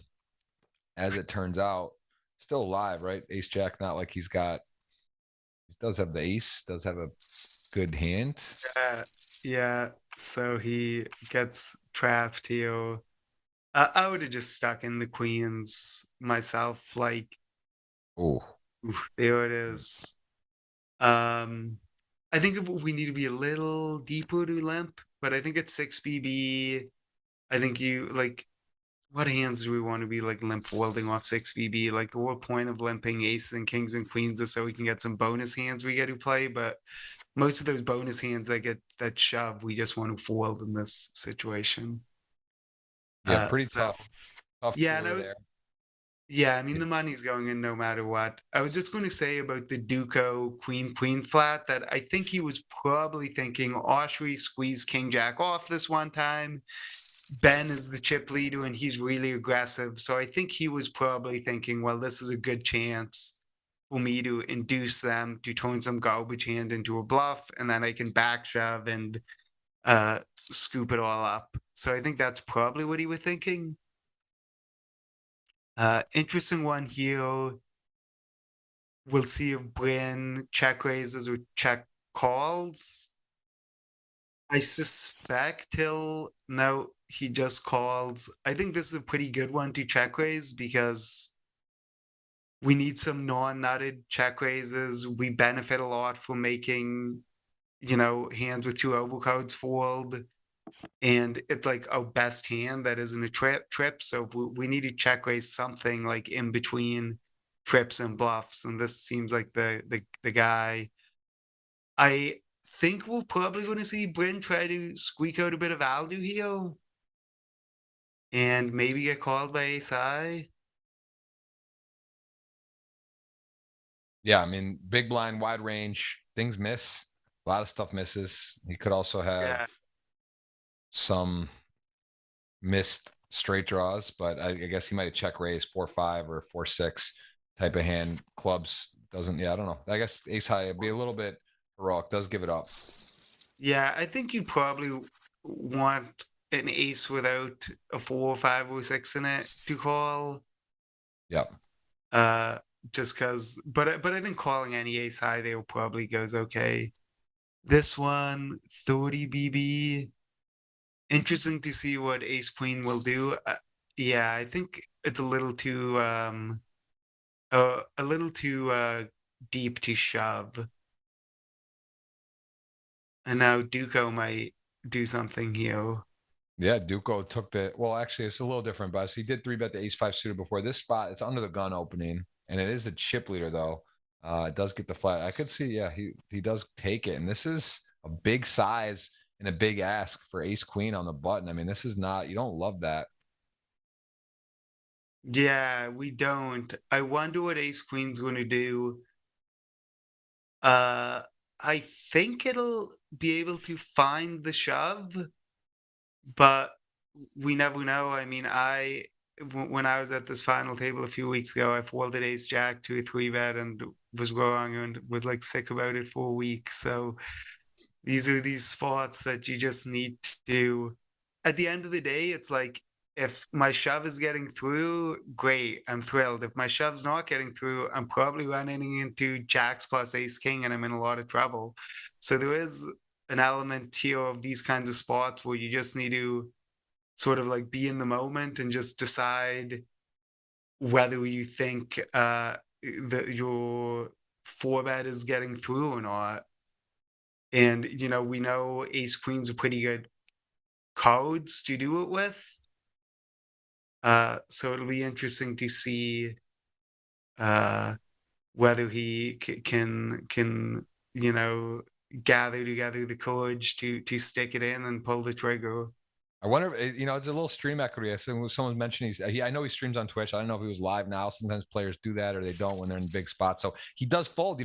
as it turns out, still alive, right? Ace Jack, not like he does have the ace, does have a good hand. Yeah. So he gets trapped here. I would have just stuck in the queens myself. Like, there it is. I think if we need to be a little deeper to limp, but I think it's 6 BB. I think you like, what hands do we want to be like limp folding off 6 BB? Like the whole point of limping aces and kings and queens is so we can get some bonus hands we get to play, but most of those bonus hands that get that shove, we just want to fold in this situation. Yeah, pretty tough. Yeah, yeah, I mean the money's going in no matter what. I was just going to say about the Duco queen flat that I think he was probably thinking, oh, should we squeeze king jack off this one time? Ben is the chip leader and he's really aggressive. So I think he was probably thinking, well, this is a good chance for me to induce them to turn some garbage hand into a bluff, and then I can back shove and scoop it all up. So I think that's probably what he was thinking. Interesting one here. We'll see if Bryn check raises or check calls. I suspect no, he just calls. I think this is a pretty good one to check raise because we need some non-nutted check raises. We benefit a lot from making, hands with 2 overcards fold. And it's like our best hand that isn't a trip. So we need to check raise something like in between trips and bluffs. And this seems like the guy. I think we're probably going to see Bryn try to squeak out a bit of value here. And maybe get called by ace high. Yeah, I mean, big blind, wide range, things miss. A lot of stuff misses. He could also have some missed straight draws, but I guess he might have check raised 4-5 or 4-6 type of hand. Clubs doesn't. Yeah, I don't know. I guess ace high would be a little bit heroic. Does give it up. Yeah, I think you probably want an ace without a 4, 5, or 6 in it to call. Yep. Just because, but I think calling any ace high there probably goes okay. This one, 30 BB. Interesting to see what ace queen will do. Yeah, I think it's a little too deep to shove. And now Duco might do something here. Yeah, Duco took well, actually, it's a little different, but he did 3-bet the ace-5 suited before. This spot, it's under the gun opening, and it is a chip leader, though. It does get the flat. I could see, yeah, he does take it. And this is a big size and a big ask for ace-queen on the button. I mean, this is not, you don't love that. Yeah, we don't. I wonder what ace-queen's going to do. I think it'll be able to find the shove, but we never know. I mean, when I was at this final table a few weeks ago, I folded ace jack to a 3-bet and was wrong and was like sick about it for a week. So these are these spots that you just need to, at the end of the day, it's like, if my shove is getting through, great, I'm thrilled. If my shove's not getting through, I'm probably running into jacks plus ace king and I'm in a lot of trouble. So there is an element here of these kinds of spots where you just need to sort of like be in the moment and just decide whether you think your 4-bet is getting through or not. And, we know ace queens are pretty good cards to do it with. So it'll be interesting to see whether he can gather together the courage to stick it in and pull the trigger. I wonder if, it's a little stream equity. I said someone mentioned I know he streams on Twitch. I don't know if he was live now. Sometimes players do that or they don't when they're in big spots. So he does fold,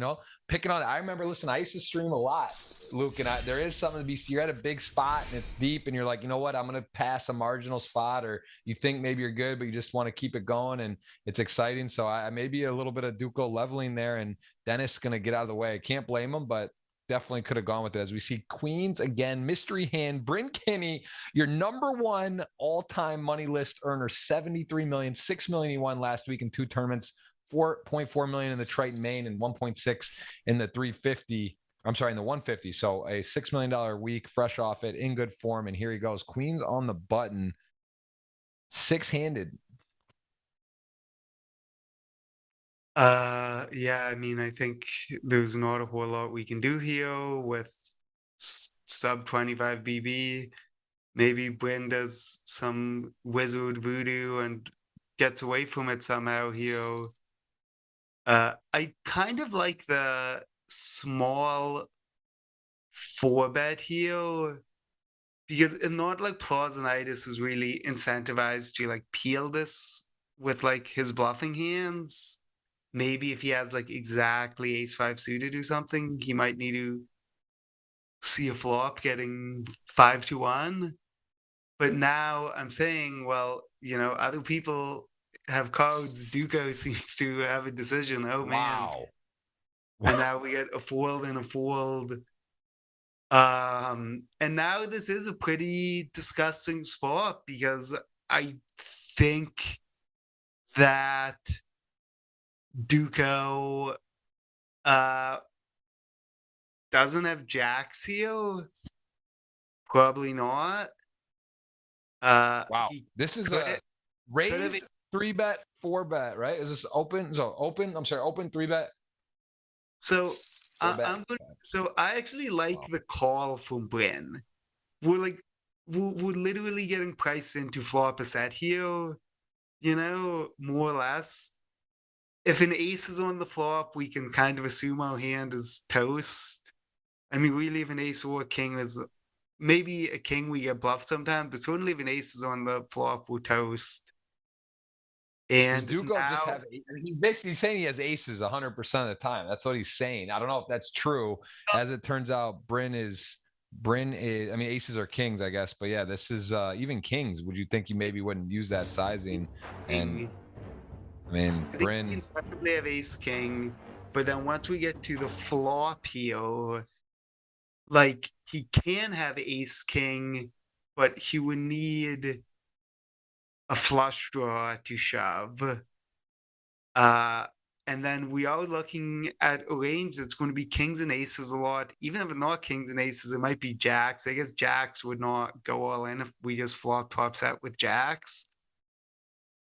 picking on it. I remember, listen, I used to stream a lot, Luke, and there is something to be, you're at a big spot and it's deep and you're like, you know what, I'm going to pass a marginal spot, or you think maybe you're good, but you just want to keep it going and it's exciting. So I maybe a little bit of Duco leveling there, and Dennis going to get out of the way. I can't blame him, but definitely could have gone with it. As we see queens again, mystery hand, Bryn Kinney, your number one all-time money list earner, 73 million, 6 million he won last week in 2 tournaments, 4.4 million in the Triton main and 1.6 in the 350. I'm sorry, in the 150. So a $6 million week, fresh off it, in good form. And here he goes. Queens on the button, 6-handed. Yeah, I mean, I think there's not a whole lot we can do here with sub 25 BB. Maybe Bryn does some wizard voodoo and gets away from it somehow here. I kind of like the small 4-bet here, because it's not like Plazonitis is really incentivized to like peel this with like his bluffing hands. Maybe if he has like exactly ace-5 suited or something, he might need to see a flop getting 5-1. But now I'm saying, well, other people have cards. Duco seems to have a decision. Oh, Wow. Man. And now we get a fold and a fold. And now this is a pretty disgusting spot, because I think that Duco doesn't have jacks here. Probably not. Wow. This is a raise 3-bet, 4-bet, right? Is this open? So open, I'm sorry, open 3-bet. So so I actually like the call from Bryn. We're literally getting priced into flop a set here, more or less. If an ace is on the flop, we can kind of assume our hand is toast. I mean, really, if an ace or a king is, maybe a king we get bluffed sometimes, but certainly if an ace is on the flop, we're toast. And does Duco just have? He's basically saying he has aces 100% of the time. That's what he's saying. I don't know if that's true. As it turns out, Bryn is. I mean, aces are kings, I guess. But yeah, this is even kings. Would you think you maybe wouldn't use that sizing? And I mean, Bryn. You can definitely have ace king, but then once we get to the flop here, like he can have ace king, but he would need a flush draw to shove. And then we are looking at a range that's going to be kings and aces a lot. Even if it's not kings and aces, it might be jacks. I guess jacks would not go all in if we just flop top set with jacks.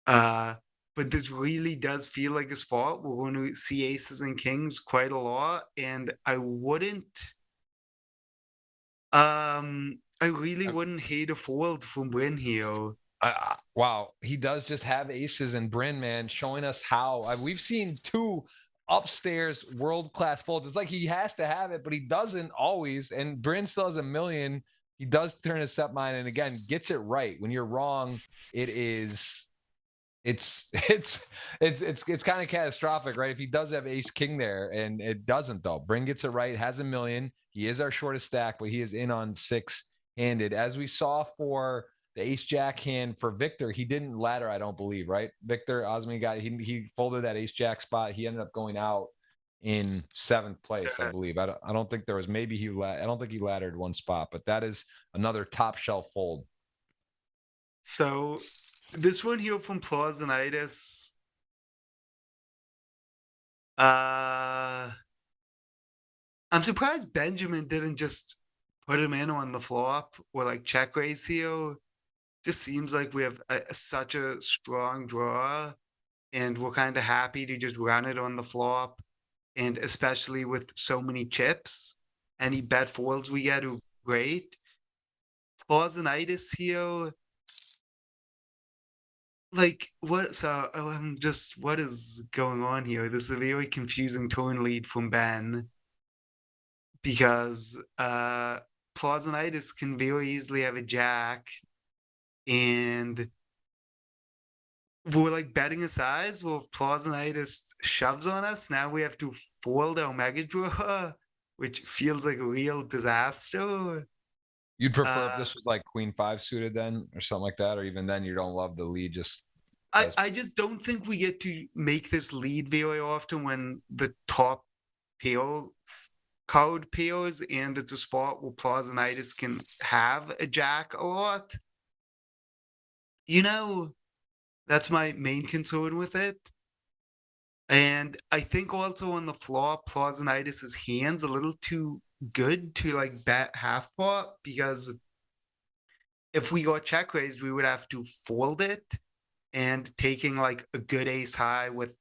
But this really does feel like a spot. We're going to see aces and kings quite a lot. And I really wouldn't hate a fold from Bryn here. Wow, he does just have aces, and Bryn, man, showing us how we've seen 2 upstairs world-class folds. It's like he has to have it, but he doesn't always. And Bryn still has $1 million. He does turn his set mind, and again, gets it right. When you're wrong, it's kind of catastrophic, right? If he does have ace king there, and it doesn't though. Bryn gets it right, has $1 million. He is our shortest stack, but he is in on 6-handed. As we saw for the ace jack hand for Victor, he didn't ladder, I don't believe, right? Victor Osman he folded that ace jack spot. He ended up going out in 7th place, I believe. I don't think there was, maybe I don't think he laddered one spot, but that is another top shelf fold. So this one here from Plazonitis. I'm surprised Benjamin didn't just put him in on the flop or like check raise here. Just seems like we have such a strong draw, and we're kind of happy to just run it on the flop, and especially with so many chips. Any bet folds we get are great. Plazonitis here. Like, what is going on here? This is a very confusing turn lead from Ben, because Plazonitis can very easily have a jack, and we're like betting a size. Well, if Plausionitis shoves on us, now we have to fold our mega draw, which feels like a real disaster. You'd prefer if this was like Queen 5 suited then, or something like that, or even then you don't love the lead. Just I just don't think we get to make this lead very often when the top pair card pairs, and it's a spot where Plausionitis can have a jack a lot. You know, that's my main concern with it. And I think also on the flop, Plausionitis's hand's a little too good to like bet half pot, because if we got check raised, we would have to fold it, and taking like a good ace high with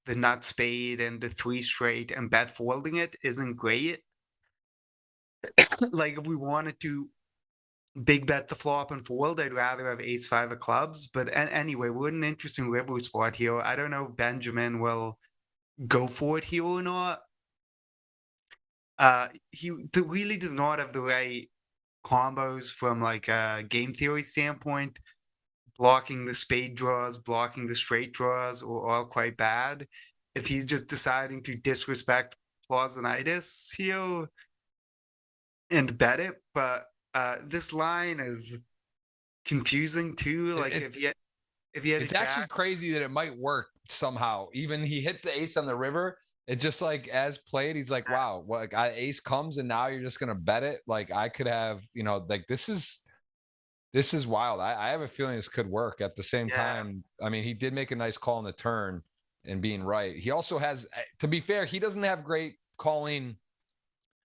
the nut spade and the 3 straight and bet folding it isn't great. Like if we wanted to big bet the flop and fold, I'd rather have ace 5 of clubs. But anyway, we're in an interesting river spot here. I don't know if Benjamin will go for it here or not. He really does not have the right combos from like a game theory standpoint. Blocking the spade draws, blocking the straight draws, or all quite bad. If he's just deciding to disrespect Plausionitis here and bet it, but this line is confusing too. Like if he had it's actually crazy that it might work somehow. Even he hits the ace on the river. It's just like as played, he's like, wow, like ace comes and now you're just gonna bet it. Like I could have, you know, like this is wild. I have a feeling this could work. At the same time, I mean, he did make a nice call on the turn and being right. He also has, to be fair, he doesn't have great calling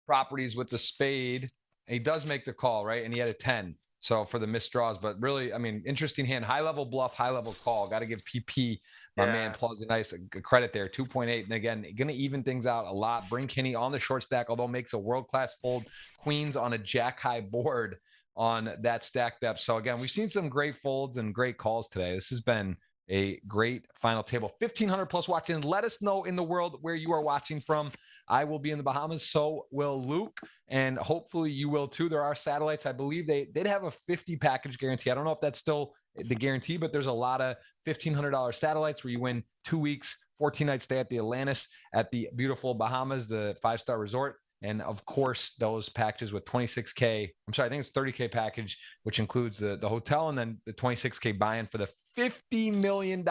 properties with the spade. He does make the call, right? And he had a 10. So for the missed draws, but really, I mean, interesting hand. High level bluff, high level call. Got to give PP, my man, Plausionitis a credit there. 2.8. And again, going to even things out a lot. Bring Kinney on the short stack, although makes a world-class fold. Queens on a jack high board on that stack depth. So again, we've seen some great folds and great calls today. This has been a great final table. 1,500 plus watching. Let us know in the world where you are watching from. I will be in the Bahamas. So will Luke. And hopefully you will too. There are satellites. I believe they'd have a 50 package guarantee. I don't know if that's still the guarantee, but there's a lot of $1,500 satellites where you win 2 weeks, 14-night stay at the Atlantis at the beautiful Bahamas, the 5-star resort. And of course, those packages with 26K, I'm sorry, I think it's 30K package, which includes the hotel and then the 26K buy-in for the $50 million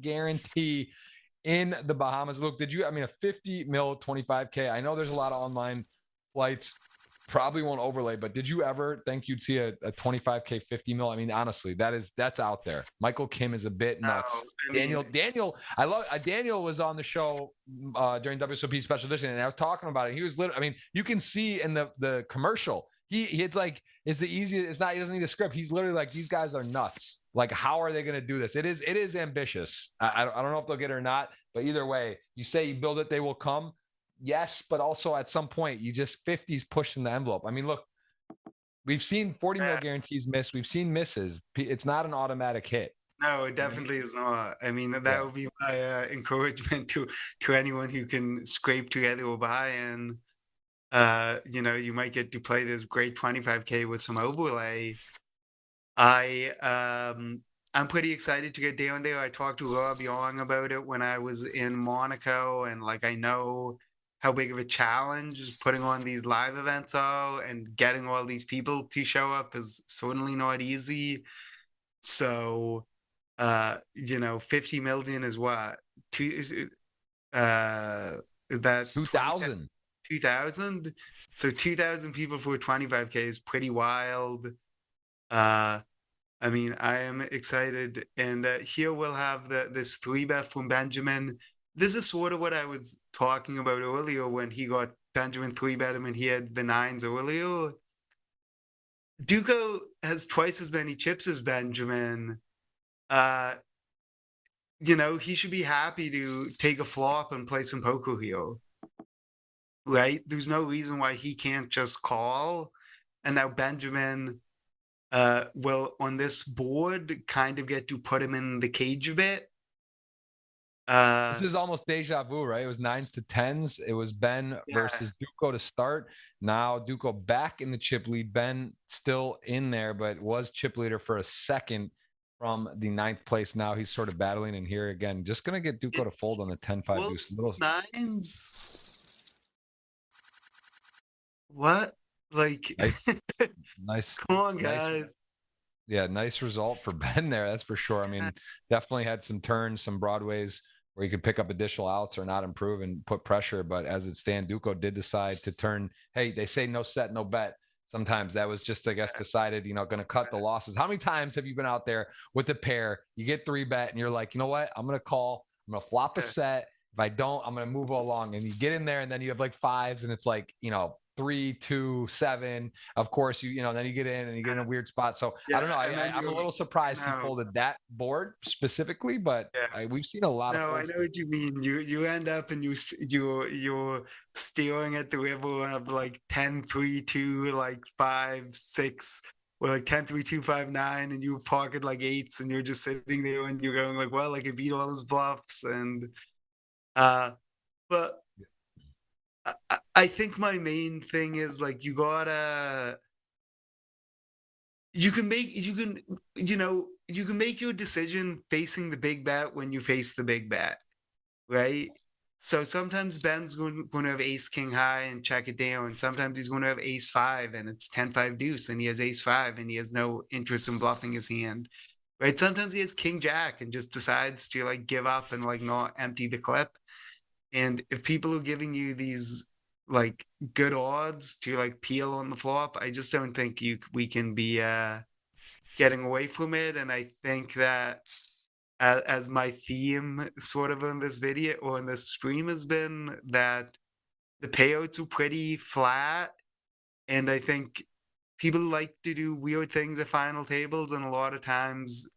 guarantee in the Bahamas. Luke, I mean, a 50 mil, 25K. I know there's a lot of online flights, probably won't overlay, but did you ever think you'd see a 25K 50 mil? I mean, honestly, that's out there. Michael Kim is a bit nuts. Daniel, I love Daniel was on the show during WSOP special edition, and I was talking about it. He was literally, I mean, you can see in the commercial, it's like, it's the easiest. It's not, he doesn't need a script. He's literally like, these guys are nuts. Like, how are they going to do this? It is ambitious. I don't know if they'll get it or not, but either way, you say you build it, they will come. Yes, but also at some point, you just 50s pushing the envelope. I mean, look, we've seen 40 mil guarantees miss. We've seen misses. It's not an automatic hit. No, it definitely is not. I mean, that would be my encouragement to anyone who can scrape together a buy-in. You know, you might get to play this great 25K with some overlay. I'm pretty excited to get down there. I talked to Rob Young about it when I was in Monaco, and like I know how big of a challenge putting on these live events are, and getting all these people to show up is certainly not easy. So, you know, 50 million is what? Is that 2,000? 2,000? So 2,000 people for 25K is pretty wild. I mean, I am excited. And here we'll have this 3-bet from Benjamin. This is sort of what I was talking about earlier when he got Benjamin 3-bet him and he had the 9s earlier. Duco has twice as many chips as Benjamin. You know, he should be happy to take a flop and play some poker here. Right? There's no reason why he can't just call. And now Benjamin will, on this board, kind of get to put him in the cage a bit. This is almost deja vu, right? It was 9s to 10s. It was Ben versus Duco to start. Now Duco back in the chip lead. Ben still in there, but was chip leader for a second from the 9th place. Now he's sort of battling in here again. Just going to get Duco to fold on the 10-5 deuce. Little nines. What? Like, nice. Come on, guys. Yeah, nice result for Ben there. That's for sure. I mean, definitely had some turns, some broadways where you could pick up additional outs or not improve and put pressure. But as it stands, Duco did decide to turn. Hey, they say no set, no bet. Sometimes that was just, I guess, decided, going to cut the losses. How many times have you been out there with a pair? You get 3-bet and you're like, you know what? I'm going to call. I'm going to flop a set. If I don't, I'm going to move along. And you get in there and then you have like 5s and it's like, 3, 2, 7. Of course, then you get in and you get in a weird spot. So I don't know. I'm a little surprised he folded that board specifically, but we've seen a lot of. I know what you mean. You end up and you're staring at the river of like 10, 3, 2, like 5, 6, or like 10, 3, 2, 5, 9, and you pocket like 8s, and you're just sitting there and you're going like, well, like I beat all his bluffs, and but. I think my main thing is like you can make your decision facing the big bet when you face the big bet, right? So sometimes Ben's going to have ace king high and check it down. Sometimes he's going to have ace 5 and it's 10-5 deuce and he has ace 5 and he has no interest in bluffing his hand, right? Sometimes he has king jack and just decides to like give up and like not empty the clip. And if people are giving you these like good odds to like peel on the flop, I just don't think we can be getting away from it. And I think that as my theme sort of in this video or in this stream has been that the payouts are pretty flat. And I think people like to do weird things at final tables, and a lot of times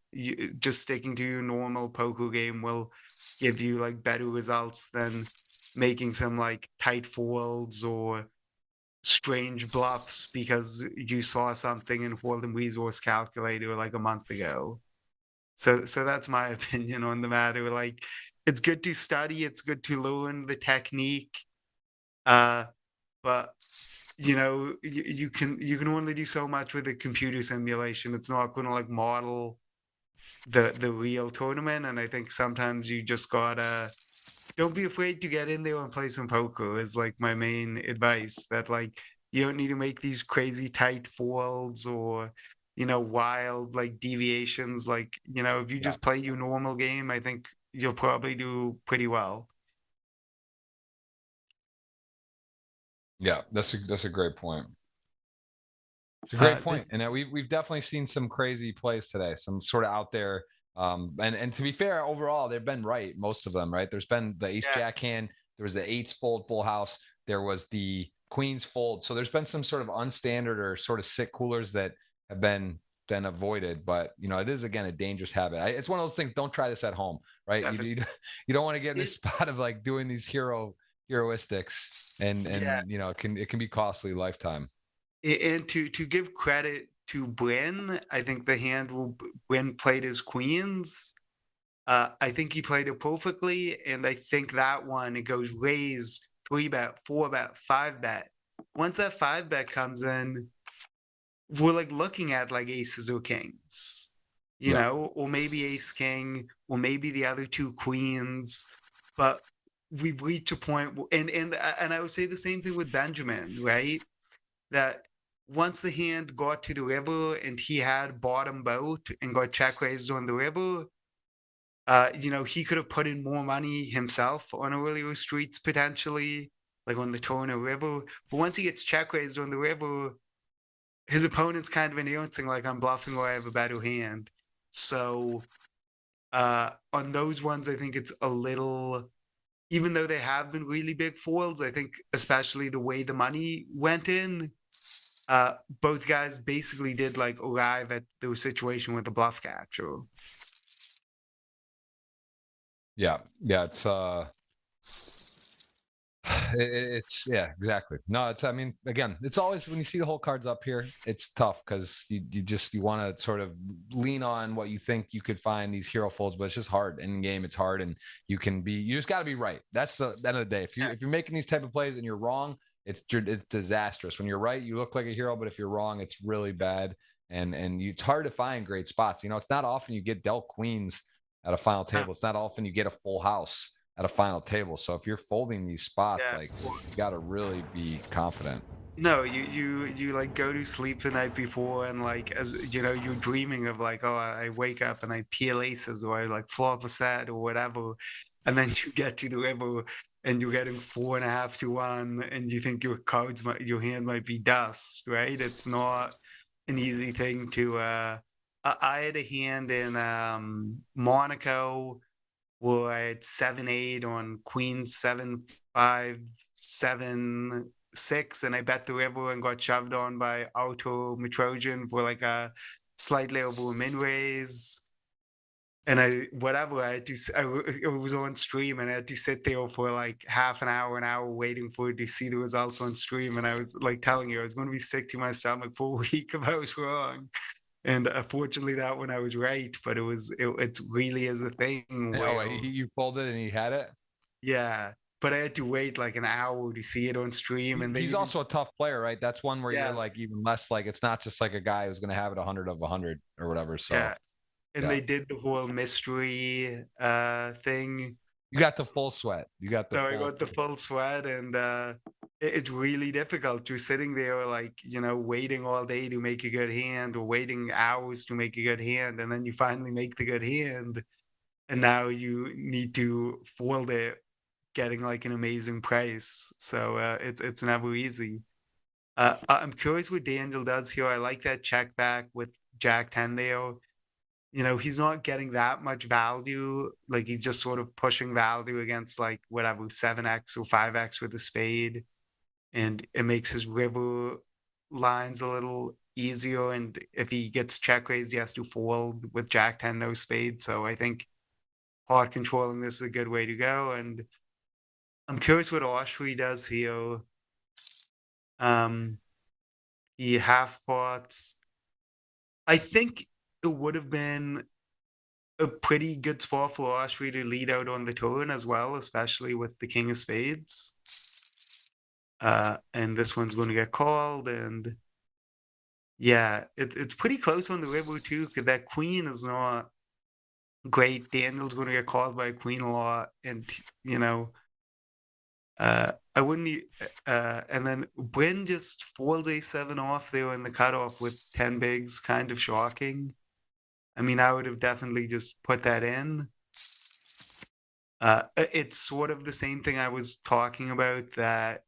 just sticking to your normal poker game will give you like better results than making some like tight folds or strange bluffs because you saw something in Hold'em Resource Calculator like a month ago. So that's my opinion on the matter. Like, it's good to study, it's good to learn the technique, but you can only do so much with a computer simulation. It's not going to like model the real tournament. And I think sometimes you just gotta don't be afraid to get in there and play some poker is like my main advice. That like you don't need to make these crazy tight folds or wild like deviations. Like if you just play your normal game, I think you'll probably do pretty well. Yeah, that's a great point. It's a great point. And we've definitely seen some crazy plays today, some sort of out there. And to be fair, overall, they've been right, most of them, right? There's been the ace jack hand, there was the 8s fold full house, there was the queens fold. So there's been some sort of unstandard or sort of sick coolers that have been avoided. But it is again a dangerous habit. It's one of those things. Don't try this at home, right? You don't want to get in this spot of like doing these heroistics, and it can be costly lifetime. And to give credit to Bryn, I think the hand Bryn played his queens. I think he played it perfectly, and I think that one it goes raise, 3-bet, 4-bet, 5-bet. Once that 5-bet comes in, we're like looking at like aces or kings, or maybe ace king, or maybe the other 2 queens. But we've reached a point, and I would say the same thing with Benjamin, right? That once the hand got to the river and he had bottom boat and got check raised on the river, he could have put in more money himself on earlier streets potentially, like on the Torna River. But once he gets check raised on the river, his opponent's kind of announcing like, I'm bluffing or I have a better hand. So on those ones, I think it's a little, even though they have been really big folds, I think especially the way the money went in, both guys basically did like arrive at the situation with the bluff catcher. Yeah, it's It's yeah, exactly. No, it's I mean, again, it's always when you see the whole cards up here, it's tough because you want to sort of lean on what you think you could find these hero folds, but it's just hard in game. It's hard, and you just got to be right. That's the end of the day. If you're making these type of plays and you're wrong, it's disastrous. When you're right, you look like a hero, but if you're wrong, it's really bad. And it's hard to find great spots. It's not often you get dealt queens at a final table. It's not often you get a full house at a final table. So if you're folding these spots, like you got to really be confident. No, you like go to sleep the night before and like as you know you're dreaming of like, oh, I wake up and I peel aces or I like flop a set or whatever, and then you get to the river and you're getting 4.5 to 1 and you think your hand might be dust, right? It's not an easy thing to I had a hand in Monaco where I had 7-8 on queen 7-5-7-6, and I bet the river and got shoved on by Auto Metrojan for like a slightly over a min raise. And it was on stream and I had to sit there for like half an hour waiting for it to see the results on stream. And I was like telling you, I was going to be sick to my stomach for a week if I was wrong. And fortunately, that one I was right, but it really is a thing. Where, you pulled it and he had it. Yeah, but I had to wait like an hour to see it on stream. And he's also a tough player, right? That's one where you're like even less like it's not just like a guy who's going to have it 100 of 100 or whatever. So yeah, and they did the whole mystery thing. You got the full sweat. I got the full sweat, and it's really difficult. You're sitting there like, waiting all day to make a good hand or waiting hours to make a good hand. And then you finally make the good hand. And now you need to fold it, getting like an amazing price. So it's never easy. I'm curious what Daniel does here. I like that check back with Jack 10 there. He's not getting that much value. Like he's just sort of pushing value against like whatever 7x or 5x with a spade. And it makes his river lines a little easier. And if he gets check raised, he has to fold with Jack 10, no spade. So I think hard controlling this is a good way to go. And I'm curious what Oshry does here. He half pots. I think it would have been a pretty good spot for Oshry to lead out on the turn as well, especially with the king of spades. And this one's going to get called, and yeah, it's pretty close on the river too, because that queen is not great. Daniel's going to get called by a queen a lot, and I wouldn't. And then Bryn just folds a7 off there in the cutoff with 10 bigs, kind of shocking. I mean, I would have definitely just put that in. It's sort of the same thing I was talking about, that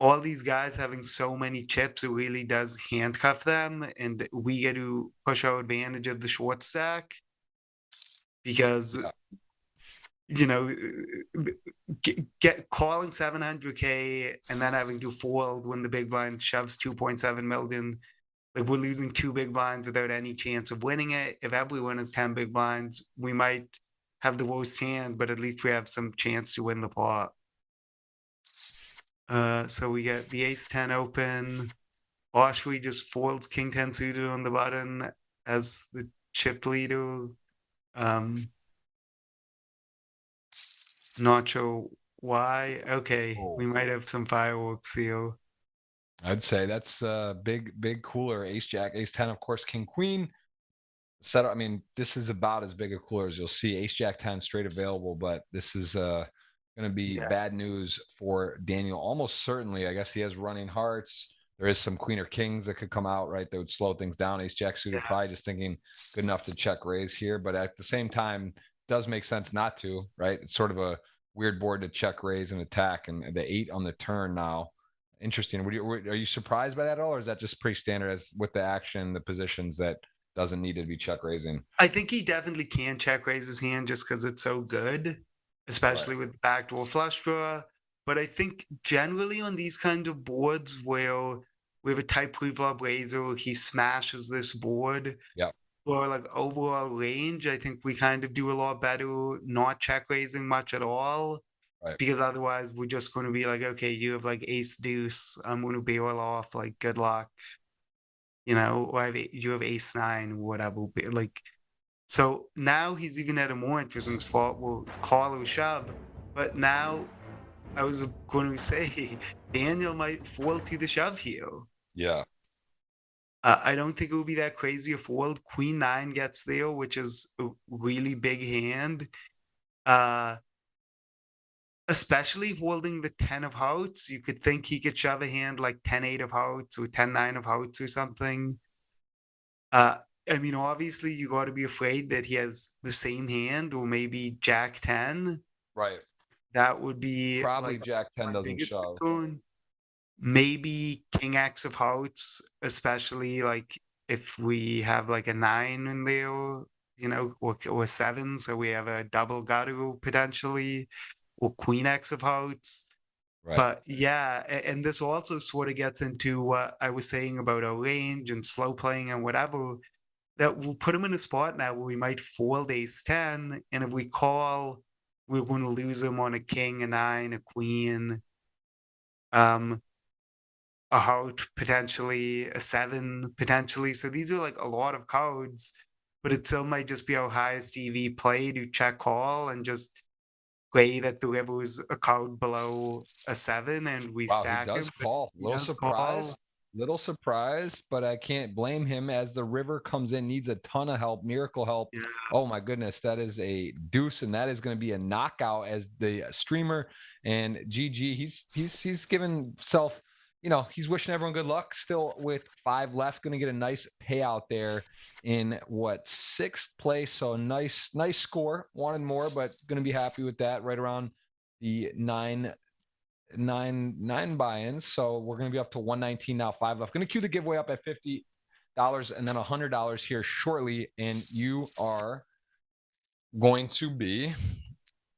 all these guys having so many chips, it really does handcuff them, and we get to push our advantage of the short stack because, get calling 700K and then having to fold when the big blind shoves 2.7 million. Like we're losing 2 big blinds without any chance of winning it. If everyone is 10 big blinds, we might have the worst hand, but at least we have some chance to win the pot. So we get the ace 10 open. Oshry just folds king 10 suited on the button as the chip leader. Not sure why. Okay, we might have some fireworks here. I'd say that's big cooler. Ace jack, ace 10, of course, king queen. Set. I mean, this is about as big a cooler as you'll see. Ace jack 10 straight available, but this is going to be bad news for Daniel. Almost certainly, I guess he has running hearts. There is some queen or kings that could come out, right? That would slow things down. Ace jack suited, probably just thinking good enough to check raise here, but at the same time, does make sense not to, right? It's sort of a weird board to check raise and attack, and the 8 on the turn now. Interesting. Are you surprised by that at all, or is that just pretty standard as with the action, the positions that doesn't need to be check raising? I think he definitely can check raise his hand just because it's so good, especially with the backdoor flush draw. But I think generally on these kind of boards where we have a tight pre-flop raiser, he smashes this board. Yeah. Or like overall range, I think we kind of do a lot better not check raising much at all. Right. because otherwise we're just going to be like, okay, you have like ace deuce, I'm going to barrel off, like good luck, or you have ace nine, whatever. Like, so now he's even at a more interesting spot. We'll call or shove, but now I was going to say Daniel might fall to the shove here. Yeah. I don't think it would be that crazy if fold. Queen nine gets there, which is a really big hand. Especially holding the 10 of hearts, you could think he could shove a hand like 10-8 of hearts or 10-9 of hearts or something. I mean, obviously, you got to be afraid that he has the same hand or maybe Jack 10. Right. That would be Probably like Jack 10 my doesn't biggest shove. concern. Maybe King X of hearts, especially like if we have like a 9 in there, or 7, so we have a double gutter potentially, or Queen X of hearts. Right. But yeah, and this also sort of gets into what I was saying about our range and slow playing and whatever, that we'll put him in a spot now where we might fold ace 10, and if we call, we're going to lose him on a king, a 9, a queen, a heart, potentially a 7, potentially. So these are like a lot of cards, but it still might just be our highest EV play to check call and just play that delivers a card below a 7, and we Wow, he stack does him. call. He does call. Little surprised, but I can't blame him as the river comes in, needs a ton of help, miracle help. Yeah. Oh my goodness, that is a deuce, and that is going to be a knockout as the streamer. And GG, he's given himself, he's wishing everyone good luck. Still with 5 left, going to get a nice payout there in 6th place. So a nice score. Wanted more, but going to be happy with that. Right around the 9 buy-ins. So we're going to be up to 119 now, 5 left. Going to cue the giveaway up at $50 and then $100 here shortly. And you are going to be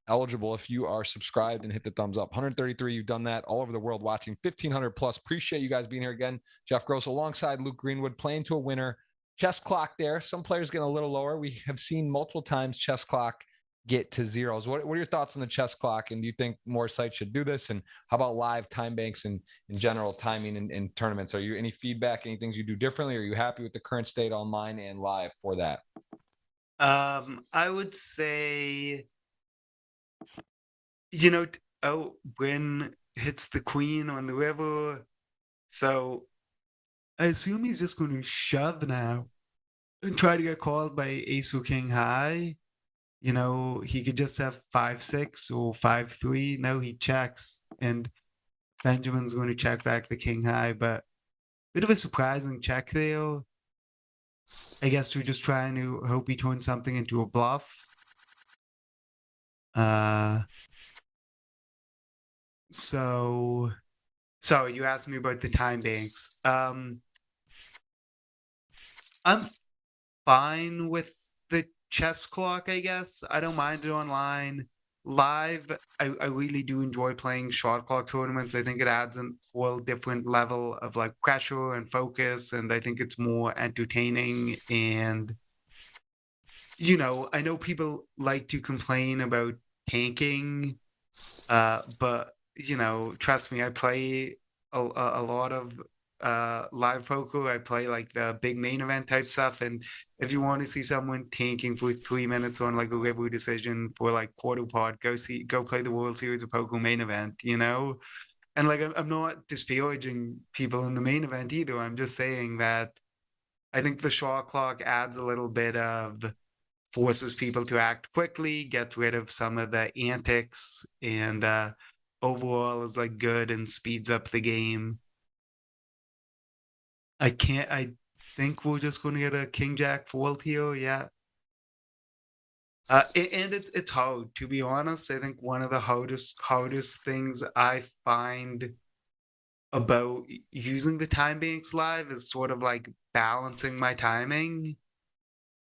eligible if you are subscribed and hit the thumbs up. 133, you've done that all over the world watching. 1,500 plus. Appreciate you guys being here again. Jeff Gross alongside Luke Greenwood playing to a winner. Chess clock there. Some players getting a little lower. We have seen multiple times chess clock get to zeros. What are your thoughts on the chess clock? And do you think more sites should do this? And how about live time banks and in general timing in tournaments? Are you any feedback, any things you do differently? Are you happy with the current state online and live for that? I would say, when hits the queen on the river. So I assume he's just going to shove now and try to get called by ace or king high. He could just have 5-6 or 5-3. No, he checks, and Benjamin's going to check back the king high, but bit of a surprising check there. I guess we're just trying to hope he turns something into a bluff. So you asked me about the time banks. I'm fine with the chess clock, I guess. I don't mind it online. Live, I really do enjoy playing shot clock tournaments. I think it adds a whole different level of like pressure and focus, and I think it's more entertaining. And I know people like to complain about tanking, but trust me, I play a lot of live poker. I play like the big main event type stuff, and if you want to see someone tanking for 3 minutes on like a river decision for like quarter pot, go play the World Series of Poker main event. And like I'm not disparaging people in the main event either. I'm just saying that I think the shot clock adds a little bit of, forces people to act quickly, get rid of some of the antics, and overall is like good and speeds up the game. I think we're just going to get a king jack fold here. Yeah. And it's hard, to be honest. I think one of the hardest things I find about using the time banks live is sort of like balancing my timing.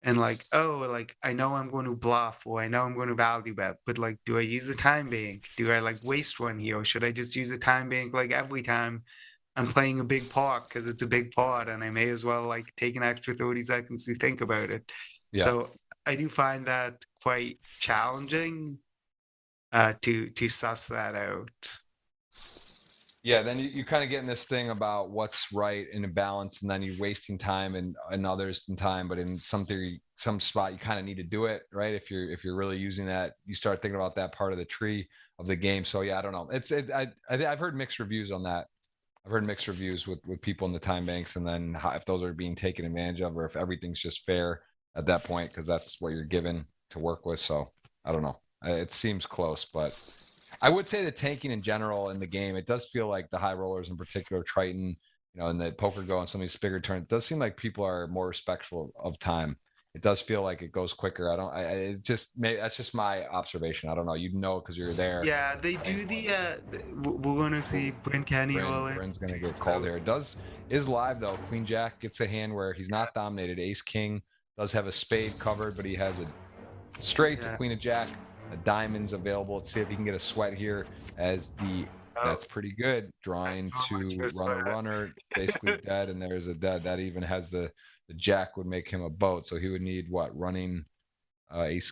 And like, I know I'm going to bluff, or I know I'm going to value bet, but like, do I use a time bank? Do I like waste one here? Or should I just use a time bank like every time I'm playing a big pot because it's a big pot and I may as well like take an extra 30 seconds to think about it. Yeah. So I do find that quite challenging. to suss that out. Yeah, then you kind of get in this thing about what's right in a balance, and then you're wasting time and others in time. But in some theory, some spot, you kind of need to do it, right? If you're really using that, you start thinking about that part of the tree of the game. So yeah, I don't know. I've heard mixed reviews on that. I've heard mixed reviews with people in the time banks, and then if those are being taken advantage of, or if everything's just fair at that point, because that's what you're given to work with. So I don't know. It seems close, but I would say the tanking in general in the game, it does feel like the high rollers in particular, Triton, and the Poker Go and some of these bigger turns, it does seem like people are more respectful of time. It does feel like it goes quicker. That's just my observation. I don't know. Because you're there. Yeah, they do we're going to see Bryn Kenny all in. Bryn's going to get called here. Is live though. Queen Jack gets a hand where he's not dominated. Ace King does have a spade covered, but he has a straight to Queen of Jack. A diamond's available. Let's see if he can get a sweat here as that's pretty good. Drawing to runner, basically dead, and there's a dead. That even has the jack would make him a boat. So he would need what? Running ace,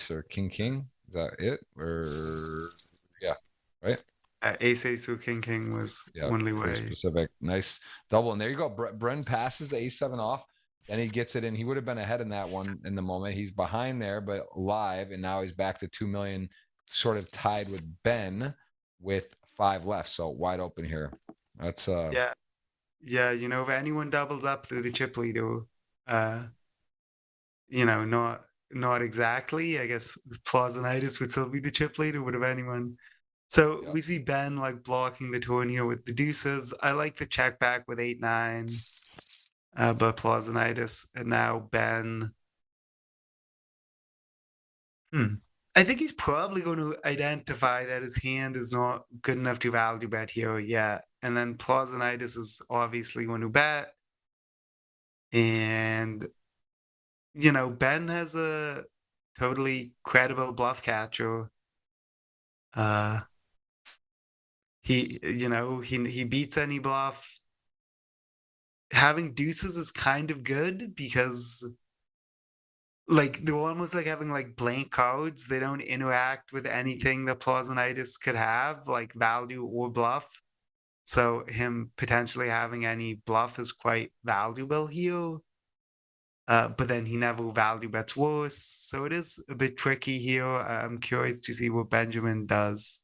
or king. Is that it? Or yeah, right? Ace or king was only way. Specific. Nice double. And there you go. Bren passes the ace-7 off. Then he gets it in. He would have been ahead in that one in the moment. He's behind there, but live, and now he's back to 2 million, sort of tied with Ben with 5 left. So wide open here. That's yeah. If anyone doubles up through the chip leader, not exactly. I guess Plazonitis would still be the chip leader, but if anyone. So we see Ben like blocking the turn here with the deuces. I like the check back with 8-9. But Plazonitis, and now Ben. I think he's probably going to identify that his hand is not good enough to value bet here yet. And then Plazonitis is obviously going to bet. And, Ben has a totally credible bluff catcher. He beats any bluff. Having deuces is kind of good because they're almost like having blank cards. They don't interact with anything that Plazonitis could have, like value or bluff. So him potentially having any bluff is quite valuable here. But then he never value bets worse. So it is a bit tricky here. I'm curious to see what Benjamin does.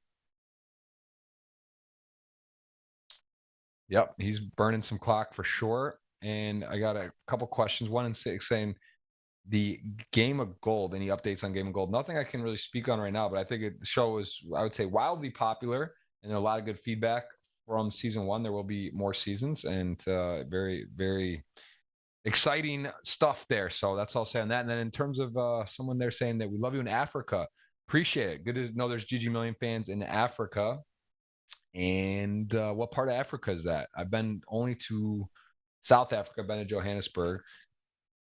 Yep, he's burning some clock for sure. And I got a couple questions. 1 and 6 saying the Game of Gold, any updates on Game of Gold? Nothing I can really speak on right now, but I think the show is, I would say, wildly popular, and there a lot of good feedback from season 1. There will be more seasons, and very, very exciting stuff there. So that's all I'll say on that. And then in terms of someone there saying that we love you in Africa, appreciate it. Good to know there's GGMillion fans in Africa. And what part of Africa is that? I've been only to South Africa. I've been to Johannesburg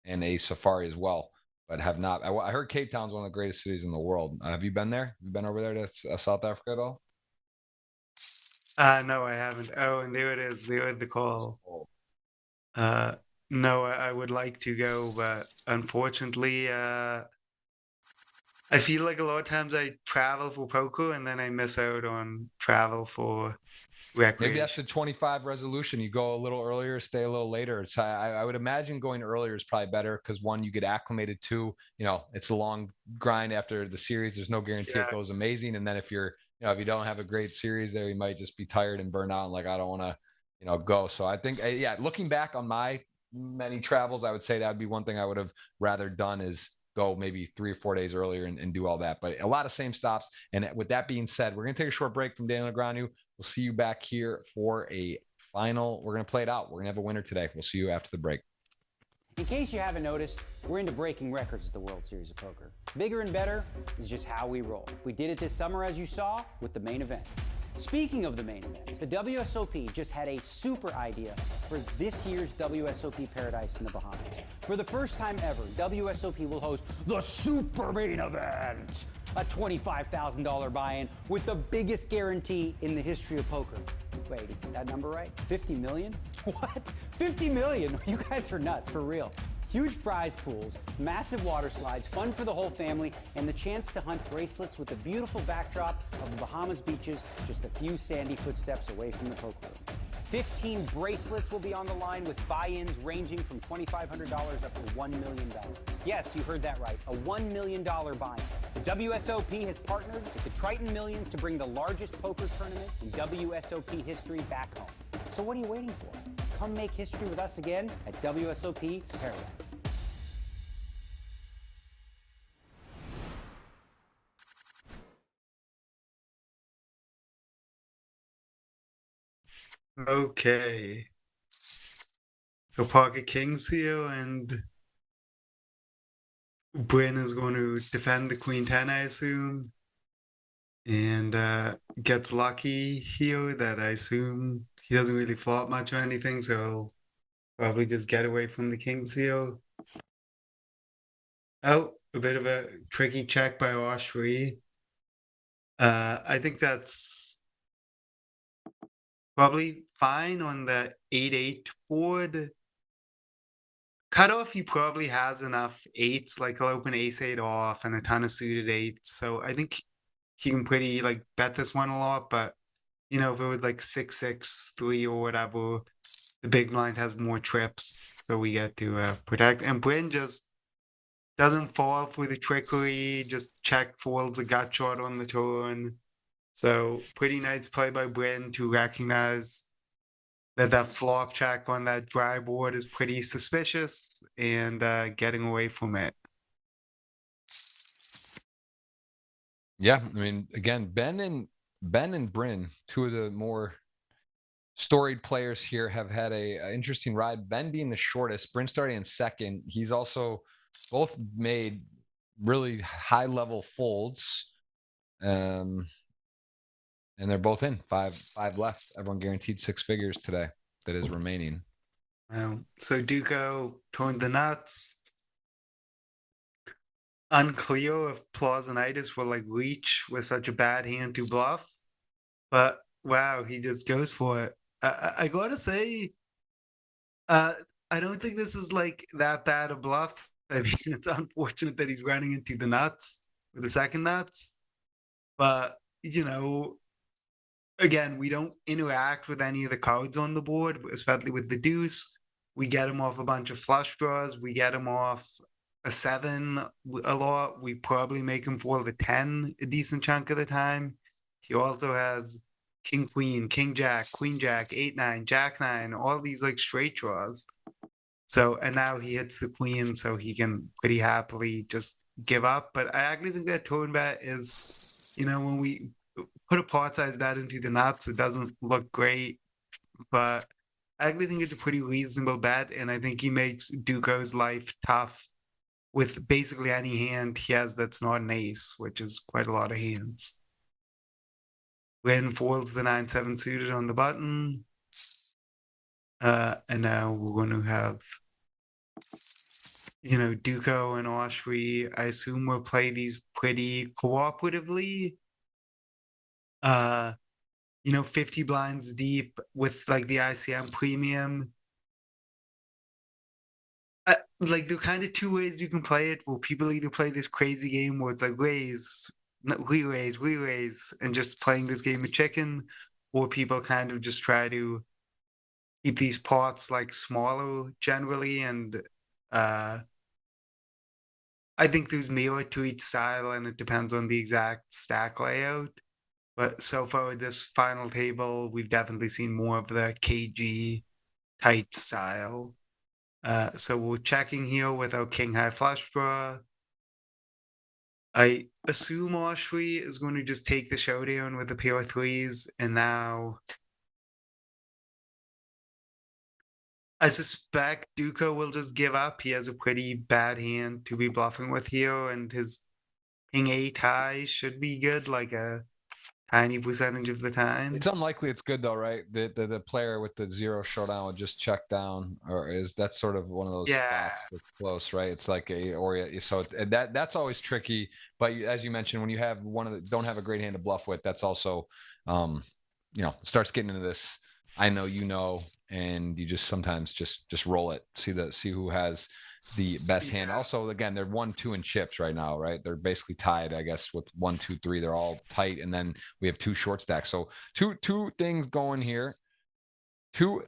and a safari as well, but have not. I heard Cape Town's one of the greatest cities in the world. Have you been there? Have you been over there to South Africa at all? No, I haven't. Oh, and there it is. There is the call. No, I would like to go, but unfortunately, I feel like a lot of times I travel for poker and then I miss out on travel for recreation. Maybe that's the 25 resolution. You go a little earlier, stay a little later. So I would imagine going earlier is probably better because, one, you get acclimated to, it's a long grind after the series. There's no guarantee it goes amazing. And then if you're, if you don't have a great series there, you might just be tired and burn out and I don't want to, go. So I think, looking back on my many travels, I would say that would be one thing I would have rather done is go maybe 3 or 4 days earlier and do all that. But a lot of same stops. And with that being said, we're going to take a short break from Daniel Negreanu. We'll see you back here for a final. We're going to play it out. We're going to have a winner today. We'll see you after the break. In case you haven't noticed, we're into breaking records at the World Series of Poker. Bigger and better is just how we roll. We did it this summer, as you saw, with the main event. Speaking of the main event, the WSOP just had a super idea for this year's WSOP Paradise in the Bahamas. For the first time ever, WSOP will host the super main event, a $25,000 buy-in with the biggest guarantee in the history of poker. Wait, is that number right? 50 million? What? 50 million? You guys are nuts, for real. Huge prize pools, massive water slides, fun for the whole family, and the chance to hunt bracelets with the beautiful backdrop of the Bahamas beaches just a few sandy footsteps away from the poker room. 15 bracelets will be on the line with buy-ins ranging from $2,500 up to $1 million. Yes, you heard that right, a $1 million buy-in. The WSOP has partnered with the Triton Millions to bring the largest poker tournament in WSOP history back home. So what are you waiting for? Come make history with us again at WSOP Paradise. Okay. So pocket kings here, and Bryn is going to defend the queen 10, I assume, and gets lucky here that I assume he doesn't really flop much or anything, so he'll probably just get away from the kings here. Oh, a bit of a tricky check by Oshri. I think that's probably fine on the 8-8 board. Cutoff, he probably has enough eights, like he'll open ace-8 off and a ton of suited eights. So I think he can pretty like bet this one a lot. But you know, if it was like 6-6-3 or whatever, the big blind has more trips, so we get to protect. And Bryn just doesn't fall for the trickery, just check folds a gut shot on the turn. So pretty nice play by Bryn to recognize that flop check on that dry board is pretty suspicious and getting away from it. Yeah, I mean, again, Ben and Bryn, two of the more storied players here, have had a interesting ride. Ben being the shortest, Bryn starting in second. He's also both made really high level folds. And they're both in five left. Everyone guaranteed 6 figures today that is remaining. So Duco turned the nuts. Unclear if Plausanitis will like reach with such a bad hand to bluff, but wow, he just goes for it. I gotta say, I don't think this is like that bad a bluff. I mean, it's unfortunate that he's running into the nuts or the second nuts, but you know, again, we don't interact with any of the cards on the board, especially with the deuce. We get him off a bunch of flush draws. We get him off a 7 a lot. We probably make him fold a 10 a decent chunk of the time. He also has king, queen, king, jack, queen, jack, 8-9, jack 9, all these like straight draws. So, and now he hits the queen, so he can pretty happily just give up. But I actually think that turn bet is, you know, when we put a pot size bet into the nuts, it doesn't look great, but I actually think it's a pretty reasonable bet, and I think he makes Duco's life tough with basically any hand he has that's not an ace, which is quite a lot of hands. Bryn folds the 9-7 suited on the button, and now we're going to have, you know, Duco and Oshri, I assume, will play these pretty cooperatively. You know, 50 blinds deep with like the ICM premium. Like there are kind of two ways you can play it, where people either play this crazy game where it's like raise, re-raise, and just playing this game of chicken, or people kind of just try to keep these pots like smaller generally. And I think there's mirror to each style, and it depends on the exact stack layout. But so far with this final table, we've definitely seen more of the KG tight style. So we're checking here with our king high flush draw. I assume Oshri is going to just take the showdown with the pair of threes, and now I suspect Duco will just give up. He has a pretty bad hand to be bluffing with here, and his king 8 high should be good, like a tiny percentage of the time. It's unlikely it's good though, right? The player with the 0 showdown would just check down, or is that sort of one of those spots that's close, right? It's like so that's always tricky. But as you mentioned, when you have don't have a great hand to bluff with, that's also, you know, starts getting into this. I know, you know, and you just sometimes just roll it. See who has the best hand. Also, again, they're 1-2 in chips right now, right? They're basically tied, I guess, with 1, 2, 3. They're all tight, and then we have 2 short stacks. So two things going here. Two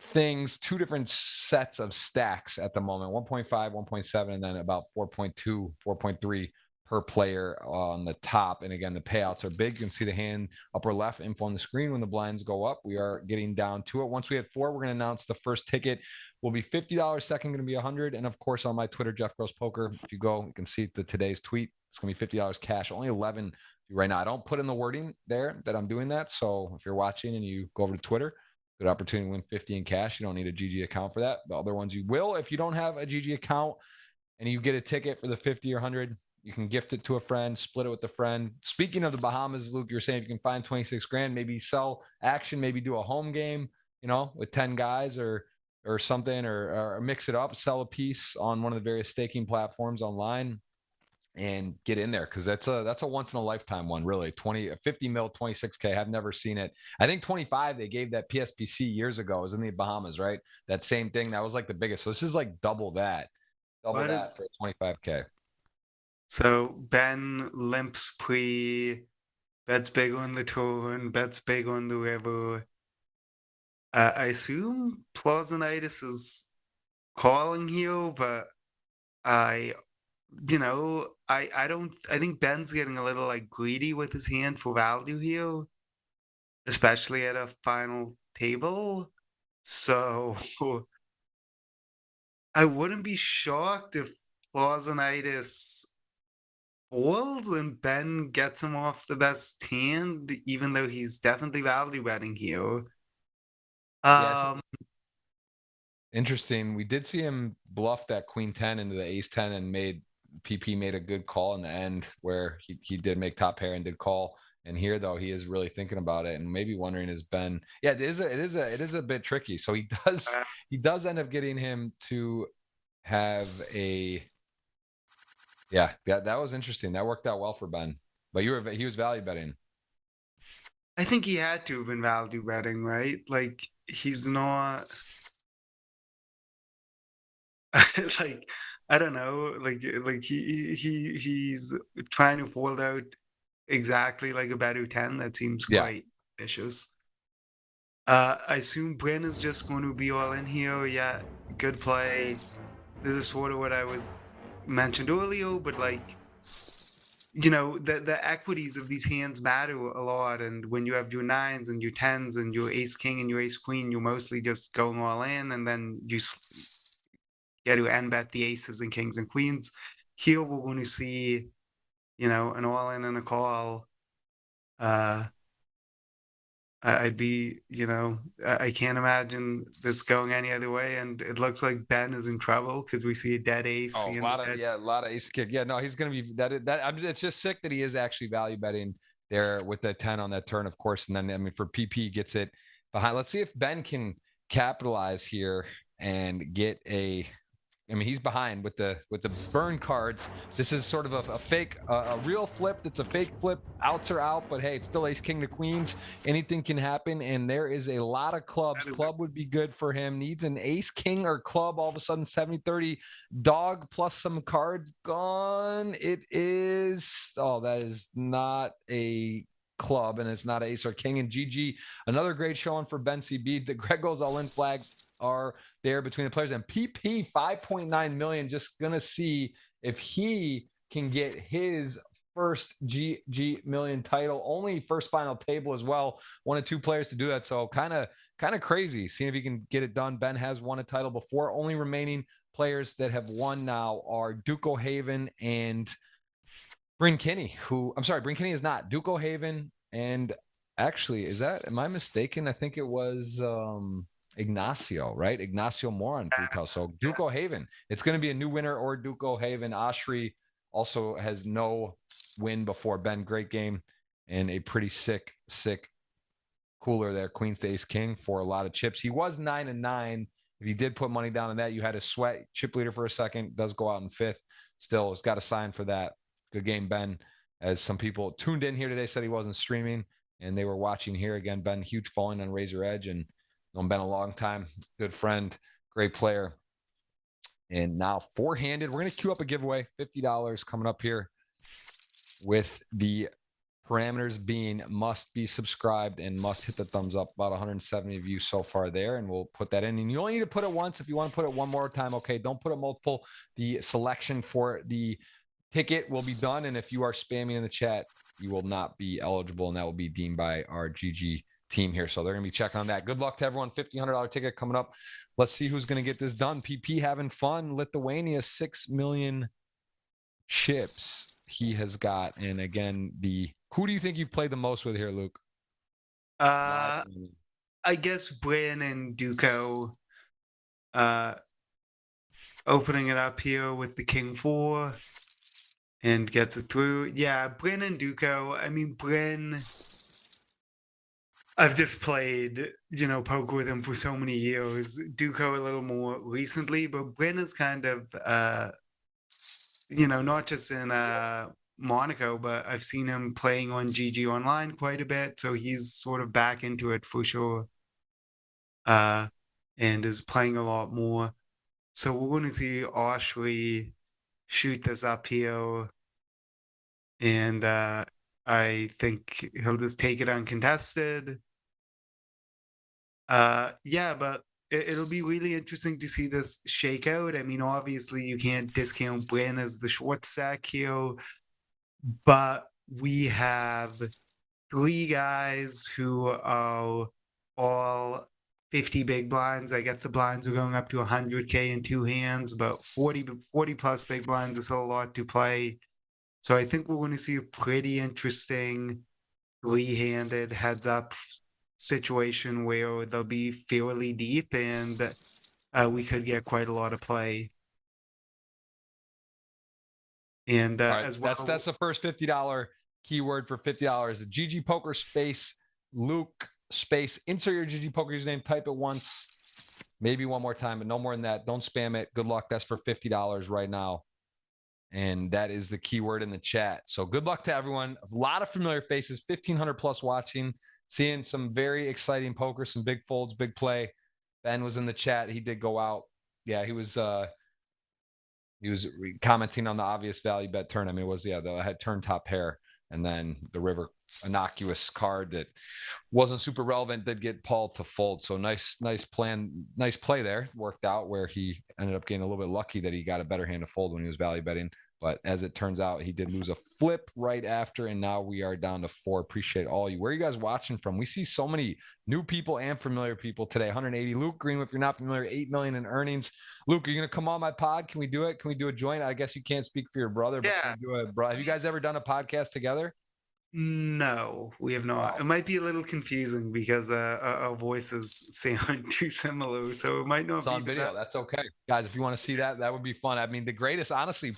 different sets of stacks at the moment: 1.5, 1.7, and then about 4.2, 4.3 per player on the top. And again, the payouts are big. You can see the hand upper left info on the screen. When the blinds go up, we are getting down to it. Once we have 4, we're going to announce the first ticket will be $50. Second going to be $100. And of course, on my Twitter, Jeff Gross Poker, if you go, you can see today's tweet. It's going to be $50 cash, only 11 right now. I don't put in the wording there that I'm doing that. So if you're watching and you go over to Twitter, good opportunity to win 50 in cash. You don't need a GG account for that. The other ones you will. If you don't have a GG account and you get a ticket for the 50 or 100, you can gift it to a friend, split it with a friend. Speaking of the Bahamas, Luke, you're saying if you can find 26 grand, maybe sell action, maybe do a home game, with 10 guys or something, or mix it up, sell a piece on one of the various staking platforms online and get in there, because that's a once in a lifetime one, really. 50 mil, 26K. I've never seen it. I think 25 they gave that PSPC years ago. It was in the Bahamas, right? That same thing, that was like the biggest. So this is like double that for 25K. So Ben limps pre, bets big on the turn, bets big on the river. I assume Plausionitis is calling here, but I think Ben's getting a little like greedy with his hand for value here, especially at a final table. So I wouldn't be shocked if Plausionitis folds and Ben gets him off the best hand, even though he's definitely value betting here. Interesting. We did see him bluff that queen 10 into the ace 10 and PP made a good call in the end where he did make top pair and did call. And here, though, he is really thinking about it and maybe wondering, is Ben? Yeah, it is a bit tricky. So he does end up getting him to have a. Yeah, that was interesting. That worked out well for Ben. But he was value betting. I think he had to have been value betting, right? Like, he's not. Like, I don't know. Like he's trying to fold out exactly like a better 10. That seems quite vicious. I assume Bryn is just going to be all in here. Yeah, good play. This is sort of what I was mentioned earlier, but like, the equities of these hands matter a lot. And when you have your 9s and your 10s and your ace king and your ace queen, you're mostly just going all in, and then you get to end bet the aces and kings and queens. Here we're going to see, an all in and a call. I'd be, I can't imagine this going any other way. And it looks like Ben is in trouble because we see a dead ace. Oh, a lot of ace kick. Yeah, no, he's going to be it's just sick that he is actually value betting there with the 10 on that turn, of course. And then, for PP gets it behind. Let's see if Ben can capitalize here and get he's behind with the burn cards. This is sort of a fake, a real flip. That's a fake flip. Outs are out, but hey, it's still ace king to queens. Anything can happen, and there is a lot of clubs. Club would be good for him. Needs an ace king or club. All of a sudden, 70-30 dog plus some cards gone. It is. Oh, that is not a club, and it's not ace or king. And GG, another great showing for Ben CB. The Greg goes all in flags are there between the players, and PP 5.9 million. Just gonna see if he can get his first GGMillion title. Only first final table as well. 1 of 2 players to do that. So kind of crazy. Seeing if he can get it done. Ben has won a title before. Only remaining players that have won now are Duke O'Haven and Bryn Kinney. Bryn Kinney is not. Duke O'Haven, and actually, am I mistaken? I think it was Ignacio, right? Ignacio Moran. So Duke O'Haven. It's going to be a new winner or Duke O'Haven. Ashri also has no win before Ben. Great game and a pretty sick cooler there. Queens to ace king for a lot of chips. He was 9-9. If you did put money down on that, you had a sweat. Chip leader for a second. Does go out in 5th. Still, has got a sign for that. Good game, Ben. As some people tuned in here today, said he wasn't streaming, and they were watching here. Again, Ben, huge following on Razor Edge, and known Ben a long time. Good friend, great player. And now four-handed. We're going to queue up a giveaway, $50 coming up here, with the parameters being must be subscribed and must hit the thumbs up. About 170 of you so far there, and we'll put that in. And you only need to put it once. If you want to put it one more time, okay, don't put it multiple. The selection for the ticket will be done, and if you are spamming in the chat, you will not be eligible, and that will be deemed by our GG team here. So they're going to be checking on that. Good luck to everyone. $1,500 ticket coming up. Let's see who's going to get this done. PP having fun. Lithuania, 6 million chips he has got. And again, who do you think you've played the most with here, Luke? I guess Bryn and Duco opening it up here with the King 4 and gets it through. Yeah, Bryn and Duco. I mean, Bryn, I've just played, poker with him for so many years. Duco a little more recently, but Bryn is kind of, not just in Monaco, but I've seen him playing on GG Online quite a bit, so he's sort of back into it for sure, and is playing a lot more. So we're going to see Ashley shoot this up here, and I think he'll just take it uncontested. Yeah, but it'll be really interesting to see this shake out. I mean, obviously you can't discount Bryn as the short stack here, but we have three guys who are all 50 big blinds. I guess the blinds are going up to 100K in two hands, but 40 plus big blinds is still a lot to play. So I think we're going to see a pretty interesting three-handed heads-up situation where they'll be fairly deep, and we could get quite a lot of play. And right, as well, that's the first $50 keyword for $50. The GGPoker space Luke space. Insert your GGPoker username. Type it once, maybe one more time, but no more than that. Don't spam it. Good luck. That's for $50 right now. And that is the keyword in the chat. So good luck to everyone. A lot of familiar faces, 1,500 plus watching, seeing some very exciting poker, some big folds, big play. Ben was in the chat. He did go out. Yeah, he was commenting on the obvious value bet turn. I mean, it was, the head turn top pair, and then the river innocuous card that wasn't super relevant did get Paul to fold. So nice play there. Worked out where he ended up getting a little bit lucky that he got a better hand to fold when he was value betting. But as it turns out, he did lose a flip right after, and now we are down to 4. Appreciate all you. Where are you guys watching from? We see so many new people and familiar people today. 180. Luke Greenwood, if you're not familiar, 8 million in earnings. Luke, are you going to come on my pod? Can we do it? Can we do a joint? I guess you can't speak for your brother, but yeah. Have you guys ever done a podcast together? No, we have not. It might be a little confusing because our voices sound too similar, so it might not it's be on video. That's okay, guys. If you want to see that, that would be fun. I mean, the greatest, honestly,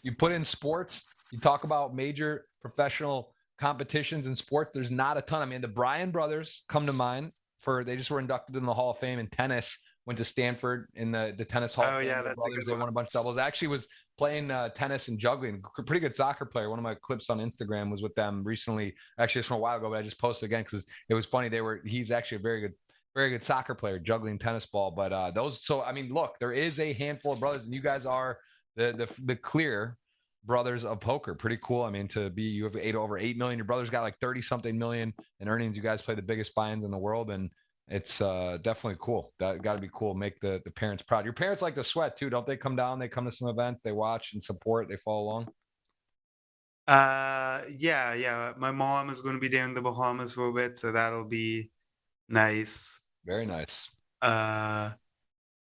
you put in sports, you talk about major professional competitions in sports. There's not a ton. I mean, the Bryan brothers come to mind. They just were inducted in the Hall of Fame in tennis. Went to Stanford in the tennis hall. Oh yeah, that's a good one. They won a bunch of doubles. Actually was playing tennis and juggling. Pretty good soccer player. One of my clips on Instagram was with them recently. Actually, just from a while ago, but I just posted again because it was funny. He's actually a very good soccer player, juggling tennis ball. But those. So I mean, look, there is a handful of brothers, and you guys are the clear brothers of poker. Pretty cool. I mean, you have over 8 million. Your brother's got like 30 something million in earnings. You guys play the biggest buy-ins in the world, and it's definitely cool. That got to be cool. Make the parents proud. Your parents like to sweat too, don't they? Come down, they come to some events, they watch and support, they follow along. Yeah. My mom is going to be down in the Bahamas for a bit, so that'll be nice. Very nice.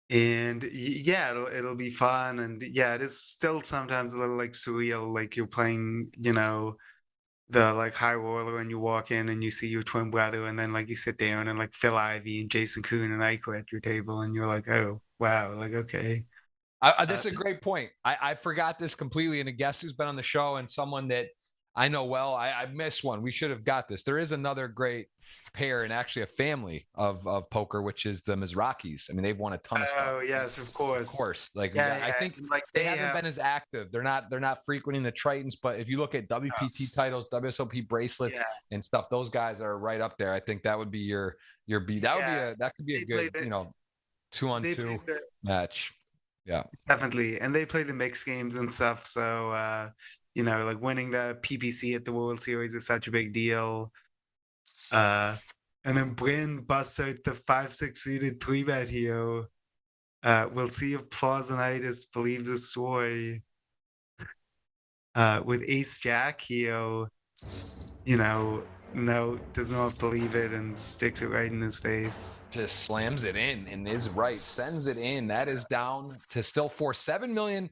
And yeah, it'll be fun, and yeah, it is still sometimes a little like surreal, like you're playing, the like high roller, and you walk in and you see your twin brother, and then like you sit down and like Phil Ivey and Jason Kuhn and Ike at your table, and you're like, oh wow, like okay. That's a great point. I forgot this completely, and a guest who's been on the show and someone that I know well. I missed one. We should have got this. There is another great pair and actually a family of poker, which is the Mizrakis. I mean, they've won a ton of stuff. Oh yes, of course. Like yeah, I think like they haven't been as active. They're not frequenting the Tritons, but if you look at WPT titles, WSOP bracelets and stuff, those guys are right up there. I think that would be your B. That could be a good 2-on-2 match. Yeah. Definitely. And they play the mixed games and stuff. So, you know, like winning the PPC at the World Series is such a big deal. And then Bryn busts out the 5-6 suited 3-bet here. We'll see if Plausanitis believes his story. With Ace Jack here, you know, no, does not believe it and sticks it right in his face. Just slams it in and is right. Sends it in. That is down to still 7 million.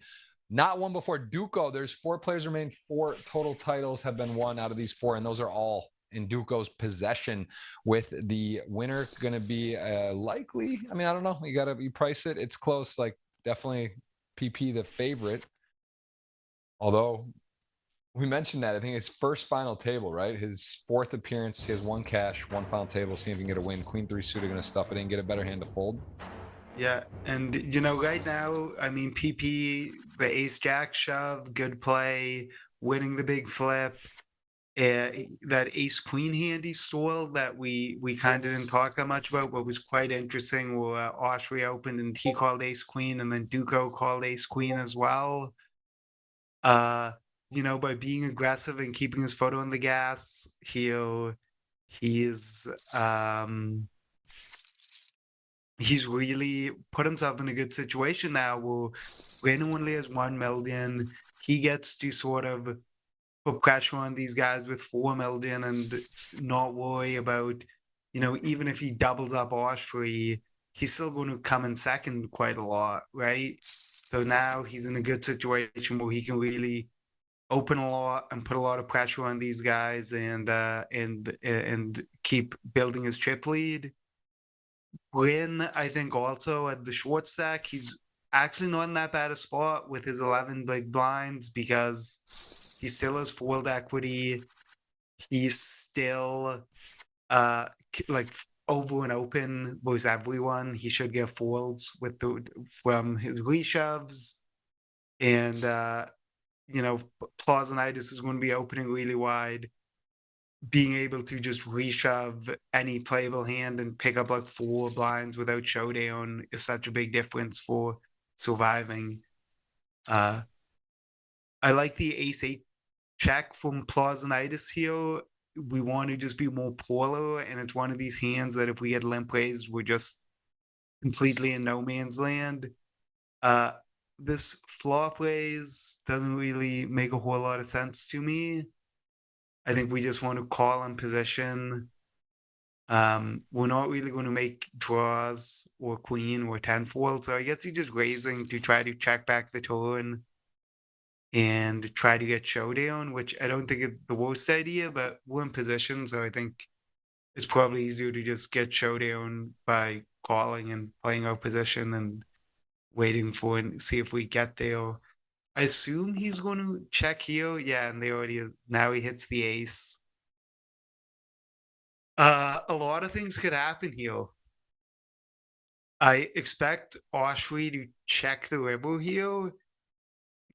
Not one before Duco. There's 4 players remain. 4 total titles have been won out of these 4, and those are all in Duco's possession. With the winner going to be likely. I mean, I don't know. You price it. It's close. Like definitely PP the favorite. Although we mentioned that I think his first final table, right? His 4th appearance. He has 1 cash, 1 final table. See if he can get a win. Queen 3 suited going to stuff it in, get a better hand to fold. Yeah, and you know, right now, I mean, PP, the Ace Jack shove, good play, winning the big flip. That Ace Queen hand he stole that we kind of didn't talk that much about, but was quite interesting. Where Austria opened and he called Ace Queen, and then Duco called Ace Queen as well. You know, by being aggressive and keeping his photo on the gas, he's really put himself in a good situation now where Brandon only has 1 million. He gets to sort of put pressure on these guys with 4 million and not worry about, you know, even if he doubles up Austria, he's still going to come in second quite a lot, right? So now he's in a good situation where he can really open a lot and put a lot of pressure on these guys and keep building his chip lead. Win, I think also at the short stack, he's actually not in that bad a spot with his 11 big blinds because he still has fold equity. He's still like over and open with everyone. He should get folds with from his reshoves. And you know, Plausanitis is going to be opening really wide. Being able to just reshove any playable hand and pick up like 4 blinds without showdown is such a big difference for surviving. I like the ace-8 check from Plausanitis here. We want to just be more polar, and it's one of these hands that if we get limp raised, we're just completely in no man's land. This flop raise doesn't really make a whole lot of sense to me. I think we just want to call in position. We're not really going to make draws or queen or 10 fold, so I guess he's just raising to try to check back the turn and try to get showdown, which I don't think is the worst idea, but we're in position, so I think it's probably easier to just get showdown by calling and playing our position and waiting for and see if we get there. I assume he's going to check here. Yeah, and they already now he hits the ace. A lot of things could happen here. I expect Oshri to check the river here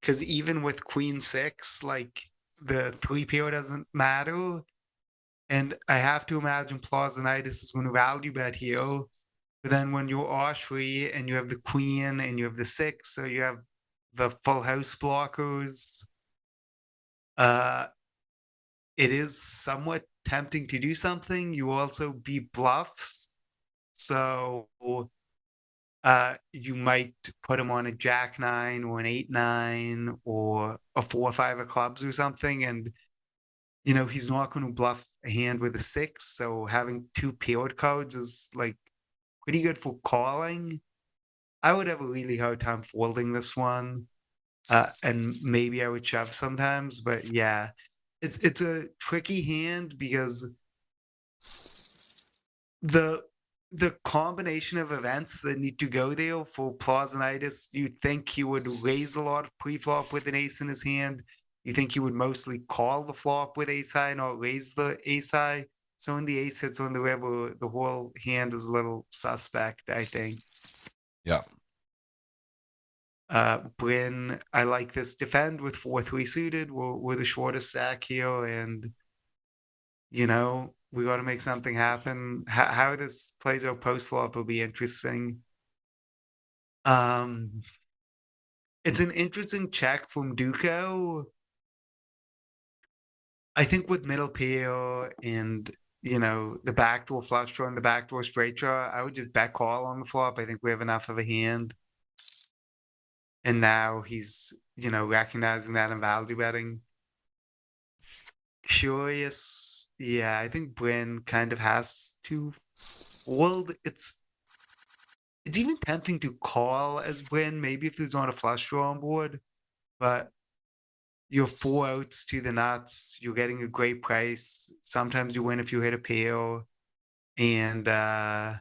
because even with Queen 6, like the 3 pair doesn't matter. And I have to imagine Plausanitis is going to value bet here. But then when you're Oshri and you have the Queen and you have the 6, so you have the full house blockers, it is somewhat tempting to do something. You also be bluffs, so you might put him on a jack 9 or an 8-9 or a 4-5 of clubs or something, and you know he's not going to bluff a hand with a 6. So having 2 paired cards is like pretty good for calling. I would have a really hard time folding this one, and maybe I would shove sometimes, but yeah. It's a tricky hand because the combination of events that need to go there for Plausanitis, you'd think he would raise a lot of pre-flop with an ace in his hand. You think he would mostly call the flop with ace high, not raise the ace high. So when the ace hits on the river, the whole hand is a little suspect, I think. Yeah. Bryn, I like this defend with 4-3 suited. We're the shortest stack here, and you know we got to make something happen. How this plays out post flop will be interesting. It's an interesting check from Duco. I think with middle pair and, the backdoor flush draw and the backdoor straight draw, I would just bet call on the flop. I think we have enough of a hand. And now he's, recognizing that and value betting. Curious. Yeah, I think Bryn kind of has to fold. It's even tempting to call as Bryn, maybe if there's not a flush draw on board, but you're 4 outs to the nuts. You're getting a great price. Sometimes you win if you hit a pair. And Well,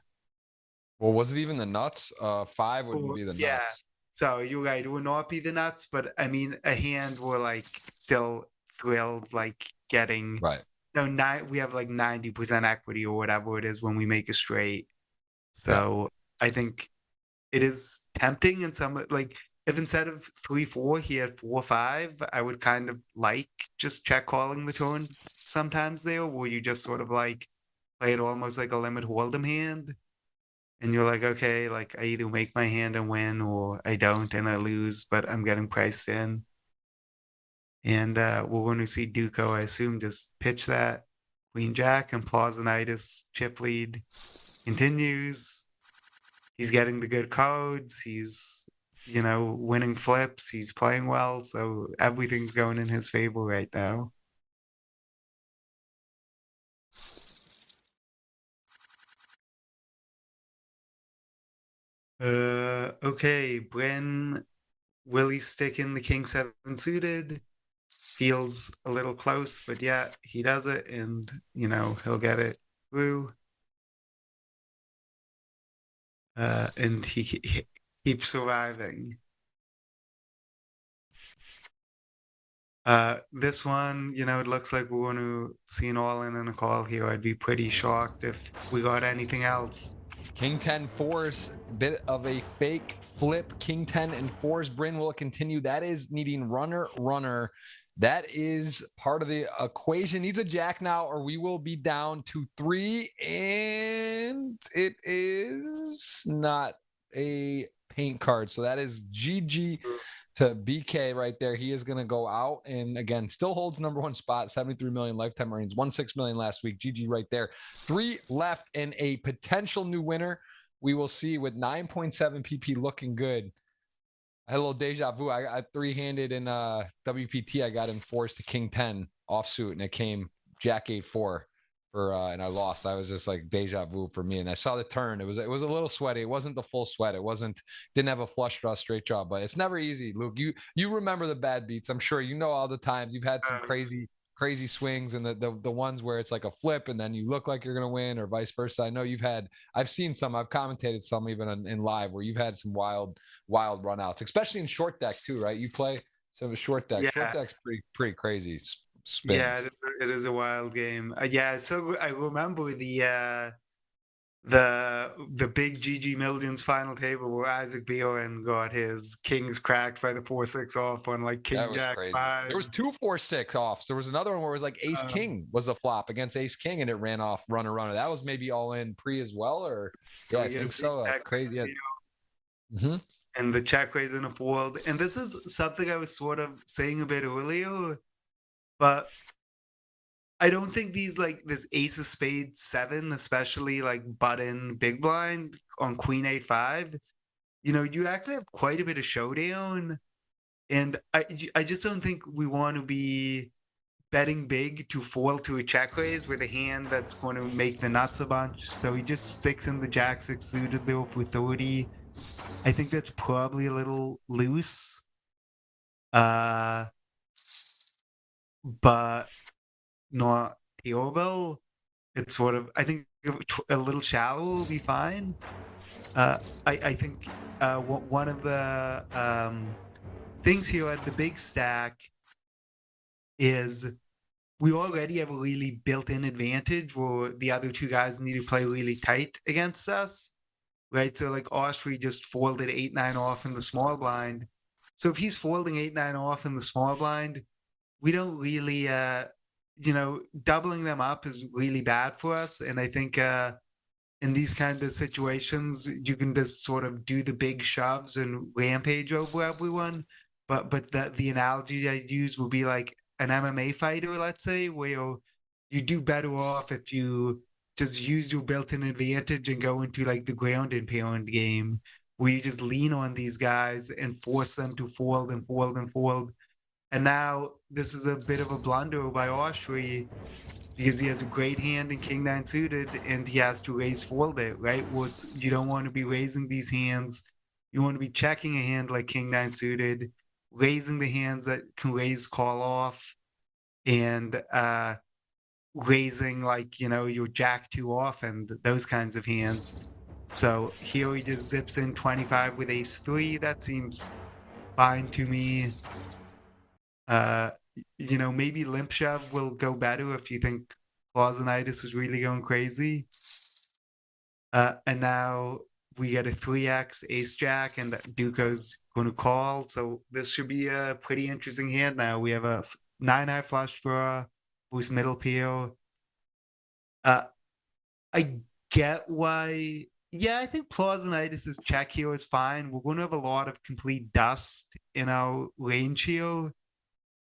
was it even the nuts? 5 wouldn't be the yeah. nuts. So you're right, it would not be the nuts, but I mean a hand we're like still thrilled, like getting Right. we have like 90% equity or whatever it is when we make a straight. So I think it is tempting in some, like, if instead of 3-4 he had 4-5, I would kind of like just check calling the turn sometimes there, where you just sort of like play it almost like a limit hold'em hand. And you're like, okay, like I either make my hand and win or I don't and I lose, but I'm getting priced in. And we're going to see Duco, I assume, just pitch that Queen Jack and Plazonitis chip lead continues. He's getting the good cards. He's, winning flips. He's playing well. So everything's going in his favor right now. Okay, Bryn, will he stick in the King 7 suited? Feels a little close, but yeah, he does it, and he'll get it through. And he keeps surviving. This one, it looks like we're going to see an all-in and a call here. I'd be pretty shocked if we got anything else. King 10 fours, bit of a fake flip. King 10 and fours. Bryn, will it continue? That is needing runner. That is part of the equation. Needs a jack now, or we will be down to 3. And it is not a paint card. So that is GG to BK right there. He is going to go out and again still holds number 1 spot, 73 million lifetime earnings, 16 million last week. GG right there. 3 left and a potential new winner. We will see with 9.7 PP looking good. I had a little deja vu. I 3-handed in WPT. I got enforced to King 10 offsuit, and it came Jack 8-4 and I lost. I was just like deja vu for me. And I saw the turn. It was a little sweaty. It wasn't the full sweat. Didn't have a flush draw, straight draw, but it's never easy. Luke, you remember the bad beats. I'm sure you know all the times you've had some crazy swings and the ones where it's like a flip and then you look like you're going to win or vice versa. I know I've seen some, I've commentated some even in live where you've had some wild runouts, especially in short deck too, right? You play some short deck. Yeah. Short deck's pretty crazy. Spins. Yeah, it is a wild game. Yeah, so I remember the big GGMillions final table where Isaac Bjorn got his kings cracked by the 4-6 off on like King Jack crazy. 5. There was 2 4-6 offs. There was another one where it was like Ace King was the flop against Ace King and it ran off runner. That was maybe all in pre as well, or yeah, I think so. Crazy. Yeah. Mm-hmm. And the check raise in a fold. And this is something I was sort of saying a bit earlier. But I don't think this ace of spades 7, especially like button big blind on queen 8-5, you actually have quite a bit of showdown. And I just don't think we want to be betting big to fold to a check raise with a hand that's going to make the nuts a bunch. So he just sticks in the jack 6 suited there for 30. I think that's probably a little loose. But not terrible. It's sort of, I think a little shallow will be fine. I think one of the things here at the big stack is we already have a really built-in advantage where the other 2 guys need to play really tight against us, right? So like Osprey just folded 8-9 off in the small blind. So if he's folding 8-9 off in the small blind, we don't really, doubling them up is really bad for us. And I think in these kind of situations, you can just sort of do the big shoves and rampage over everyone. But the analogy I'd use would be like an MMA fighter, let's say, where you do better off if you just use your built-in advantage and go into like the ground and pound game, where you just lean on these guys and force them to fold and fold and fold. And now this is a bit of a blunder by Austri because he has a great hand in King 9 suited and he has to raise fold it, right? What you don't want to be raising these hands. You want to be checking a hand like King 9 suited, raising the hands that can raise call off, and raising like, your Jack 2 off and those kinds of hands. So here he just zips in 25 with ace 3. That seems fine to me. Maybe limp shove will go better if you think Clausenitis is really going crazy. And now we get a 3x ace jack and Duco's going to call. So this should be a pretty interesting hand now. We have a 9-high flush draw, who's middle pair. I get why. Yeah, I think Clausenitis' check here is fine. We're going to have a lot of complete dust in our range here.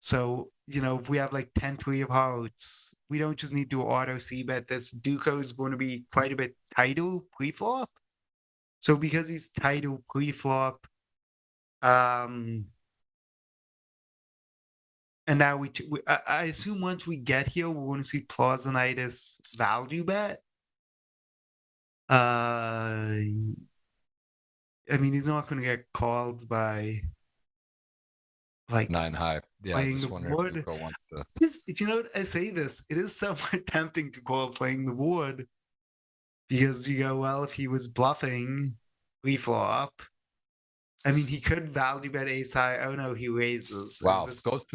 So, if we have like 10-3 of hearts, we don't just need to auto c-bet this. Duco is going to be quite a bit tighter pre-flop. So because he's tighter pre-flop, and now I assume once we get here, we're going to see Clausenitis value bet. I mean, he's not going to get called by like 9-high. Yeah, I just wonder if Duco wants to. I say this, it is somewhat tempting to call playing the board because you go, well, if he was bluffing pre-flop, I mean, he could value bet ace high. Oh no, he raises. Wow, goes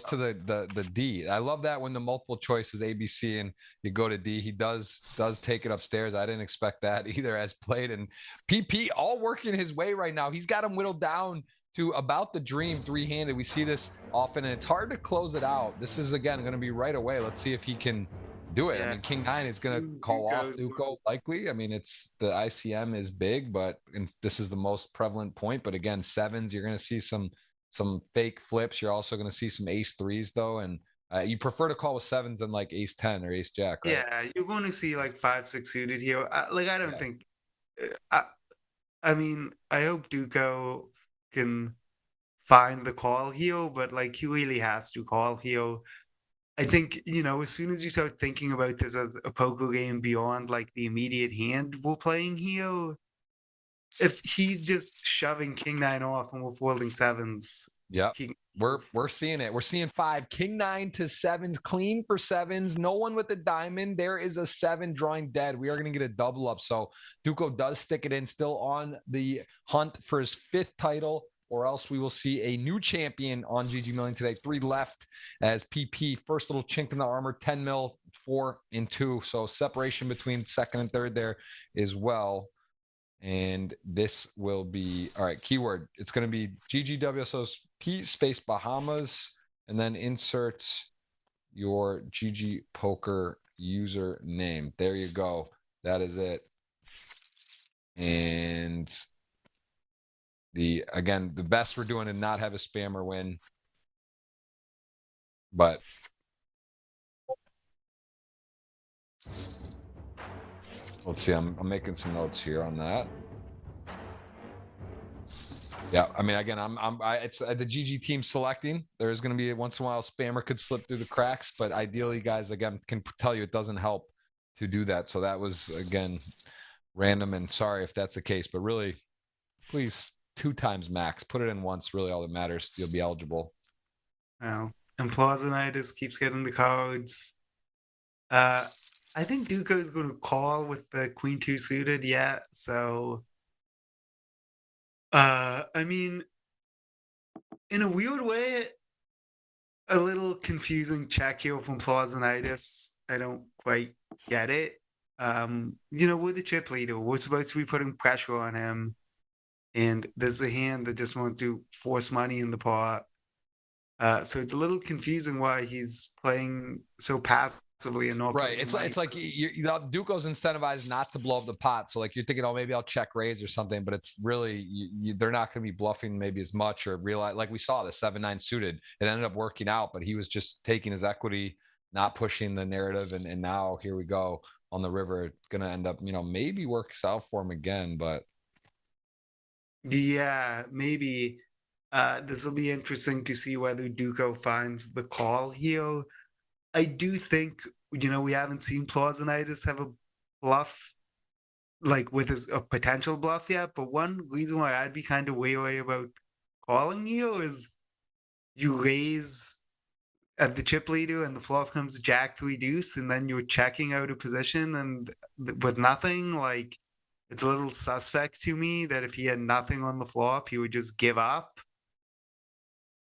to the D. I love that when the multiple choice is ABC and you go to D. He does take it upstairs. I didn't expect that either as played. And PP all working his way right now. He's got him whittled down to about the dream three-handed. We see this often, and it's hard to close it out. This is, again, going to be right away. Let's see if he can do it. Yeah. I mean, King 9 is going to call off Duco likely. I mean, it's the ICM is big, but this is the most prevalent point. But again, sevens, you're going to see some fake flips. You're also going to see some ace threes, though. And you prefer to call with sevens than like ace 10 or ace jack, right? Yeah, you're going to see like 5-6 suited here. I don't think. I mean, I hope Duco can find the call here, but like he really has to call here. I think, as soon as you start thinking about this as a poker game beyond like the immediate hand we're playing here, if he's just shoving King 9 off and we're folding sevens. Yeah, we're seeing it. We're seeing 5 King 9 to sevens, clean for sevens. No one with a diamond. There is a 7 drawing dead. We are going to get a double up. So Duco does stick it in, still on the hunt for his 5th title, or else we will see a new champion on GGMillion today. 3 left as PP, first little chink in the armor, 10 mil, 4 and 2. So separation between second and third there as well. And this will be, all right, keyword. It's going to be GGWSOP space Bahamas, and then insert your GGPoker username. There you go. That is it. And again, the best we're doing is not have a spammer win. But let's see. I'm making some notes here on that. Yeah, I mean, again, it's the GG team selecting. There is going to be once in a while spammer could slip through the cracks, but ideally, guys, again, can tell you it doesn't help to do that. So that was, again, random, and sorry if that's the case, but really, please 2 times max. Put it in once. Really, all that matters. You'll be eligible. Wow. And Plausenitis keeps getting the cards. I think Duco is going to call with the Queen 2 suited, yeah. So, I mean, in a weird way, a little confusing check here from Plausenitis. I don't quite get it. We're the chip leader. We're supposed to be putting pressure on him. And there's a hand that just wants to force money in the pot. So it's a little confusing why he's playing so passive massively and not right. It's like Duco's incentivized not to blow up the pot. So like you're thinking, oh, maybe I'll check raise or something, but it's really they're not going to be bluffing maybe as much or realize like we saw the 7-9 suited. It ended up working out, but he was just taking his equity, not pushing the narrative, and now here we go on the river. Going to end up, maybe works out for him again, but yeah, maybe. This will be interesting to see whether Duco finds the call here. I do think, we haven't seen Plausanitis have a bluff, like with a potential bluff yet, but one reason why I'd be kind of wary about calling here is you raise at the chip leader and the flop comes Jack 3 deuce, and then you're checking out a position and with nothing, like it's a little suspect to me that if he had nothing on the flop, he would just give up.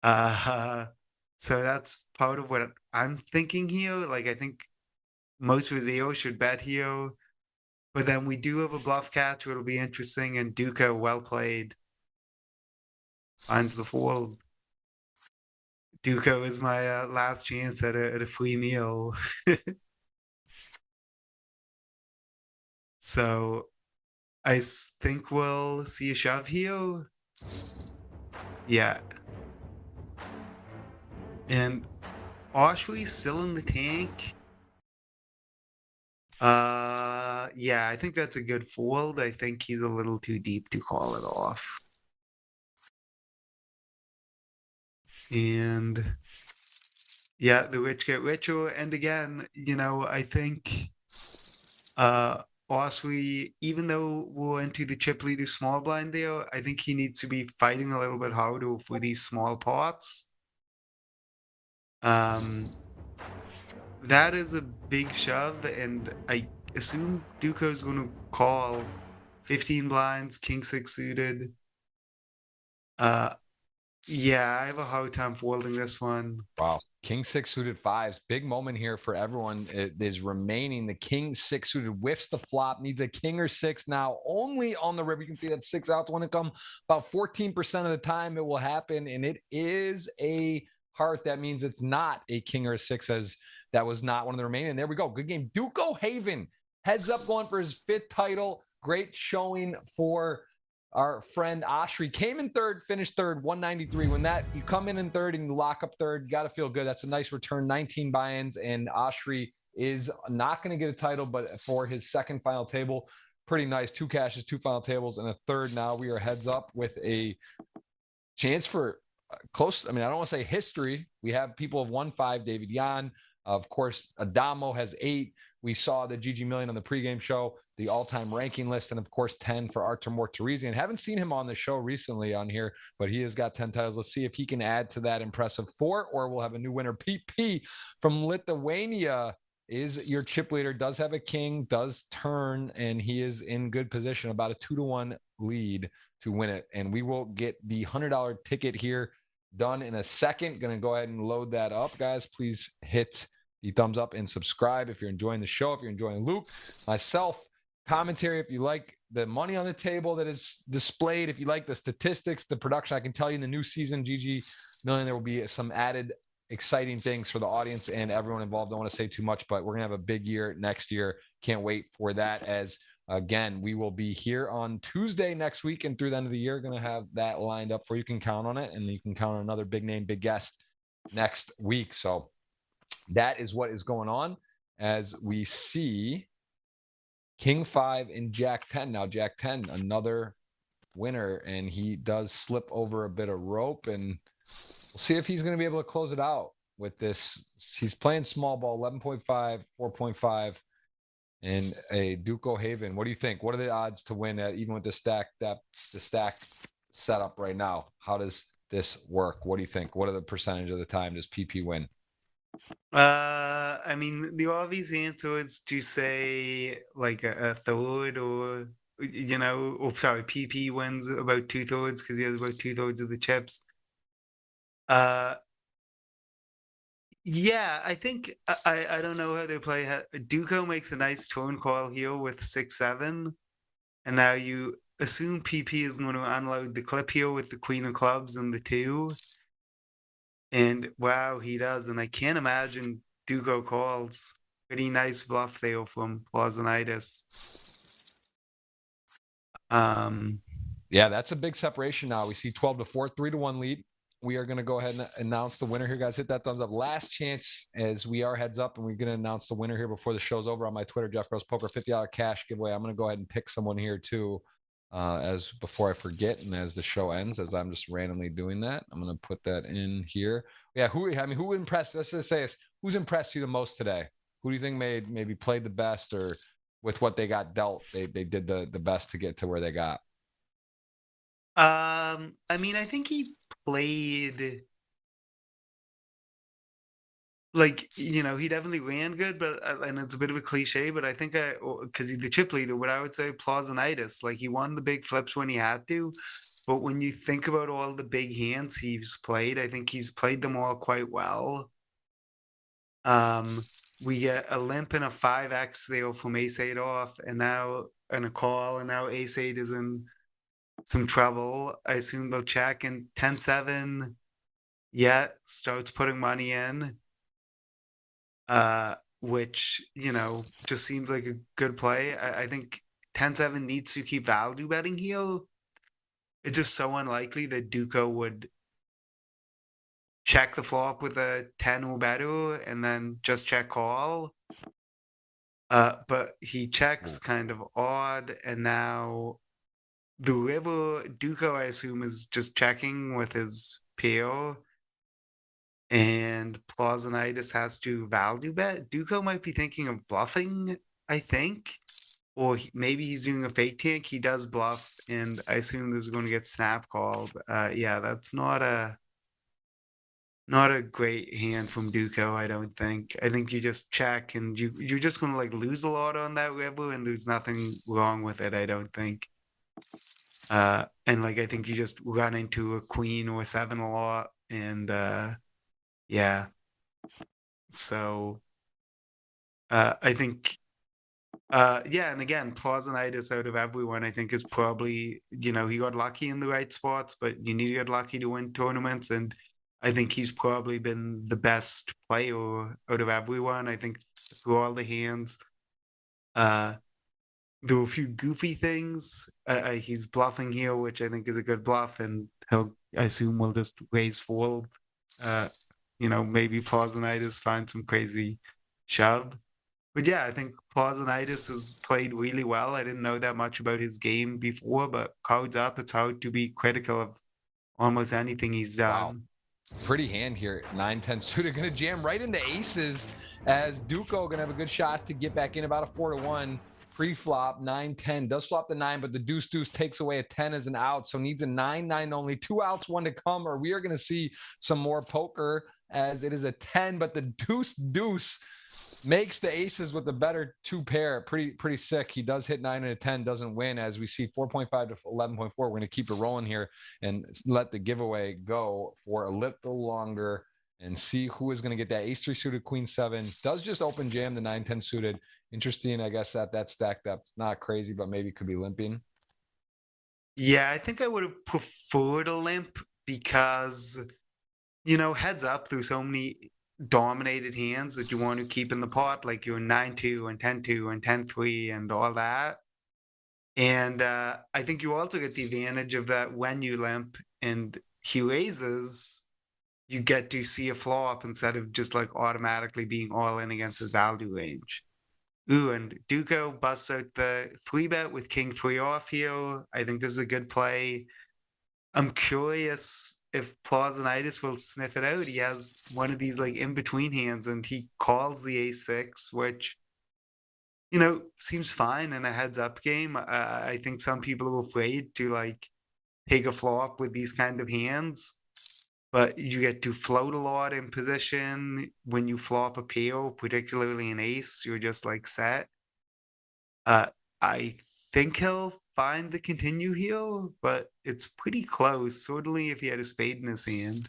So that's part of what I'm thinking here. Like, I think most of Zio should bet here, but then we do have a bluff catch, it'll be interesting. And Duca, well played, finds the fold. Duco is my last chance at a free meal. So I think we'll see a shove here. Yeah. And Oshri still in the tank. Yeah, I think that's a good fold. I think he's a little too deep to call it off. And yeah, the rich get richer. And again, I think Oshri, even though we're into the chip leader small blind there, I think he needs to be fighting a little bit harder for these small pots. That is a big shove, and I assume Duco's going to call 15 blinds, king 6 suited. Yeah, I have a hard time folding this one. Wow. King 6 suited fives. Big moment here for everyone. It is remaining. The king 6 suited whiffs the flop, needs a king or 6 now only on the river. You can see that 6 outs want to come about 14% of the time it will happen, and it is a heart. That means it's not a king or a 6, as that was not one of the remaining. And there we go. Good game. Duco Haven heads up, going for his 5th title. Great showing for our friend Oshri. Came in third, finished third, 193. When you come in third and you lock up third, you got to feel good. That's a nice return. 19 buy-ins, and Oshri is not going to get a title, but for his second final table, pretty nice. 2 cashes, 2 final tables, and a third. Now we are heads up with a chance for close. I mean, I don't want to say history. We have people have won 5. David Yan, of course, Adamo has 8. We saw the GGMillion on the pregame show, the all-time ranking list, and of course 10 for Artur Mortarizian. Haven't seen him on the show recently on here, but he has got 10 titles. Let's see if he can add to that impressive 4, or we'll have a new winner. PP from Lithuania is your chip leader, does have a king, does turn, and he is in good position, about a 2-1 lead to win it. And we will get the $100 ticket here done in a second. Going to go ahead and load that up, guys. Please hit the thumbs up and subscribe if you're enjoying the show, if you're enjoying Luke, myself, commentary, if you like the money on the table that is displayed, if you like the statistics, the production. I can tell you in the new season, GGMillion, there will be some added exciting things for the audience and everyone involved. Don't want to say too much, but we're going to have a big year next year. Can't wait for that, as again, we will be here on Tuesday next week and through the end of the year. Going to have that lined up for you. Can count on it, and you can count on another big name, big guest next week. So that is what is going on, as we see King 5 and Jack 10. Now Jack 10, another winner, and he does slip over a bit of rope, and we'll see if he's going to be able to close it out with this. He's playing small ball, 11.5, 4.5, and a Duco Haven. What do you think? What are the odds to win even with the stack setup right now? How does this work? What do you think? What are the percentage of the time does PP win? I mean, the obvious answer is to say like a third, or sorry, PP wins about 2/3 because he has about 2/3 of the chips. Yeah, I think I don't know how they play. Duco makes a nice turn call here with 6-7, and now you assume PP is going to unload the clip here with the queen of clubs and the 2. And wow, he does. And I can't imagine Duco calls. pretty nice bluff there from Plazonitis. Yeah, that's a big separation now. We see 12-4, 3-1 lead. We are going to go ahead and announce the winner here, guys. Hit that thumbs up. Last chance as we are heads up, and we're going to announce the winner here before the show's over on my Twitter, Jeff Gross Poker, $50 cash giveaway. I'm going to go ahead and pick someone here too, as before I forget, and as the show ends, as I'm just randomly doing that. I'm going to put that in here. Yeah, who impressed? Let's just say this. Who's impressed you the most today? Who do you think maybe played the best, or with what they got dealt, they did the best to get to where they got? I mean, I think he played like, you know, he definitely ran good, but and it's a bit of a cliche, but I think because he's the chip leader, what I would say Plazonitis, like he won the big flips when he had to, but when you think about all the big hands he's played, I think he's played them all quite well. We get a limp and a 5x there from ace-8 off, and now and a call, and now ace-8 is in some trouble. I assume they'll check, and 10-7 starts putting money in, which, you know, just seems like a good play. I think 10-7 needs to keep value betting here. It's just so unlikely that Duco would check the flop with a 10 or better and then just check call. But he checks kind of odd, and now the river Duco, I assume, is just checking with his pair, and Plazonitis has to value bet. Duco might be thinking of bluffing, I think, or maybe he's doing a fake tank. He does bluff, and I assume this is going to get snap called. Yeah, that's not a great hand from Duco, I don't think. I think you just check, and you're just gonna like lose a lot on that river, and there's nothing wrong with it, I don't think. And like I think you just run into a queen or a 7 a lot, and yeah. So I think yeah, and again, Plazonitis out of everyone, I think is probably, you know, he got lucky in the right spots, but you need to get lucky to win tournaments, and I think he's probably been the best player out of everyone. I think through all the hands, there were a few goofy things. He's bluffing here, which I think is a good bluff, and I assume will just raise fold. You know, maybe Plazonitis finds some crazy shove. But yeah, I think Plazonitis has played really well. I didn't know that much about his game before, but cards up, it's hard to be critical of almost anything he's done. Wow. Pretty hand here. 9-10 suited, gonna jam right into aces, as Duco gonna have a good shot to get back in, about a 4-1 pre-flop. 9-10 does flop the 9, but the deuce takes away a 10 as an out, so needs a 9-9 only. 2 outs, 1 to come, or we are gonna see some more poker, as it is a 10, but the deuce makes the aces with the better 2 pair. Pretty sick. He does hit 9 and a 10, doesn't win, as we see 4.5 to 11.4. We're going to keep it rolling here and let the giveaway go for a little longer and see who is going to get that. Ace 3 suited, queen 7 does just open jam the 9-10 suited. Interesting, I guess, that stacked up. It's not crazy, but maybe could be limping. Yeah, I think I would have preferred a limp because, you know, heads up, there's so many dominated hands that you want to keep in the pot, like your 9-2 and 10-2 and 10-3 and all that. And I think you also get the advantage of that when you limp and he raises, you get to see a flop instead of just like automatically being all in against his value range. Ooh, and Duco busts out the 3-bet with king 3 off here. I think this is a good play. I'm curious if Plazonitis will sniff it out. He has one of these like in between hands, and he calls the ace-6, which, you know, seems fine in a heads up game. I think some people are afraid to like take a flop with these kind of hands, but you get to float a lot in position. When you flop a pair, particularly an ace, you're just like set. I think he'll find the continue here, but it's pretty close. Certainly if he had a spade in his hand.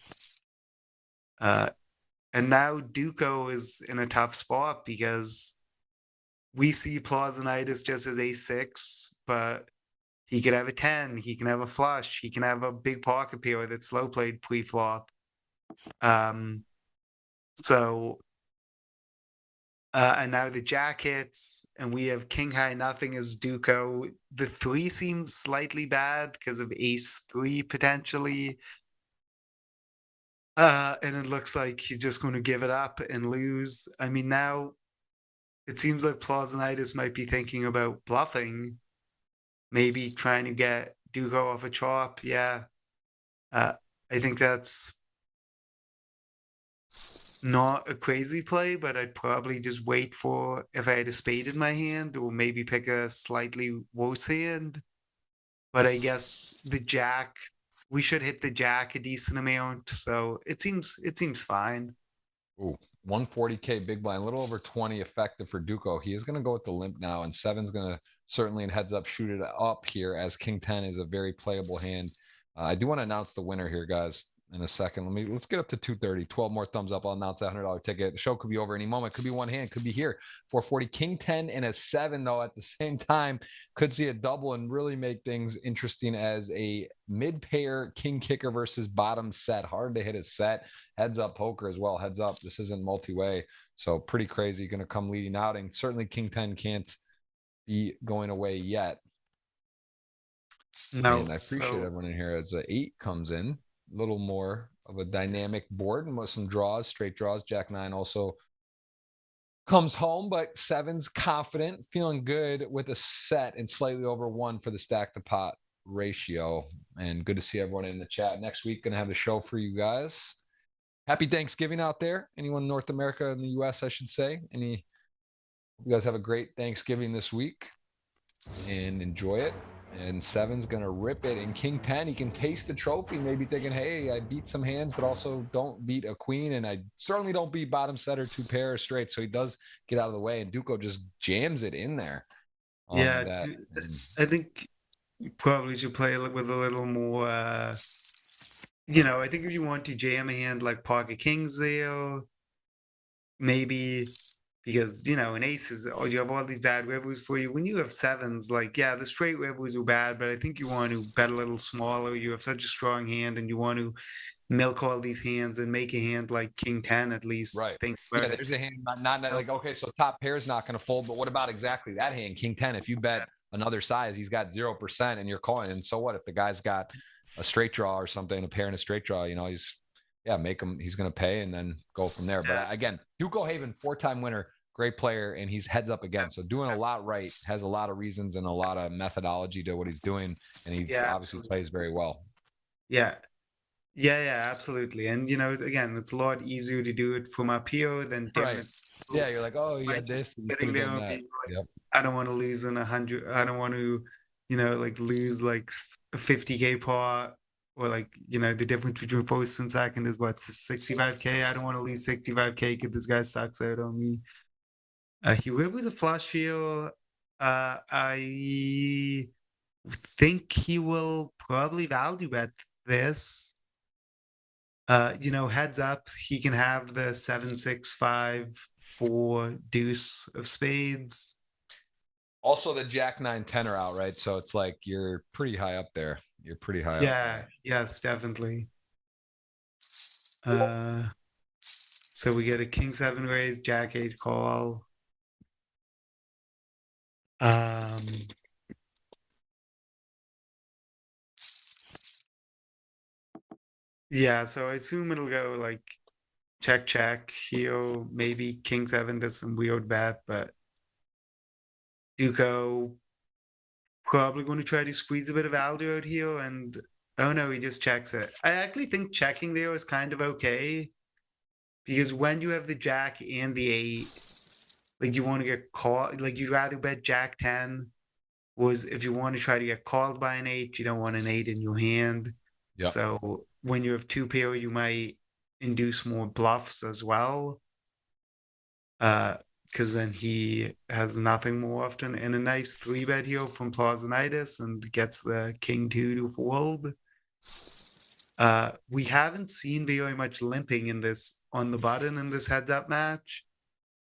And now Duco is in a tough spot because we see Plazonitis just as ace-6, but he could have a 10, he can have a flush, he can have a big pocket pair that's slow played pre-flop. So And now the jack hits, and we have king high nothing as Duco. The 3 seems slightly bad because of ace 3 potentially. And it looks like he's just going to give it up and lose. I mean, now it seems like Plausanitis might be thinking about bluffing, maybe trying to get Duco off a chop. Yeah. I think that's not a crazy play, but I'd probably just wait for if I had a spade in my hand, or maybe pick a slightly worse hand. But I guess the jack, we should hit the jack a decent amount, so it seems fine. Ooh, 140K big blind, a little over 20 effective for Duco. He is going to go with the limp now, and 7's going to certainly in heads up shoot it up here, as King 10 is a very playable hand. I do want to announce the winner here, guys, in a second. Let's get up to 230. 12 more thumbs up. I'll announce that $100 ticket. The show could be over any moment. Could be one hand. Could be here. 440. King 10 and a 7, though, at the same time. Could see a double and really make things interesting as a mid-pair king kicker versus bottom set. Hard to hit a set. Heads up poker as well. Heads up. This isn't multi-way. So pretty crazy. Going to come leading out. And certainly King 10 can't be going away yet. No, and I appreciate everyone in here as a 8 comes in. A little more of a dynamic board and with some draws, straight draws. Jack 9 also comes home, but 7's confident, feeling good with a set and slightly over 1 for the stack to pot ratio. And good to see everyone in the chat. Next week, going to have a show for you guys. Happy Thanksgiving out there. Anyone in North America and the US, I should say. You guys have a great Thanksgiving this week and enjoy it. And 7's going to rip it. And King 10, he can taste the trophy, maybe thinking, hey, I beat some hands, but also don't beat a queen. And I certainly don't beat bottom set or 2 pair straight. So he does get out of the way. And Duco just jams it in there. Yeah, I think you probably should play with a little more, I think if you want to jam a hand like pocket kings there, maybe, because in aces, you have all these bad rivers for you. When you have 7s, like, yeah, the straight rivers are bad, but I think you want to bet a little smaller. You have such a strong hand, and you want to milk all these hands and make a hand like King 10 at least. Right. Yeah, there's a hand not like, okay, so top pair is not going to fold, but what about exactly that hand, King 10? If you bet another size, he's got 0% and you're calling. And so what if the guy's got a straight draw or something, a pair and a straight draw, make him, he's going to pay and then go from there. But again, Duco Haven, 4-time winner, great player, and he's heads up again. So doing a lot right, has a lot of reasons and a lot of methodology to what he's doing. And he's obviously plays very well. Yeah, absolutely. And, again, it's a lot easier to do it from up here than right. Yeah, you're like, oh, you had this. Sitting there and being like, yep. I don't want to lose in 100. I don't want to, lose like a 50K pot, or the difference between first and second is what, 65K. I don't want to lose 65K because this guy sucks out on me. He rivers a flush here. I think he will probably value bet this. Heads up, he can have the 7, 6, 5, 4 deuce of spades. Also, the Jack 9, 10 are out, right? So it's like you're pretty high up there. You're pretty high up. Yeah, yes, definitely. So we get a King 7 raise, Jack 8 call. Yeah, so I assume it'll go like check, check, heel, maybe King 7 does some weird bet, but Duco probably going to try to squeeze a bit of value out here, and oh no, he just checks it. I actually think checking there is kind of okay, because when you have the Jack and the 8, like you want to get called, like you'd rather bet Jack 10, was if you want to try to get called by an 8, you don't want an 8 in your hand. Yep. So when you have 2 pair, you might induce more bluffs as well. Because then he has nothing more often. And a nice 3-bet here from Plausanitis and gets the King 2 to fold. We haven't seen very much limping in this on the button in this heads up match.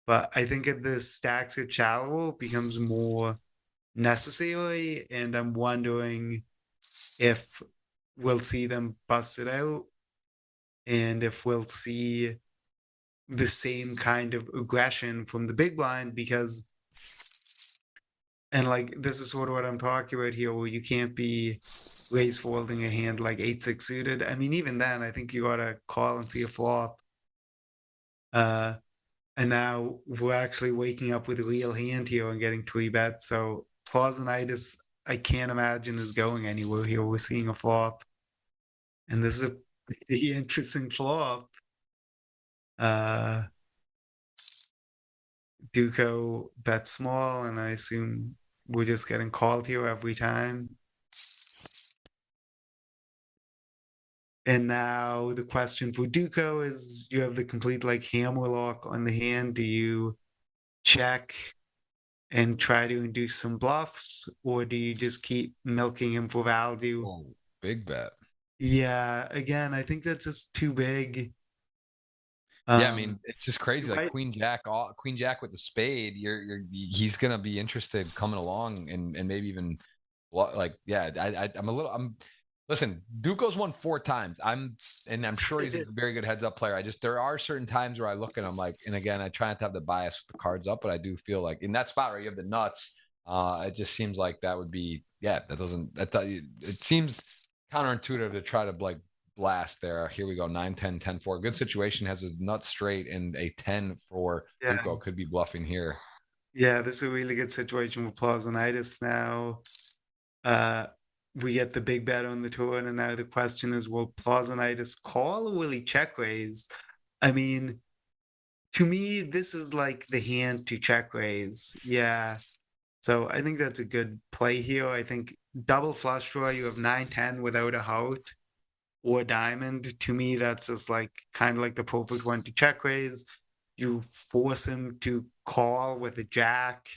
But I think if the stacks get shallower, it becomes more necessary. And I'm wondering if we'll see them bust it out, and if we'll see the same kind of aggression from the big blind, because, and like this is sort of what I'm talking about here, where you can't be raise folding a hand like 8-6 suited. I mean, even then, I think you gotta call and see a flop. And now we're actually waking up with a real hand here and getting 3-bet. So Plausinitis, I can't imagine is going anywhere here. We're seeing a flop, and this is a pretty interesting flop. Duco bet small, and I assume we're just getting called here every time. And now the question for Duco is, you have the complete like hammer lock on the hand. Do you check and try to induce some bluffs, or do you just keep milking him for value? Oh, big bet. Yeah, again, I think that's just too big. Yeah, I mean, it's just crazy. right. Like Queen Jack with the spade. He's gonna be interested coming along and maybe even like, yeah. Listen, Duco's won 4 times. I'm sure he's a very good heads up player. There are certain times where I look and I'm like, and again, I try not to have the bias with the cards up, but I do feel like in that spot where you have the nuts, it just seems like that would be, yeah, it seems counterintuitive to try to like blast there. Here we go, 9-10, 10-4. Good situation, has a nut straight and a 10 for Duco. Could be bluffing here. Yeah, this is a really good situation with Plausinitis now. We get the big bet on the turn, and now the question is, will Plausinitis call or will he check raise? I mean, to me, this is like the hand to check raise. Yeah. So I think that's a good play here. I think double flush draw, you have 9-10 without a heart or diamond. To me, that's just like kind of like the perfect one to check raise. You force him to call with a jack,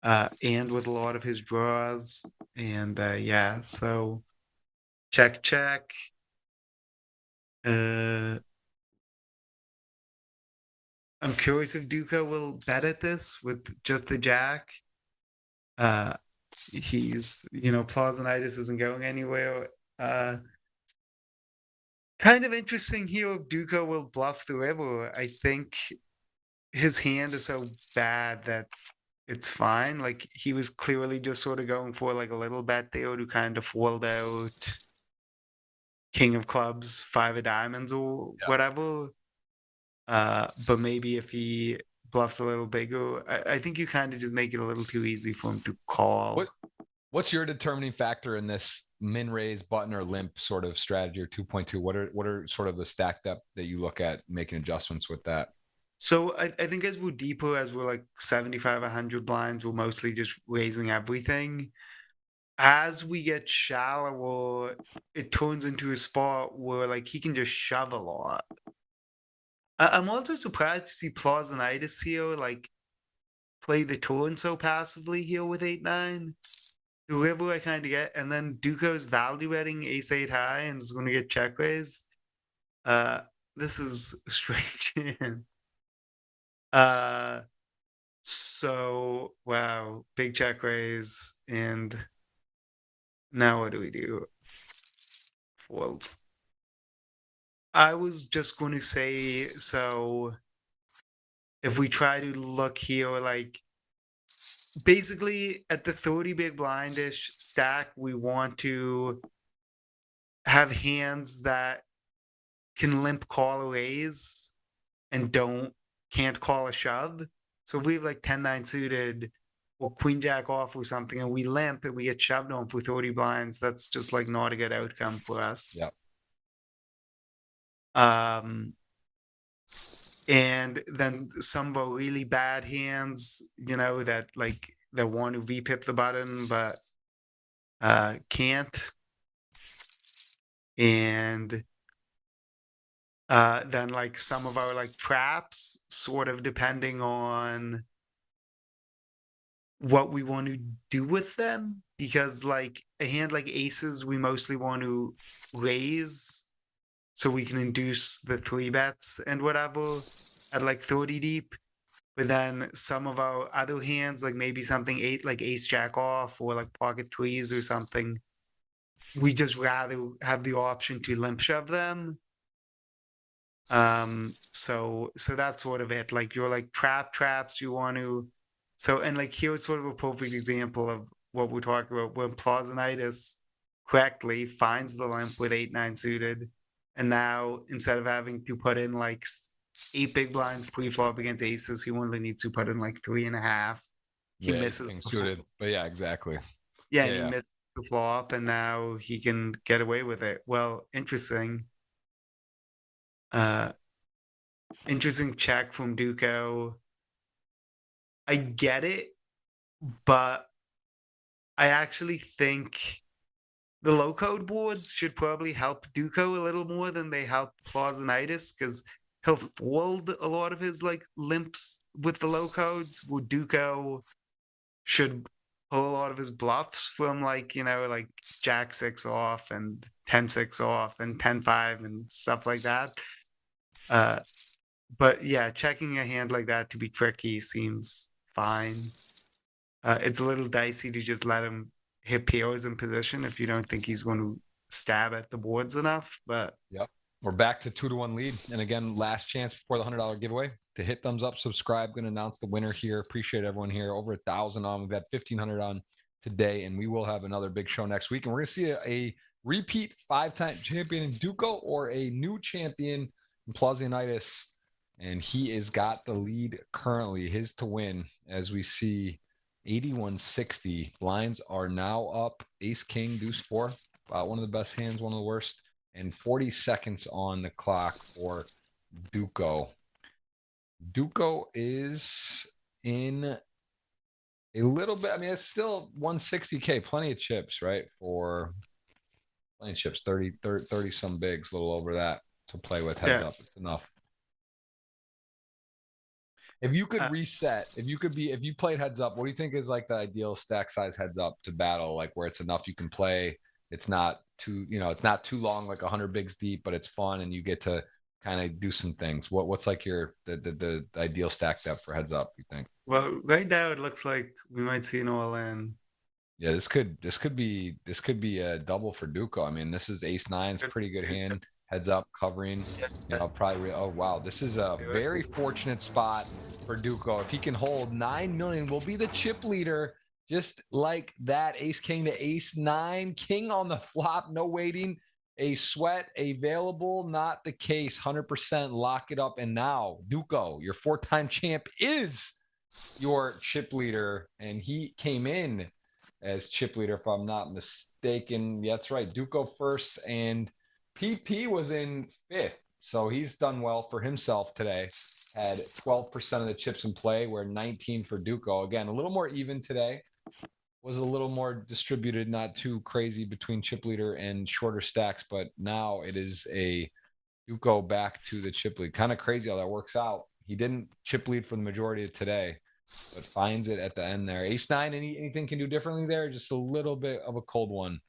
and with a lot of his draws. And yeah, so check. I'm curious if Duca will bet at this with just the jack. He's, Plausinitis isn't going anywhere. Kind of interesting here if Duca will bluff the river. I think his hand is so bad that it's fine. Like, he was clearly just sort of going for like a little bet there to kind of fold out King of Clubs, 5 of Diamonds, or whatever. But maybe if he bluffed a little bigger, I think you kind of just make it a little too easy for him to call. What's your determining factor in this min raise button or limp sort of strategy or 2.2? What are sort of the stack depth that you look at making adjustments with that? So I think as we're deeper, as we're like 75, 100 blinds, we're mostly just raising everything. As we get shallower, it turns into a spot where like he can just shove a lot. I'm also surprised to see Plausinitis here, like, play the turn so passively here with 8-9. The river I kind of get, and then Duco's value betting ace-8 high and is going to get check raised. This is a strange hand. So wow, big check raise, and now what do we do? Folds. I was just going to say, so if we try to look here, like, basically at the 30 big blindish stack, we want to have hands that can limp call a raise and can't call a shove. So if we have like 10-9 suited or queen jack off or something, and we limp and we get shoved on for 30 blinds, that's just like not a good outcome for us. Yeah. And then some of really bad hands, that like that want to VPip the button but can't. And then like some of our like traps, sort of depending on what we want to do with them, because like a hand like aces, we mostly want to raise so we can induce the 3-bets and whatever at like 30 deep. But then some of our other hands, like maybe something 8, like ace jack off or like pocket 3s or something, we just rather have the option to limp shove them. So that's sort of it. Like you're like traps you want to. So and like here's sort of a perfect example of what we're talking about when Plazonitis correctly finds the limp with 8-9 suited, and now instead of having to put in like 8 big blinds pre-flop against aces, he only needs to put in like 3.5. He Yeah, ace misses king the suited. But yeah, exactly. yeah, Yeah, and he yeah. missed the flop, and now he can get away with it. Well, interesting. Uh, interesting check from Duco. I get it, but I actually think the low code boards should probably help Duco a little more than they help Plazonitis because he'll fold a lot of his like limps with the low codes. Where Duco should pull a lot of his bluffs from like like Jack 6 off and 10-6 off and 10-5 and stuff like that. But yeah, checking a hand like that to be tricky seems fine. It's a little dicey to just let him hit POs in position if you don't think he's going to stab at the boards enough. But Yep. We're back to 2-1 lead. And again, last chance before the $100 giveaway to hit thumbs up, subscribe. Going to announce the winner here. Appreciate everyone here. Over 1,000 on. We've had 1,500 on today, and we will have another big show next week. And we're going to see a repeat 5-time champion in Duco or a new champion in Plazonitis. And he has got the lead currently. His to win, as we see 81-60. Blinds are now up. Ace, king, deuce, four. One of the best hands, one of the worst. And 40 seconds on the clock for Duco. Duco is in a little bit. I mean, it's still 160K, plenty of chips, right? For plenty of chips, 30 some bigs, a little over that to play with. Heads up, it's enough. If you could reset, if you played heads up, what do you think is like the ideal stack size heads up to battle? Like where it's enough you can play. It's not too, it's not too long, like 100 bigs deep, but it's fun and you get to kind of do some things. What's like the ideal stack depth for heads up, you think? well, right now it looks like we might see an all in. Yeah, this could be a double for Duco. I mean, this is ace nine, it's pretty good hand. Heads up, covering. Probably. Oh wow, this is a very fortunate spot for Duco. If he can hold 9 million, will be the chip leader. Just like that, ace king to ace nine, king on the flop, no waiting. A sweat available, not the case. 100% lock it up. And now Duco, your 4-time champ, is your chip leader, and he came in as chip leader, if I'm not mistaken. Yeah, that's right. Duco first, and PP was in 5th. So he's done well for himself today. Had 12% of the chips in play, where 19 for Duco. Again, a little more even today. Was a little more distributed, not too crazy between chip leader and shorter stacks, but now it is a Duco back to the chip lead. Kind of crazy how that works out. He didn't chip lead for the majority of today, but finds it at the end there. Ace nine, anything can do differently there? Just a little bit of a cold one.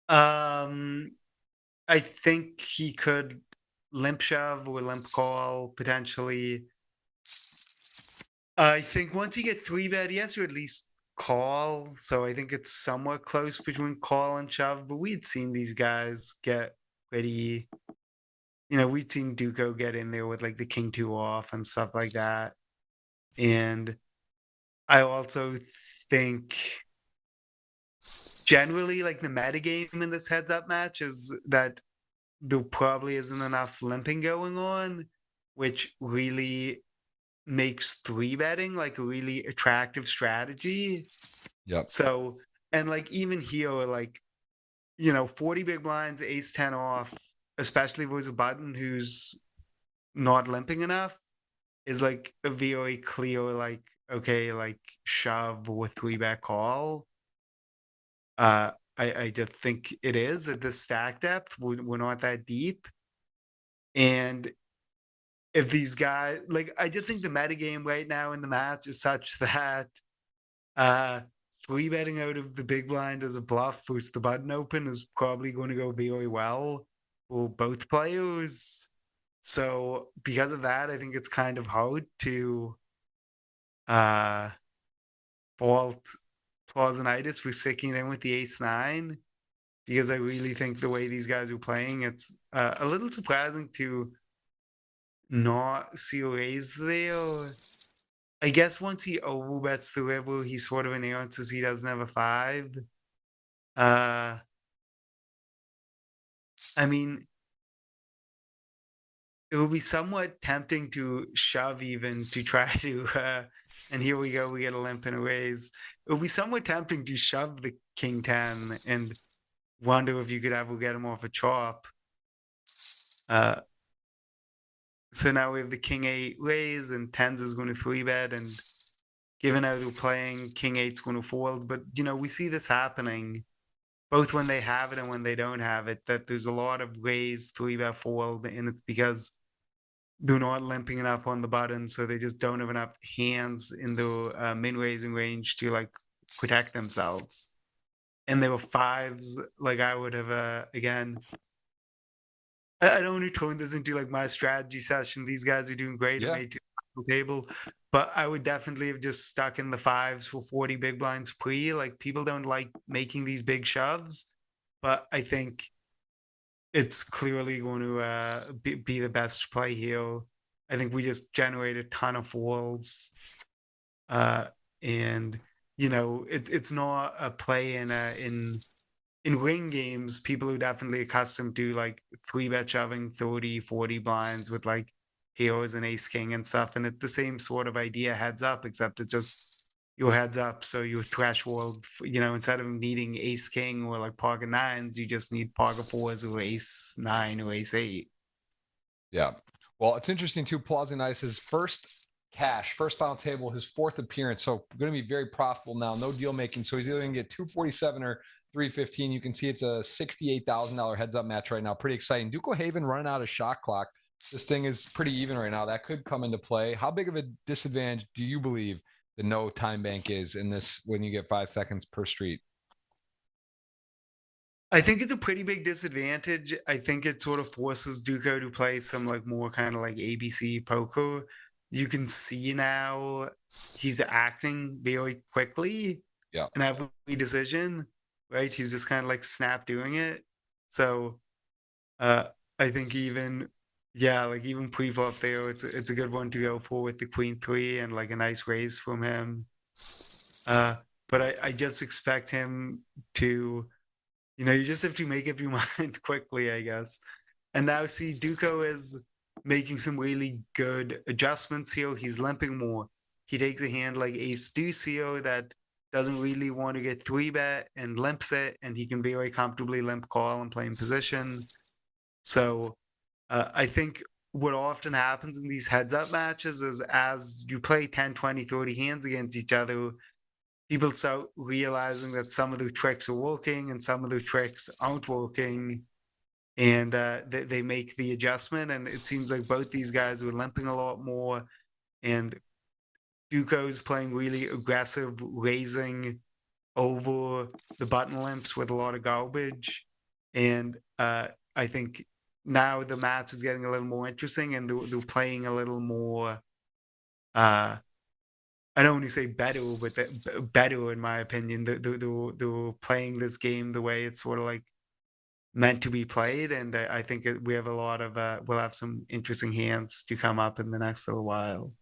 I think he could limp shove or limp call potentially. I think once he get 3-bet, he has to at least call. So I think it's somewhat close between call and shove. But we'd seen these guys get pretty. We'd seen Duco get in there with like the king 2 off and stuff like that. And I also think generally like the metagame in this heads up match is that there probably isn't enough limping going on, which really makes 3-betting like a really attractive strategy. Yep. So, and like even here, like, 40 big blinds, ace 10 off, especially if there's a button who's not limping enough, is like a very clear, like, okay, like shove with 3-bet call. I just think it is at the stack depth. We're not that deep. And if these guys, like, I just think the metagame right now in the match is such that 3-betting out of the big blind as a bluff with the button open is probably going to go very well for both players. So because of that, I think it's kind of hard to fault Plazonitis for sticking in with the ace nine. because I really think the way these guys are playing, it's a little surprising to not see a raise there. I guess once he overbets the river, he sort of announces he doesn't have a 5. I mean, it would be somewhat tempting to shove even to try to, and here we go, we get a limp and a raise. It would be somewhat tempting to shove the king 10 and wonder if you could ever get him off a chop. So now we have the king 8 raise, and 10s is going to 3-bet, and given how they're playing, king 8's going to fold. But, you know, we see this happening both when they have it and when they don't have it, that there's a lot of raise, 3-bet, fold, and it's because they're not limping enough on the button, so they just don't have enough hands in the min-raising range to, like, protect themselves. And there were 5s, like, I would have, again, I don't want to turn this into, like, my strategy session. These guys are doing great and made to the table, but I would definitely have just stuck in the 5s for 40 big blinds pre. Like, people don't like making these big shoves, but I think it's clearly going to be the best play here. I think we just generate a ton of folds, and you know, it's not a play in ring games. People are definitely accustomed to like 3-bet shoving 30, 40 blinds with like heroes and ace king and stuff, and it's the same sort of idea heads up, except it just your heads up, so your threshold, you know, instead of needing ace king or like pocket 9s, you just need pocket 4s or ace 9 or ace 8. Yeah. Well, it's interesting too. Plaza Nice's first final table, his 4th appearance. So going to be very profitable now. No deal making. So he's either going to get 247 or 315. You can see it's a $68,000 heads up match right now. Pretty exciting. Duke Haven running out of shot clock. This thing is pretty even right now. That could come into play. How big of a disadvantage do you believe the no time bank is in this when you get 5 seconds per street? I think it's a pretty big disadvantage. I think it sort of forces Duco to play some like more kind of like ABC poker. You can see now he's acting very quickly and every decision, right? He's just kind of like snap doing it. So I think even like even pre-flop there, it's a good one to go for with the queen 3 and like a nice raise from him. But I just expect him to, you know, you just have to make up your mind quickly, I guess. And now see, Duco is making some really good adjustments here. He's limping more. He takes a hand like ace deuce here that doesn't really want to get 3-bet and limps it, and he can very comfortably limp call and play in position. So I think what often happens in these heads up matches is as you play 10, 20, 30 hands against each other, people start realizing that some of the tricks are working and some of the tricks aren't working, and they make the adjustment. And it seems like both these guys were limping a lot more, and Duco's playing really aggressive, raising over the button limps with a lot of garbage. And I think now the match is getting a little more interesting, and they're playing a little more I don't want to say better, but better in my opinion. They're playing this game the way it's sort of like meant to be played, and I think we have a lot of we'll have some interesting hands to come up in the next little while.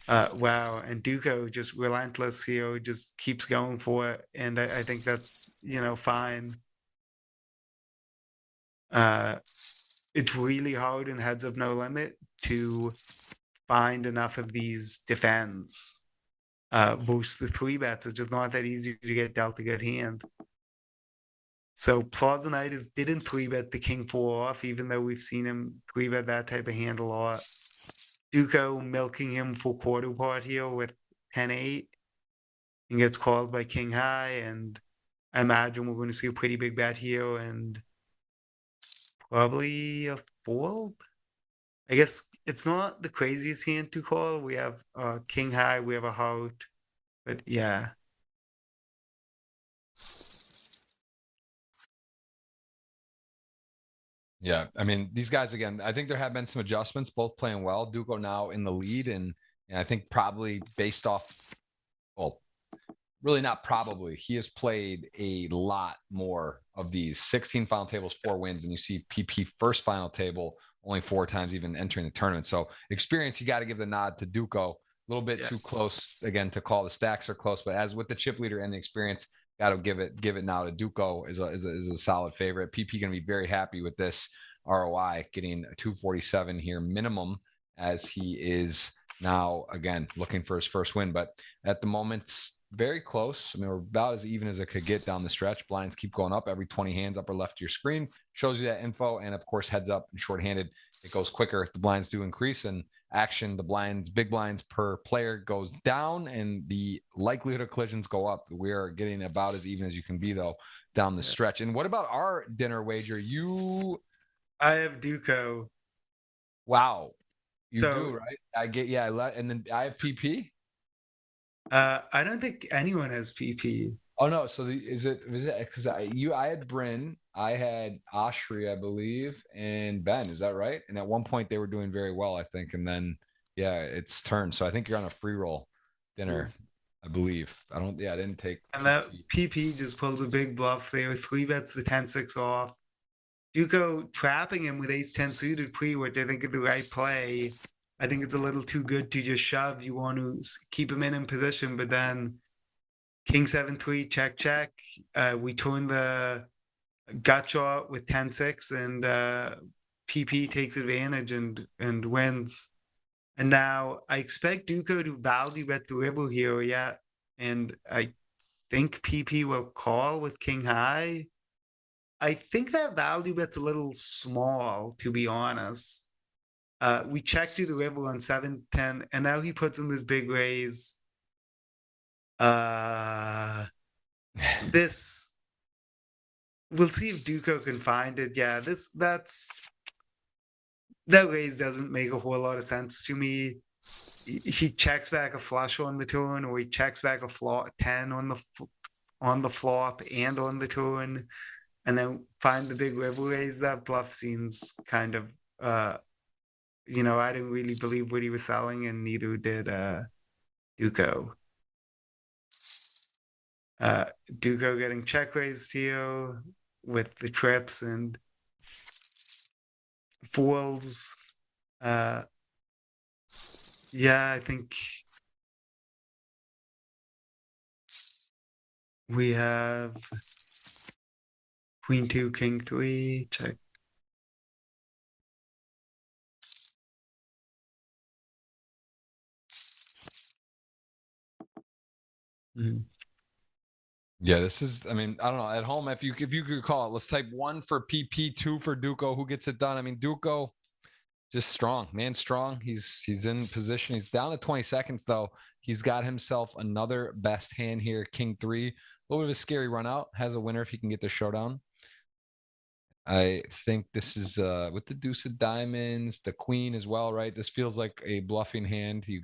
Wow, and Duco just relentless here, just keeps going for it, and I think that's, you know, fine. It's really hard in heads of no limit to find enough of these defends. Boost the 3-bets. It's just not that easy to get dealt a good hand. So Plazanitis didn't 3-bet the king 4 off, even though we've seen him 3-bet that type of hand a lot. Duco milking him for quarter part here with 10-8 and gets called by king high, and I imagine we're going to see a pretty big bet here and probably a fold. I guess it's not the craziest hand to call. We have king high, we have a heart, but yeah. Yeah, I mean, these guys, again, I think there have been some adjustments, both playing well. Duco now in the lead, and I think probably based off, well, really not probably. He has played a lot more of these 16 final tables, 4 wins, and you see PP first final table only 4 times even entering the tournament. So experience, you got to give the nod to Duco. A little bit too close again to call. The stacks are close, but as with the chip leader and the experience, got to give it now to Duco is a solid favorite. PP going to be very happy with this ROI, getting a 247 here minimum, as he is now again looking for his first win. But at the moment, very close. I mean, we're about as even as it could get down the stretch. Blinds keep going up every 20 hands, upper left of your screen shows you that info. And of course, heads up and shorthanded, it goes quicker. The blinds do increase, and action, the blinds, big blinds per player goes down, and the likelihood of collisions go up. We are getting about as even as you can be, though, down the stretch. And what about our dinner wager? I have Duco. Wow. You do, right? I get, and then I have PP. I don't think anyone has PP. Oh no! So is it because I had Bryn, I had Oshri, I believe, and Ben. Is that right? And at one point they were doing very well, I think, and then it's turned. So I think you're on a free roll dinner, I believe. I didn't take. And that PP just pulls a big bluff there. 3 bets the 10-6 off. Duco trapping him with ace-10 suited pre, which I think is the right play. I think it's a little too good to just shove. You want to keep him in position, but then king 7-3, check. We turn the gut shot with 10-6, and PP takes advantage and wins. And now I expect Duco to value bet the river here, and I think PP will call with king high. I think that value bet's a little small, to be honest. We checked to the river on 7-10, and now he puts in this big raise. This, we'll see if Duco can find it. Yeah, that raise doesn't make a whole lot of sense to me. He checks back a flush on the turn, or he checks back a flop 10 on the flop and on the turn, and then find the big river raise. That bluff seems kind of, I didn't really believe what he was selling, and neither did Duco. Duco getting check raised here with the trips and folds. I think we have queen 2, king 3, check. Yeah, this is, I mean, I don't know, at home, if you could call it, let's type 1 for PP, 2 for Duco. Who gets it done? I mean, Duco just strong, man, strong. He's in position. He's down to 20 seconds, though. He's got himself another best hand here, king 3. A little bit of a scary run out. Has a winner if he can get the showdown. I think this is with the deuce of diamonds, the queen as well, right? This feels like a bluffing hand. You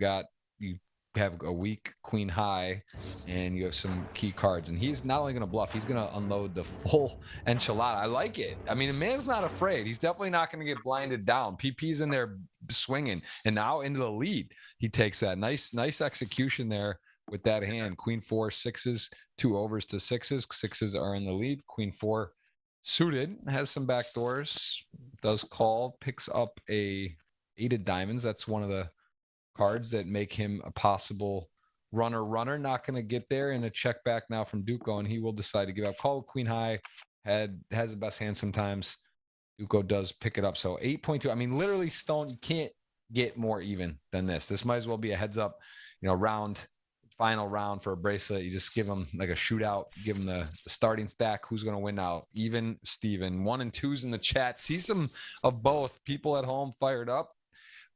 have a weak queen high, and you have some key cards, and he's not only going to bluff, he's going to unload the full enchilada. I like it. I mean, the man's not afraid. He's definitely not going to get blinded down. PP's in there swinging, and now into the lead. He takes that nice execution there with that hand. Queen 4, 6s, 2 overs to 6s. 6s are in the lead. Queen 4 suited, has some back doors, does call, picks up a 8 of diamonds. That's one of the cards that make him a possible runner. Not going to get there, and a check back now from Duco, and he will decide to give up. Call queen high, has the best hand sometimes. Duco does pick it up. So 8.2. I mean, literally, Stone, you can't get more even than this. This might as well be a heads up, final round for a bracelet. You just give him like a shootout, give him the starting stack. Who's going to win now? Even Steven. 1 and 2s in the chat. See some of both. People at home fired up.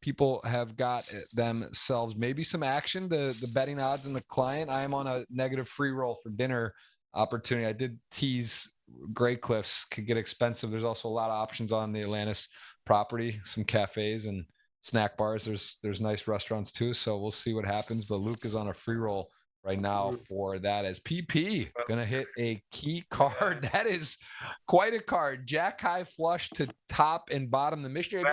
People have got themselves maybe some action. The betting odds and the client. I am on a negative free roll for dinner opportunity. I did tease Gray Cliffs could get expensive. There's also a lot of options on the Atlantis property, some cafes and snack bars. There's nice restaurants too. So we'll see what happens. But Luke is on a free roll right now for that, as PP gonna hit a key card. That is quite a card. Jack high flush to top and bottom. The missionary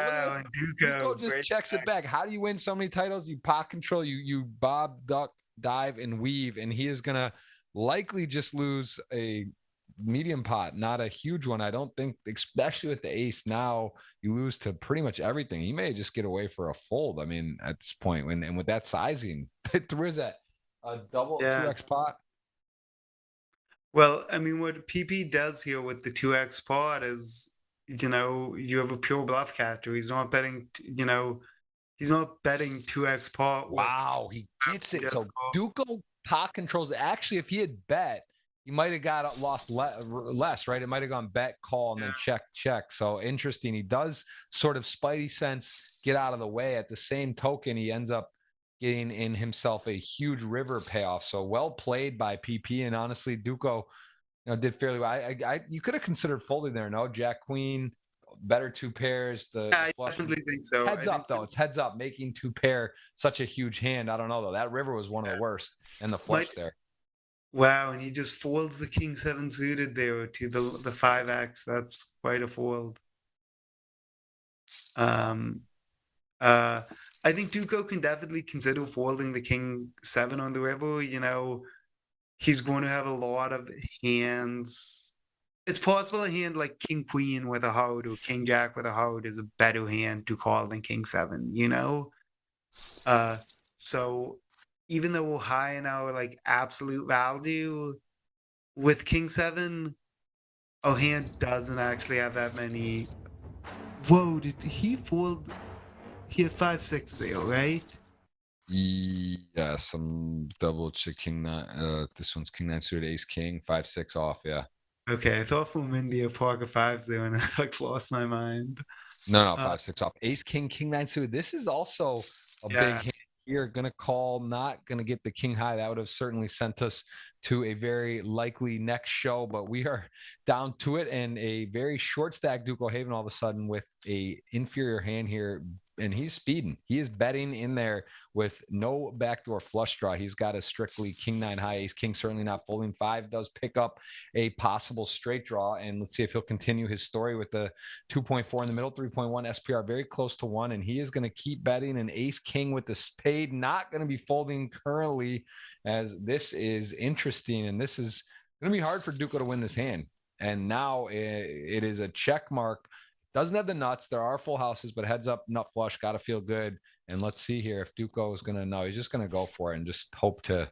Duco just checks it back. How do you win so many titles? You pot control, you bob, duck, dive, and weave, and he is gonna likely just lose a medium pot, not a huge one. I don't think, especially with the ace now, you lose to pretty much everything. You may just get away for a fold. I mean, at this point, and with that sizing, where's that? It's double 2x pot. Well, I mean, what PP does here with the 2x pot is, you know, you have a pure bluff catcher. He's not betting, you know, he's not betting 2x pot. Wow, he gets it. So Duco pot controls. Actually, if he had bet, he might have lost less, right? It might have gone bet, call, and then check. So interesting. He does sort of spidey sense get out of the way. At the same token, he ends up getting in himself a huge river payoff. So well played by PP. And honestly, Duco, you know, did fairly well. You could have considered folding there. No, Jack Queen, better two pairs. I definitely think so. Heads up, though. It's heads up. Making two pair such a huge hand. I don't know, though. That river was one of the worst. And the flush there. Wow, and he just folds the king 7 suited there to the 5x. That's quite a fold. I think Duco can definitely consider folding the king 7 on the river. You know, he's going to have a lot of hands. It's possible a hand like king queen with a heart or king jack with a heart is a better hand to call than king 7, you know? So even though we're high in our like absolute value with king 7, our hand doesn't actually have that many. Whoa, did he fold? He had 5-6 there, right? Yes, I'm double checking that. This one's king 9 suited, ace king, 5-6 off. Yeah. Okay, I thought from India pocket 5s there, and I like lost my mind. No, 5-6 off. Ace king, king 9 suited. This is also a big hand here. Gonna call, not gonna get the king high. That would have certainly sent us to a very likely next show, but we are down to it, and a very short stack Duco Haven all of a sudden with a inferior hand here. And he's speeding. He is betting in there with no backdoor flush draw. He's got a strictly king 9 high, ace king, certainly not folding. 5 does pick up a possible straight draw. And let's see if he'll continue his story with the 2.4 in the middle, 3.1 SPR, very close to 1. And he is going to keep betting an ace king with the spade, not going to be folding currently, as this is interesting. And this is going to be hard for Duco to win this hand. And now it is a check mark. Doesn't have the nuts. There are full houses, but heads up, nut flush, got to feel good. And let's see here if Duco is going to know. He's just going to go for it and just hope to.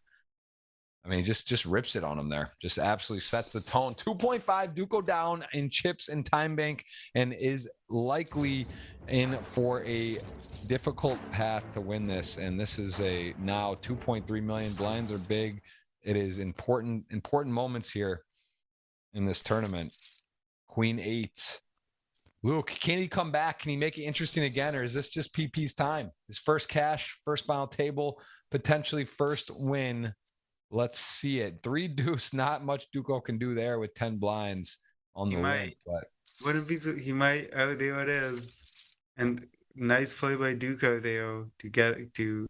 I mean, just rips it on him there. Just absolutely sets the tone. 2.5, Duco down in chips and time bank, and is likely in for a difficult path to win this. And this is a now 2.3 million. Blinds are big. It is important moments here in this tournament. Queen 8. Luke, can he come back? Can he make it interesting again? Or is this just PP's time? His first cash, first final table, potentially first win. Let's see it. 3 deuce, not much Duco can do there with 10 blinds on the win. But wouldn't be so, he might. Oh, there it is. And nice play by Duco there to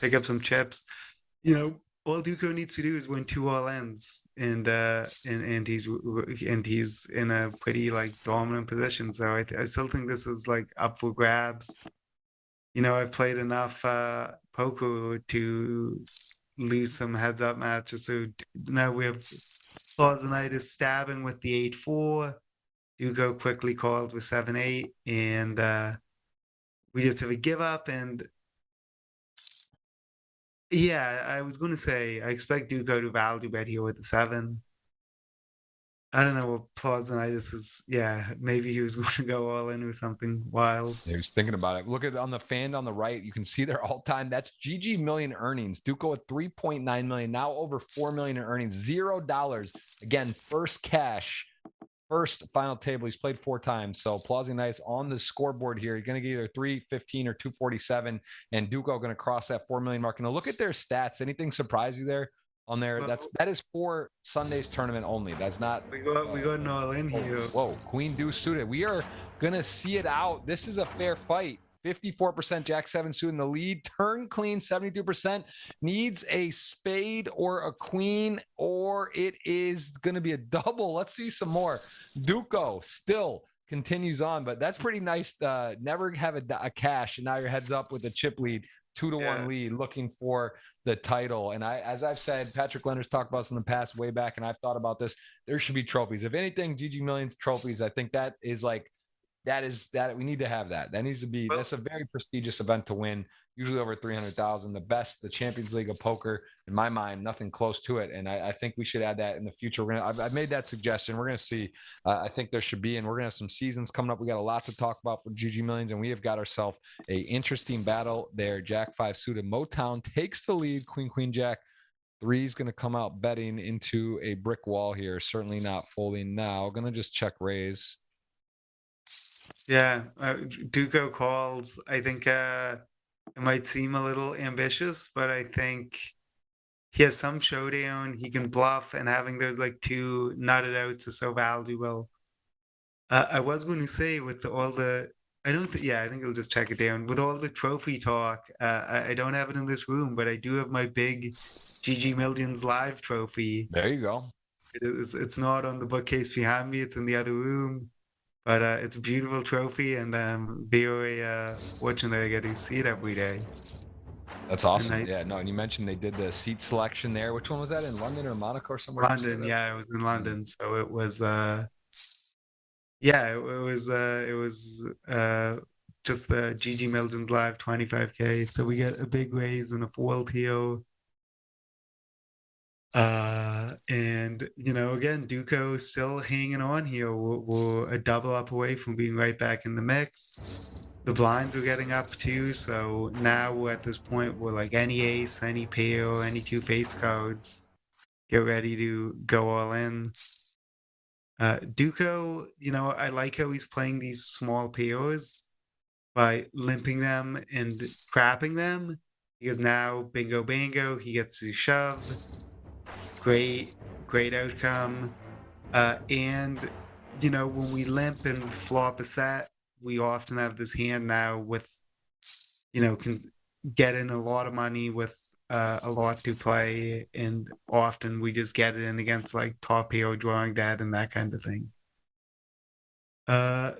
pick up some chips. You know, all Duco needs to do is win 2 all-ins, and he's in a pretty like dominant position. So I still think this is like up for grabs. You know, I've played enough poker to lose some heads-up matches. So now we have Plazinitis stabbing with the 8-4. Duco quickly called with 7-8, and we just have a give up. And yeah, I was going to say, I expect Duco to value bet here with the 7. I don't know what Plazinitis is. Yeah, maybe he was going to go all in or something wild. He was thinking about it. Look at on the fan on the right. You can see their all-time. That's GGMillion earnings. Duco at 3.9 million, now over 4 million in earnings. $0. Again, first cash. First final table. He's played 4 times. So Plazinitis on the scoreboard here. He's going to get either 315 or 247. And Duco going to cross that 4 million mark. And look at their stats. Anything surprise you there on there? That is for Sunday's tournament only. That's not. We got an all in here. Whoa, Queen deuce suited. We are going to see it out. This is a fair fight. 54% Jack 7 suited in the lead. Turn clean, 72%. Needs a spade or a queen, or it is going to be a double. Let's see some more. Duco still continues on. But that's pretty nice. Never have a cash, and now your heads up with a chip lead, 2-1 lead, looking for the title. And as I've said, Patrick Leonard's talked about this in the past, way back, and I've thought about this. There should be trophies. If anything, GGMillion's trophies. I think that is we need to have that. That needs to be. That's a very prestigious event to win. Usually over 300,000. The best, the Champions League of Poker, in my mind, nothing close to it. And I think we should add that in the future. I've made that suggestion. We're gonna see. I think there should be, and we're gonna have some seasons coming up. We got a lot to talk about for GGMillions, and we have got ourselves a interesting battle there. Jack 5 suited. Motown takes the lead. Queen Jack 3 is gonna come out betting into a brick wall here. Certainly not folding now. Gonna just check raise. Yeah, Duco calls. I think it might seem a little ambitious, but I think he has some showdown. He can bluff, and having those like 2 nutted outs is so valuable. I was going to say with all the, I think he'll just check it down. With all the trophy talk, I don't have it in this room, but I do have my big GGMillions live trophy. There you go. It's not on the bookcase behind me. It's in the other room. But it's a beautiful trophy, and very fortunate I get to see it every day. That's awesome. And you mentioned they did the seat selection there. Which one was that, in London or Monaco or somewhere? London, yeah, it was in London. So it was, it was just the GGMillions Live 25K. So we get a big raise and a fold here. And again, Duco still hanging on here. We're a double up away from being right back in the mix. The blinds are getting up too, so now we're at this point where like any ace, any pair, any 2 face cards, get ready to go all in. Duco, I like how he's playing these small pairs by limping them and crapping them, because now bingo bango, he gets to shove. Great outcome. And when we limp and flop a set, we often have this hand now with can get in a lot of money with a lot to play, and often we just get it in against like top pair drawing dead and that kind of thing.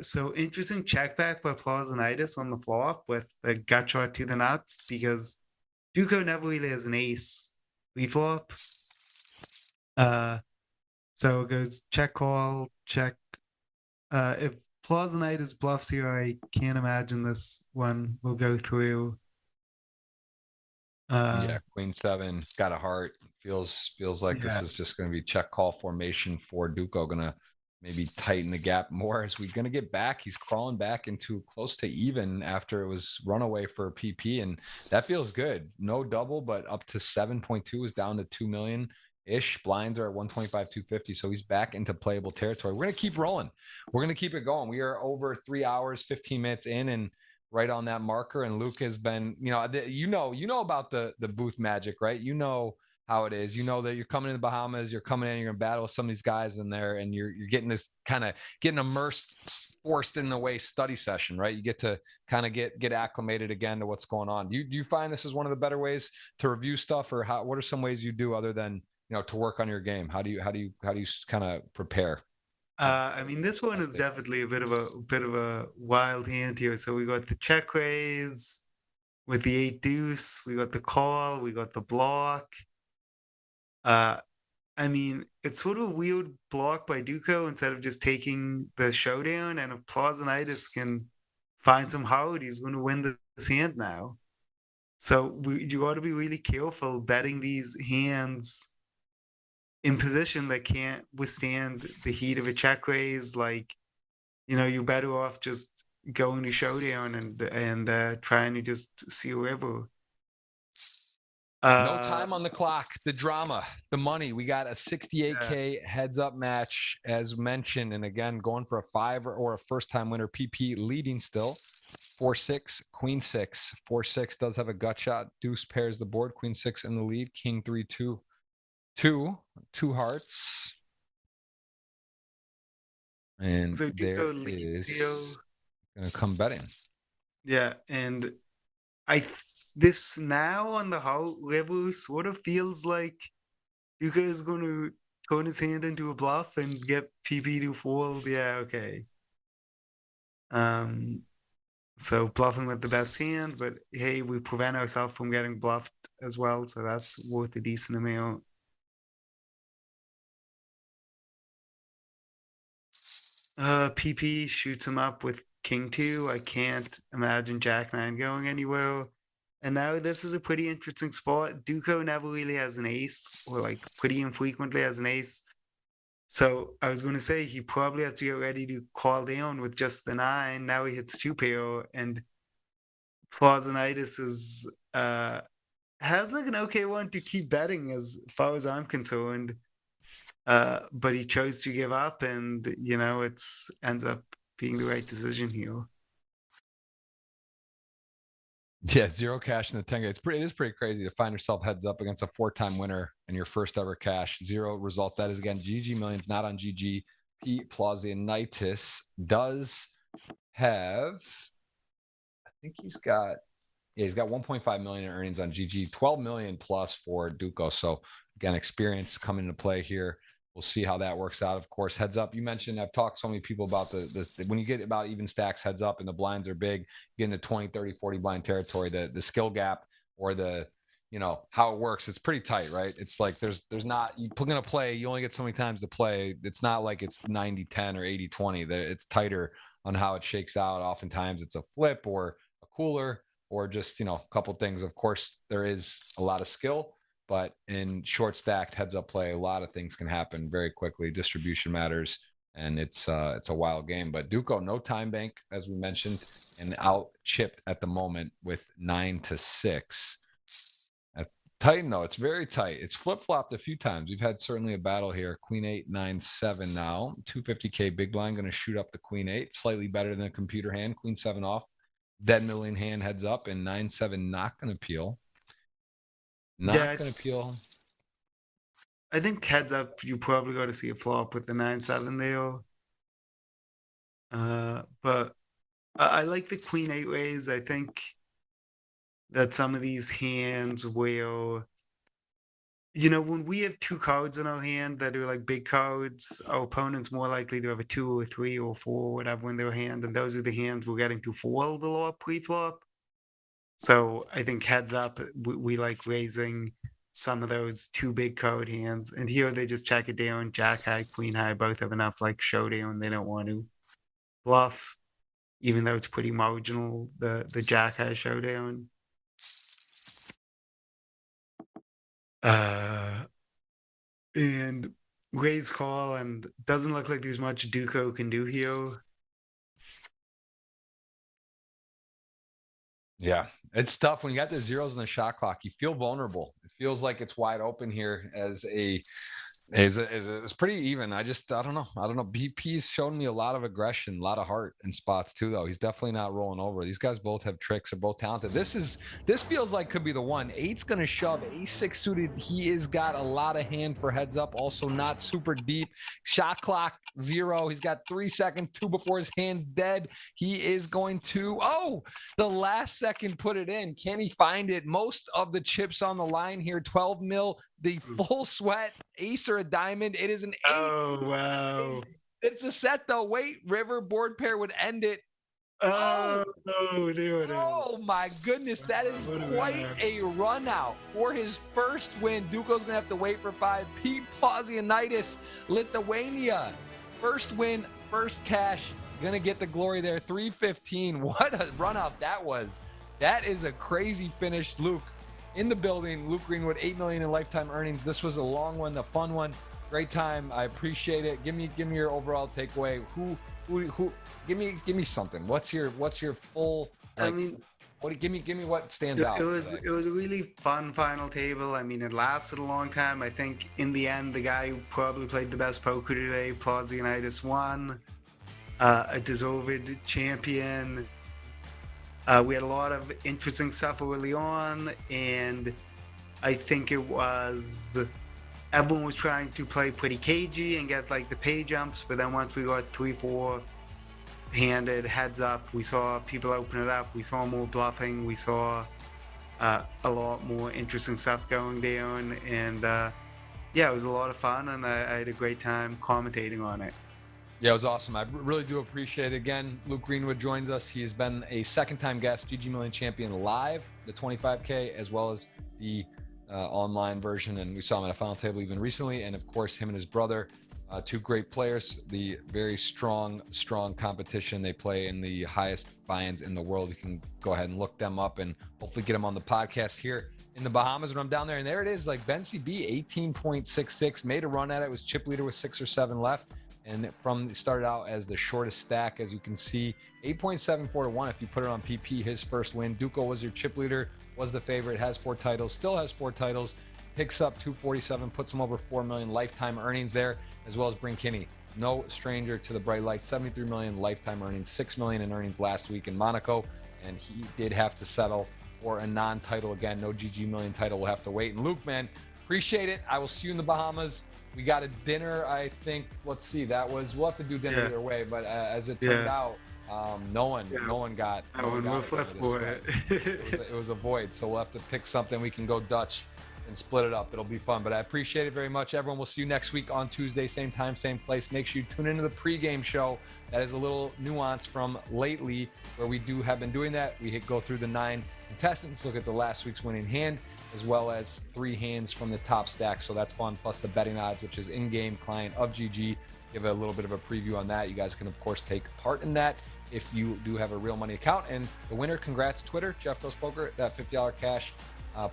So interesting check back by Plazonitis on the flop with a gut shot to the nuts, because Duco never really has an ace pre-flop. So it goes check call, check. If Plazonitis bluffs here, I can't imagine this one will go through. Queen 7 got a heart. Feels like this is just going to be check call formation for Duco. Gonna maybe tighten the gap more as we're going to get back. He's crawling back into close to even after it was runaway for PP, and that feels good. No double, but up to 7.2 is down to 2 million. Ish. Blinds are at 125, 250. So he's back into playable territory. We're going to keep rolling. We're going to keep it going. We are over 3 hours, 15 minutes in, and right on that marker. And Luke has been, you know about the booth magic, right? You know how it is. You know that you're coming in the Bahamas, you're coming in, you're going to battle with some of these guys in there, and you're getting this kind of getting immersed, forced in a way study session, right? You get to kind of get acclimated again to what's going on. Do you find this is one of the better ways to review stuff, or what are some ways you do other than to work on your game? How do you kind of prepare? I mean, this one is definitely a bit of a wild hand here. So we got the check raise with the 8 deuce. We got the call. We got the block. I mean, it's sort of a weird block by Duco instead of just taking the showdown. And if Plazonitis can find some hard, he's going to win this hand now. So you got to be really careful betting these hands in position that can't withstand the heat of a check raise. Like, you're better off just going to showdown and trying to just see a river. No time on the clock. The drama, the money. We got a 68K heads up match, as mentioned, and again going for a 5 or a first time winner. PP leading still. 4-6, Queen 6. 4-6 does have a gut shot. Deuce pairs the board. Queen 6 in the lead. King 3-2. 2 hearts, and so there is gonna come betting. Yeah, and this now on the heart river sort of feels like Duco is going to turn his hand into a bluff and get PP to fold. Yeah, okay. So bluffing with the best hand, but hey, we prevent ourselves from getting bluffed as well, so that's worth a decent amount. PP shoots him up with King 2. I can't imagine Jack 9 going anywhere. And now this is a pretty interesting spot. Duco never really has an ace, or like pretty infrequently has an ace. So I was going to say he probably has to get ready to call down with just the 9. Now he hits 2-pair, and Plazinitis is has like an okay one to keep betting as far as I'm concerned. But he chose to give up, and you know, it's ends up being the right decision here. Yeah, 0 cash in the 10. It is pretty crazy to find yourself heads up against a 4-time winner and your first ever cash. 0 results. That is again GGMillions, not on GG. Pete Plazinitis does have, I think he's got 1.5 million in earnings on GG, 12 million plus for Duco. So again, experience coming into play here. We'll see how that works out. Of course, heads up. You mentioned, I've talked to so many people about this. When you get about even stacks heads up and the blinds are big, you get into 20, 30, 40 blind territory, the skill gap or the, you know, how it works, it's pretty tight, right? It's like there's not, you're going to play, you only get so many times to play. It's not like it's 90-10 or 80-20. It's tighter on how it shakes out. Oftentimes it's a flip or a cooler or just, you know, a couple things. Of course, there is a lot of skill. But in short stacked heads up play, a lot of things can happen very quickly. Distribution matters, and it's a wild game. But Duco, no time bank, as we mentioned, and out chipped at the moment with 9-6. At Titan, though, it's very tight. It's flip flopped a few times. We've had certainly a battle here. Queen 8, 9-7 now. 250K big blind going to shoot up the Queen 8, slightly better than a computer hand. Queen 7 off, dead middling hand heads up, and 9-7 not going to peel. Not going to peel. I think heads up, you probably got to see a flop with the 9-7 there. But I like the Queen 8 raise. I think that some of these hands where, you know, when we have 2 cards in our hand that are like big cards, our opponent's more likely to have a 2 or 3 or 4 or whatever in their hand, and those are the hands we're getting to fold a lot pre-flop. So I think heads up, we like raising some of those 2 big card hands. And here they just check it down. Jack high, queen high, both have enough like showdown. They don't want to bluff, even though it's pretty marginal, the jack high showdown. And raise call, and doesn't look like there's much Duco can do here. Yeah, it's tough when you got the zeros on the shot clock. You feel vulnerable. It feels like it's wide open here as it's pretty even. I don't know. BP's shown me a lot of aggression, a lot of heart in spots too, though. He's definitely not rolling over. These guys both have tricks. They're both talented. This feels like could be the one. 8's going to shove. Ace-6 suited. He has got a lot of hand for heads up. Also not super deep. Shot clock 0. He's got 3 seconds, 2 before his hand's dead. He is going to, the last second put it in. Can he find it? Most of the chips on the line here. 12 mil. The full sweat, ace or a diamond. It is an 8. Oh, wow. It's a set, though. Wait, river board pair would end it. There it is. Oh, my goodness. That is quite a run out for his first win. Duco's going to have to wait for 5. Pete Plazinitis, Lithuania. First win, first cash. Going to get the glory there. 315. What a run out that was. That is a crazy finish, Luke. In the building, Luke Greenwood, 8 million in lifetime earnings. This was a long one, a fun one, great time. I appreciate it. Give me your overall takeaway. Who? Give me something. What's your full? Like, give me what stands out. It was a really fun final table. I mean, it lasted a long time. I think in the end, the guy who probably played the best poker today, Plazinitis, won. A deserved champion. We had a lot of interesting stuff early on, and I think it was everyone was trying to play pretty cagey and get like the pay jumps, but then once we got 3-4 handed heads up, we saw people open it up. We saw more bluffing. We saw a lot more interesting stuff going down, and yeah, it was a lot of fun, and I had a great time commentating on it. Yeah, it was awesome. I really do appreciate it. Again, Luke Greenwood joins us. He has been a second-time guest, GGMillion champion live, the 25K, as well as the online version. And we saw him at a final table even recently. And, of course, him and his brother, two great players, the very strong competition. They play in the highest buy-ins in the world. You can go ahead and look them up and hopefully get them on the podcast here in the Bahamas when I'm down there. And there it is, like Ben CB, 18.66, made a run at it, was chip leader with 6 or 7 left. And started out as the shortest stack, as you can see, 8.74 to 1 if you put it on PP, his first win. Duco was your chip leader, was the favorite, has 4 titles, still has 4 titles, picks up 247, puts him over 4 million lifetime earnings there, as well as Brinkini, no stranger to the bright lights, 73 million lifetime earnings, 6 million in earnings last week in Monaco, and he did have to settle for a non-title again. No GGMillion title, we'll have to wait. And Luke, man, appreciate it. I will see you in the Bahamas. We got a dinner, I think. Let's see. We'll have to do dinner either way. But as it turned out, no one got. We'll flip for it. It was a void. So we'll have to pick something. We can go Dutch and split it up. It'll be fun. But I appreciate it very much, everyone. We'll see you next week on Tuesday, same time, same place. Make sure you tune into the pregame show. That is a little nuance from lately, where we have been doing that. We go through the 9 contestants, look at the last week's winning hand, as well as 3 hands from the top stack. So that's fun. Plus the betting odds, which is in-game client of GG. Give a little bit of a preview on that. You guys can, of course, take part in that if you do have a real money account. And the winner, congrats, Twitter, Jeff Goes Poker, that $50 cash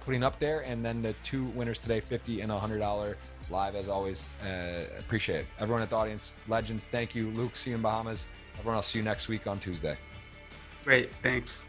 putting up there. And then the 2 winners today, $50 and $100 live, as always. Appreciate it. Everyone at the audience, legends, thank you. Luke, see you in Bahamas. Everyone else, see you next week on Tuesday. Great, thanks.